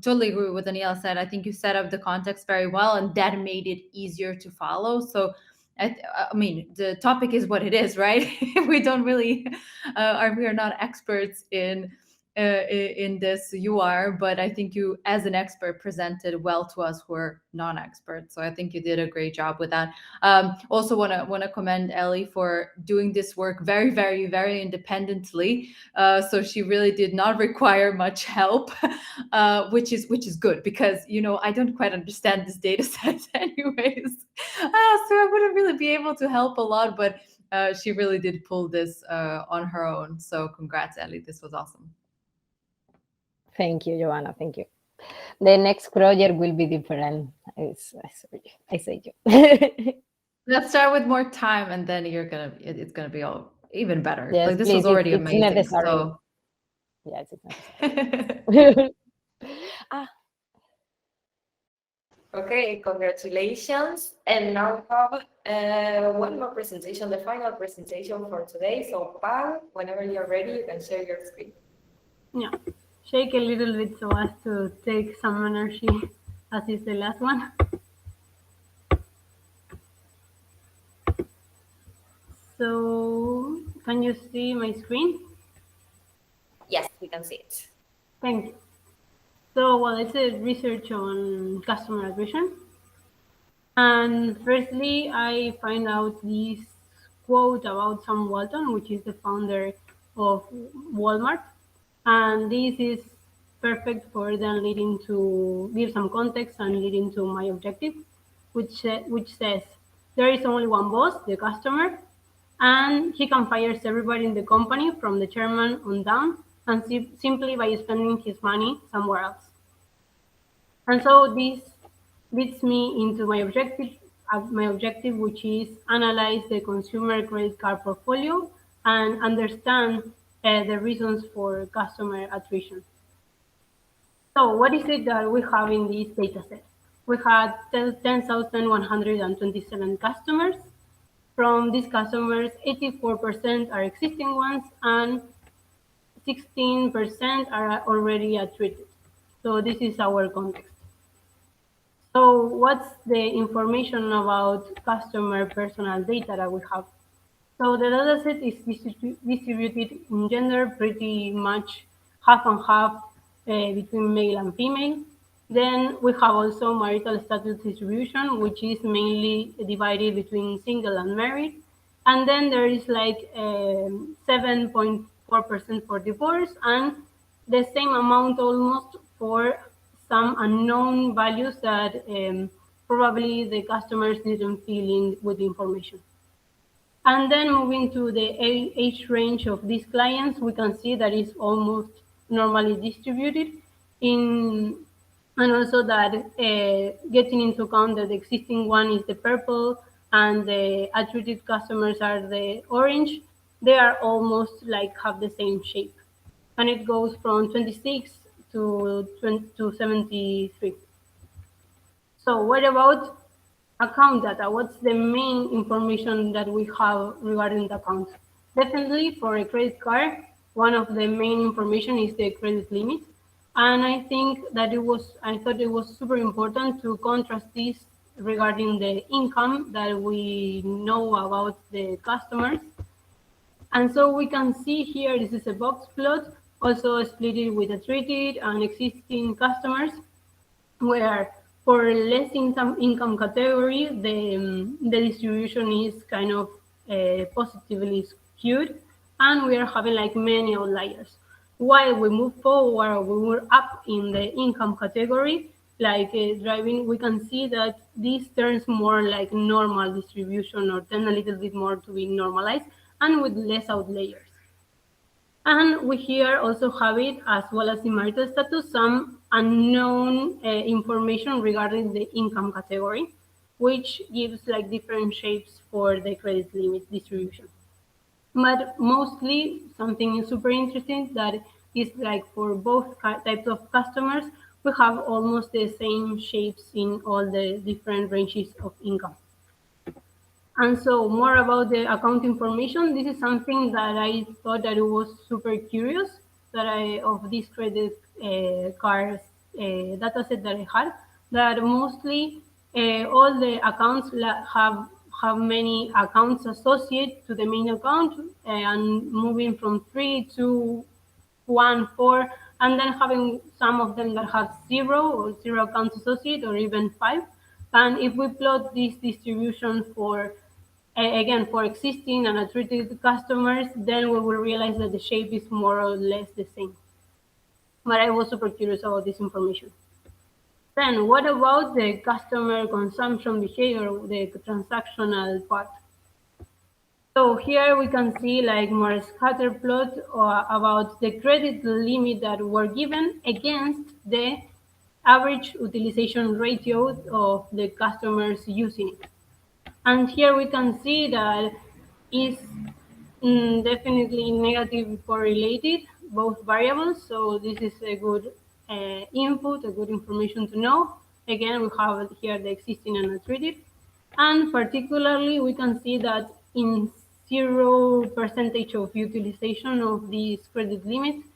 totally agree with what Daniela said. I think you set up the context very well, and that made it easier to follow. So I mean, the topic is what it is, right? We don't really we are not experts in this. You are, but I think you, as an expert, presented well to us who are non-experts. So I think you did a great job with that. Also want to commend Ellie for doing this work very, very, very independently. So she really did not require much help, which is good, because I don't quite understand this data set anyways. So I wouldn't really be able to help a lot, but she really did pull this on her own. So congrats, Ellie. This was awesome. Thank you, Joanna. Thank you. The next project will be different. I say you. Let's start with more time, and then it's gonna be all even better. Yes, like this please, was already it's amazing. necessary. So Yes, it's necessary. Okay, congratulations. And now we have one more presentation, the final presentation for today. So, Pau, whenever you're ready, you can share your screen. Yeah, shake a little bit so as to take some energy as is the last one. So, can you see my screen? Yes, we can see it. Thank you. So, well, it's a research on customer acquisition. And firstly, I find out this quote about Sam Walton, which is the founder of Walmart. And this is perfect for then leading to give some context and leading to my objective, which says there is only one boss, the customer, and he can fire everybody in the company from the chairman on down, and simply by spending his money somewhere else. And so this leads me into my objective, which is analyze the consumer credit card portfolio and understand the reasons for customer attrition. So what is it that we have in this data set? We had 10,127 customers. From these customers, 84% are existing ones and 16% are already attrited. So this is our context. So what's the information about customer personal data that we have? So the dataset is distributed in gender pretty much half and half between male and female. Then we have also marital status distribution, which is mainly divided between single and married. And then there is like 7.4% for divorce and the same amount almost for some unknown values that probably the customers didn't fill in with the information. And then moving to the age range of these clients, we can see that it's almost normally distributed in, and also that getting into account that the existing one is the purple and the attributed customers are the orange, they are almost like have the same shape. And it goes from 26 to 73. So what about account data? What's the main information that we have regarding the account? Definitely for a credit card, one of the main information is the credit limit. And I think that I thought it was super important to contrast this regarding the income that we know about the customers. And so we can see here, this is a box plot, also split it with attrited and existing customers, where for less income category, the distribution is kind of positively skewed, and we are having like many outliers. While we move forward, we move up in the income category, like driving, we can see that this turns more like normal distribution or tend a little bit more to be normalized and with less outliers. And we here also have it, as well as in marital status, some unknown information regarding the income category, which gives like different shapes for the credit limit distribution. But mostly something super interesting that is like for both types of customers, we have almost the same shapes in all the different ranges of income. And so more about the account information, this is something that I thought that it was super curious that of this credit card data set that I had, that mostly all the accounts have many accounts associated to the main account and moving from 3 to 1, 4, and then having some of them that have 0 accounts associated or even 5. And if we plot this distribution for again, for existing and attrited customers, then we will realize that the shape is more or less the same. But I was super curious about this information. Then what about the customer consumption behavior, the transactional part? So here we can see like more scatter plot about the credit limit that were given against the average utilization ratio of the customers using it. And here we can see that is definitely negative correlated, both variables. So this is a good input, a good information to know. Again, we have here the existing and untreated. And particularly, we can see that in 0% of utilization of these credit limits,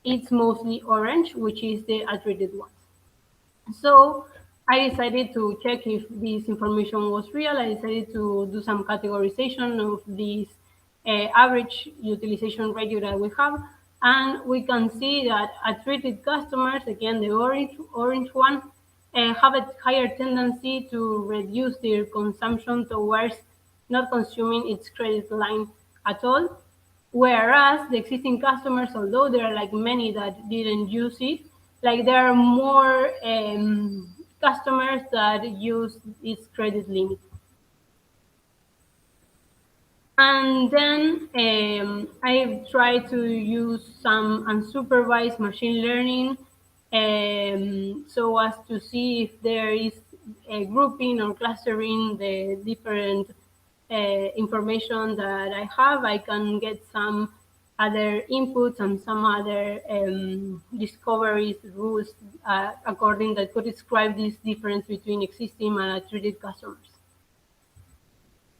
it's mostly orange, which is the untreated ones. So I decided to check if this information was real. I decided to do some categorization of this average utilization ratio that we have. And we can see that untreated customers, again, the orange one, have a higher tendency to reduce their consumption towards not consuming its credit line at all. Whereas the existing customers, although there are like many that didn't use it, like there are more customers that use its credit limit. And then I try to use some unsupervised machine learning so as to see if there is a grouping or clustering the different information that I have. I can get some other inputs and some other discoveries, rules according that could describe this difference between existing and treated customers.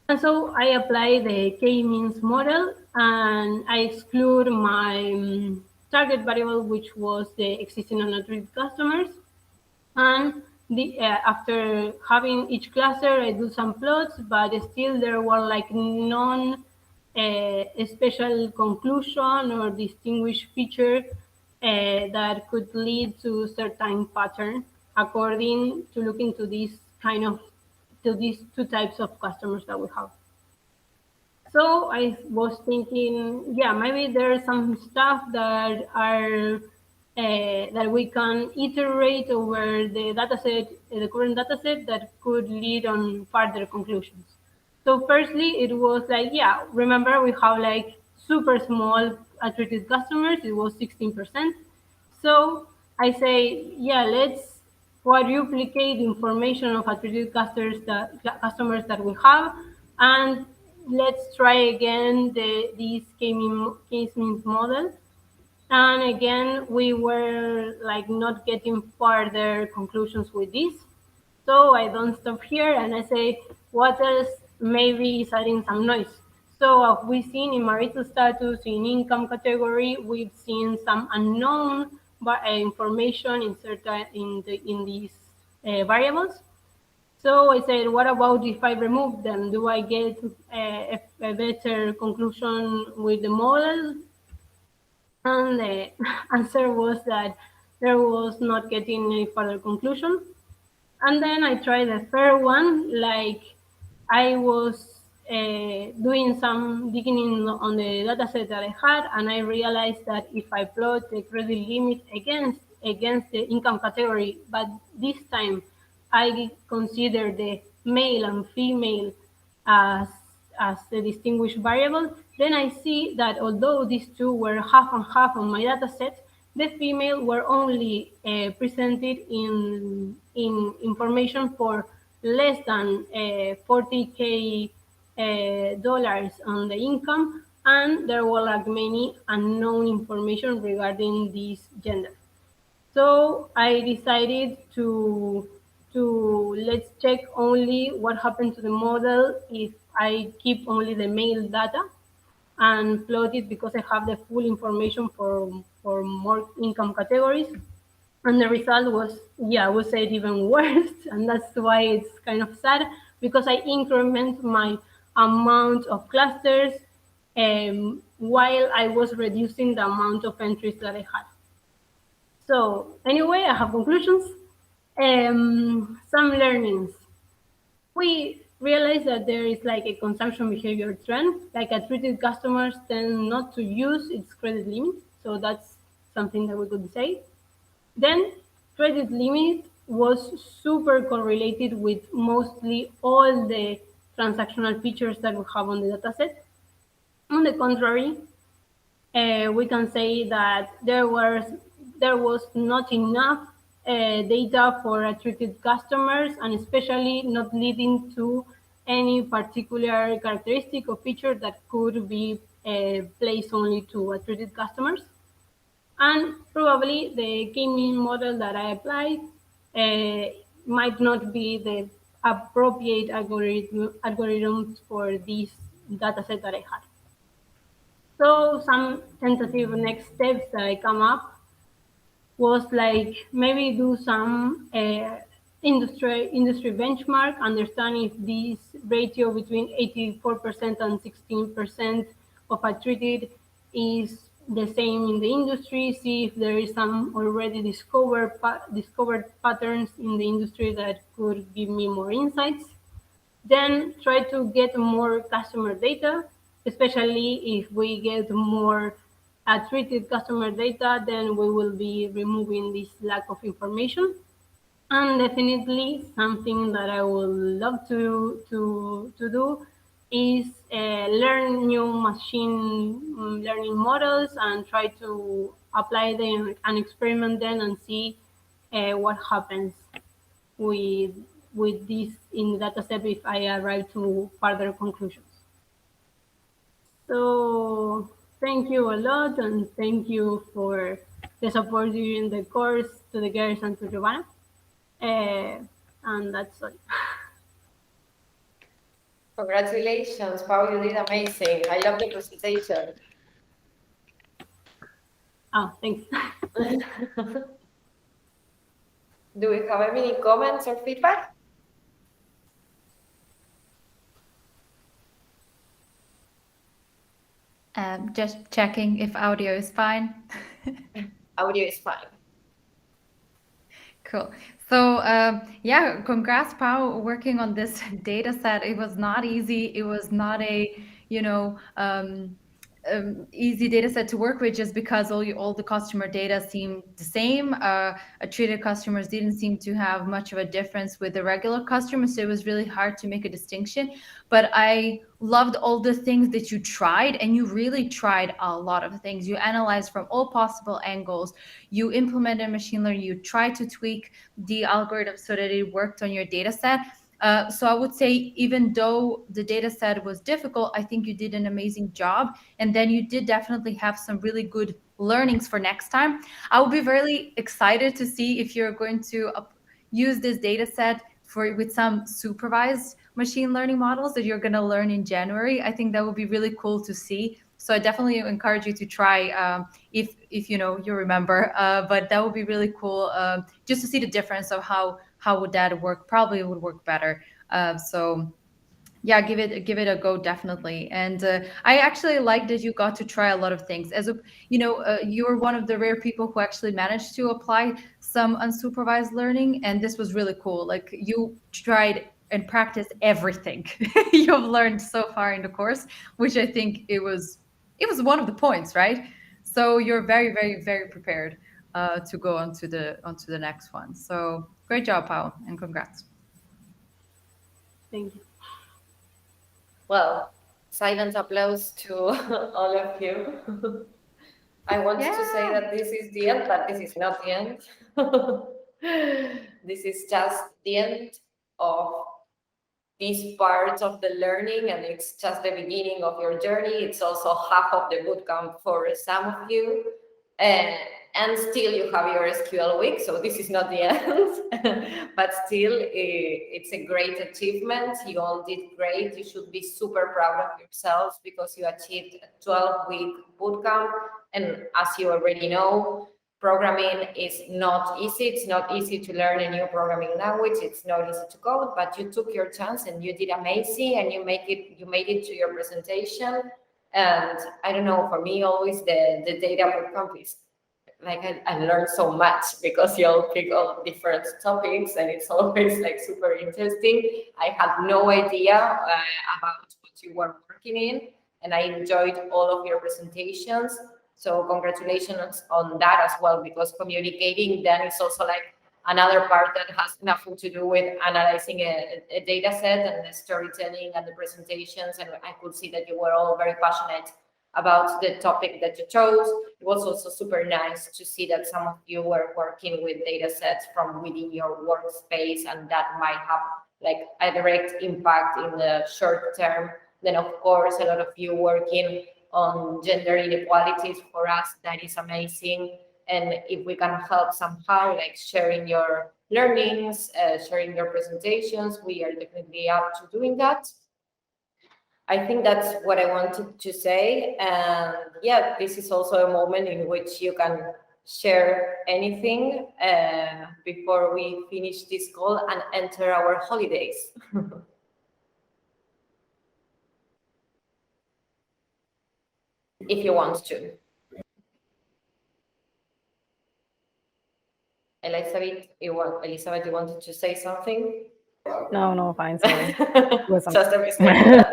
And so I apply the K-means model and I exclude my target variable, which was the existing and untreated customers. And after having each cluster, I do some plots, but still there were like non-special conclusion or distinguished feature that could lead to certain pattern according to looking to these two types of customers that we have. So I was thinking, yeah, maybe there's some stuff that are that we can iterate over the dataset, the current dataset, that could lead on further conclusions. So firstly, it was like, yeah, remember we have like super small untreated customers. It was 16%. So I say, yeah, let's quadruplicate the information of untreated customers that we have, and let's try again this K-means model. And again, we were like not getting further conclusions with this. So I don't stop here and I say, what else maybe is adding some noise? So we've seen in marital status, in income category, we've seen some unknown information inserted in these variables. So I said, what about if I remove them? Do I get a better conclusion with the model? And the answer was that there was not getting any further conclusion. And then I tried the third one, like I was doing some digging on the dataset that I had, and I realized that if I plot the credit limit against the income category, but this time I consider the male and female as a distinguished variable, then I see that although these two were half and half on my dataset, the female were only presented in information for less than $40K dollars on the income, and there were like many unknown information regarding this gender. So I decided to let's check only what happened to the model if I keep only the male data and plot it, because I have the full information for more income categories. And the result was, yeah, I would say it even worse. And that's why it's kind of sad, because I increment my amount of clusters while I was reducing the amount of entries that I had. So anyway, I have conclusions. Some learnings. We realize that there is like a consumption behavior trend, like untreated customers tend not to use its credit limit. So that's something that we could say. Then credit limit was super correlated with mostly all the transactional features that we have on the dataset. On the contrary, we can say that there was not enough data for untreated customers, and especially not leading to any particular characteristic or feature that could be placed only to untreated customers. And probably the K-mean model that I applied might not be the appropriate algorithms for this data set that I had. So some tentative next steps that I come up was like maybe do some industry benchmark, understand if this ratio between 84% and 16% of untreated is the same in the industry, see if there is some already discovered patterns in the industry that could give me more insights. Then try to get more customer data, especially if we get more treated customer data, then we will be removing this lack of information. And definitely something that I would love to do is learn new machine learning models and try to apply them and experiment them and see what happens with this in the data set if I arrive to further conclusions. So thank you a lot, and thank you for the support during the course to the girls and to Giovanna. And that's all. Congratulations, Pau, you did amazing. I love the presentation. Oh, thanks. Do we have any comments or feedback? Just checking if audio is fine. Audio is fine. Cool. So yeah, congrats, Pau, working on this data set. It was not easy. It was not a, easy data set to work with, just because all the customer data seemed the same. Treated customers didn't seem to have much of a difference with the regular customers, so it was really hard to make a distinction. But I loved all the things that you tried, and you really tried a lot of things. You analyzed from all possible angles. You implemented machine learning. You tried to tweak the algorithm so that it worked on your data set. So I would say, even though the data set was difficult, I think you did an amazing job. And then you did definitely have some really good learnings for next time. I will be very excited to see if you're going to use this data set with some supervised machine learning models that you're going to learn in January. I think that would be really cool to see. So I definitely encourage you to try if you remember. But that would be really cool just to see the difference of how would that work. Probably it would work better. So yeah, give it a go, definitely. And I actually like that you got to try a lot of things. You were one of the rare people who actually managed to apply some unsupervised learning, and this was really cool. Like, you tried and practiced everything you've learned so far in the course, which I think it was one of the points, right? So you're very, very, very prepared to go onto the next one. So great job, Pau, and congrats. Thank you. Well, silent applause to all of you. I wanted to say that this is the end, but this is not the end. This is just the end of this part of the learning, and it's just the beginning of your journey. It's also half of the bootcamp for some of you. And still you have your SQL week, so this is not the end, but still it's a great achievement. You all did great. You should be super proud of yourselves because you achieved a 12-week bootcamp. And as you already know, programming is not easy. It's not easy to learn a new programming language. It's not easy to code, but you took your chance and you did amazing, and you made it to your presentation. And I don't know, for me, always the data bootcamp is like I learned so much because you all pick all different topics, and it's always like super interesting. I had no idea about what you were working in, and I enjoyed all of your presentations. So congratulations on that as well, because communicating then is also like another part that has nothing to do with analyzing a data set and the storytelling and the presentations. And I could see that you were all very passionate about the topic that you chose. It was also super nice to see that some of you were working with data sets from within your workspace, and that might have like a direct impact in the short term. Then of course, a lot of you working on gender inequalities. For us, that is amazing. And if we can help somehow, like sharing your learnings, sharing your presentations, we are definitely up to doing that. I think that's what I wanted to say. And yeah, this is also a moment in which you can share anything before we finish this call and enter our holidays. If you want to. Elizabeth, you wanted to say something? No, fine, sorry. Just a mistake.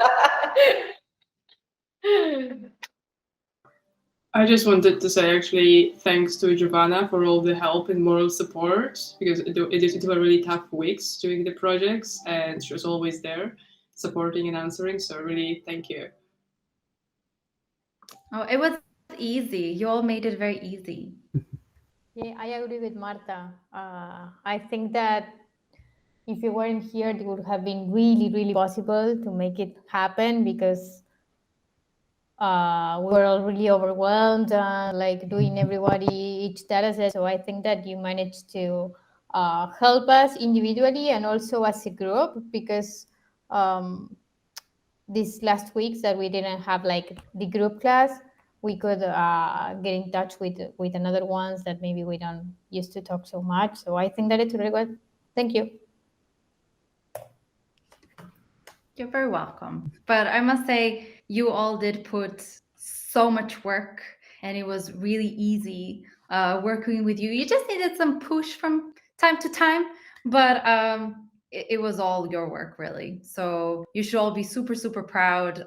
I just wanted to say actually thanks to Giovanna for all the help and moral support, because it were really tough weeks doing the projects, and she was always there supporting and answering. So really, thank you. Oh, it was easy. You all made it very easy. Yeah, I agree with Marta. I think that if you weren't here, it would have been really, really possible to make it happen, because we were all really overwhelmed, like doing everybody each data set. So I think that you managed to help us individually and also as a group, because these last weeks that we didn't have like the group class, we could get in touch with another ones that maybe we don't used to talk so much. So I think that it's really good. Thank you. You're very welcome. But I must say, you all did put so much work, and it was really easy working with you. You just needed some push from time to time, but it was all your work, really. So you should all be super, super proud.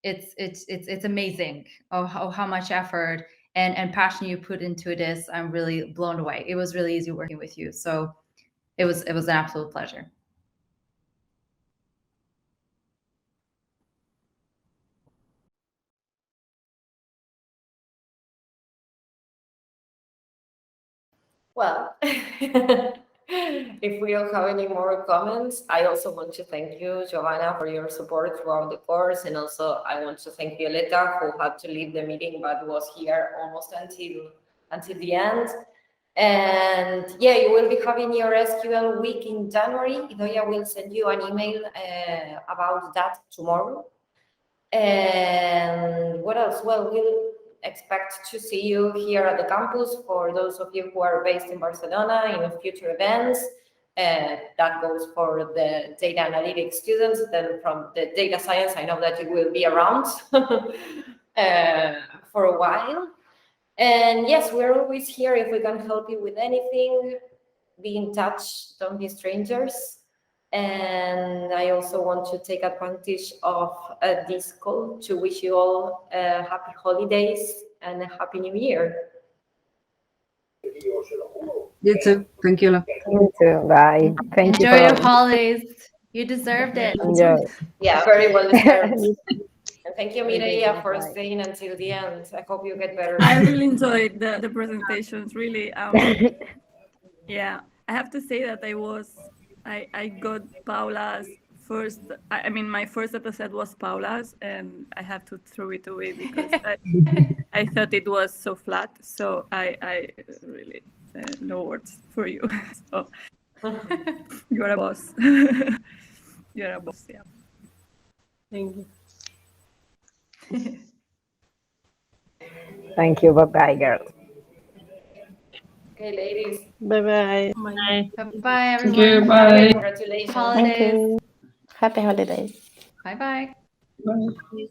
It's amazing how much effort and passion you put into this. I'm really blown away. It was really easy working with you. So it was an absolute pleasure. Well, if we don't have any more comments, I also want to thank you, Giovanna, for your support throughout the course. And also I want to thank Violeta, who had to leave the meeting, but was here almost until the end. And yeah, you will be having your SQL week in January. Idoia will send you an email about that tomorrow. And what else? Well, we'll expect to see you here at the campus for those of you who are based in Barcelona in future events. That goes for the data analytics students. Then from the data science, I know that you will be around for a while. And yes, we're always here if we can help you with anything. Be in touch, don't be strangers. And I also want to take advantage of this call to wish you all happy holidays and a happy new year. You too. Thank you. You too. Bye. Thank you. Enjoy your holidays. You deserved it. Enjoy. Yeah, very well deserved. And thank you, Thank you. Mireia, for Bye. staying until the end. I hope you get better. I really enjoyed the presentations, really. Yeah, I have to say that I got Paula's first, I mean, my first episode was Paula's, and I have to throw it away because I thought it was so flat. So I really, no words for you. So you're a boss. You're a boss, yeah. Thank you. Thank you. Bye-bye, girls. Okay, ladies. Bye-bye. Bye. Bye, everyone. Thank you. Bye. Congratulations. Holidays. Happy holidays. Bye-bye. Bye.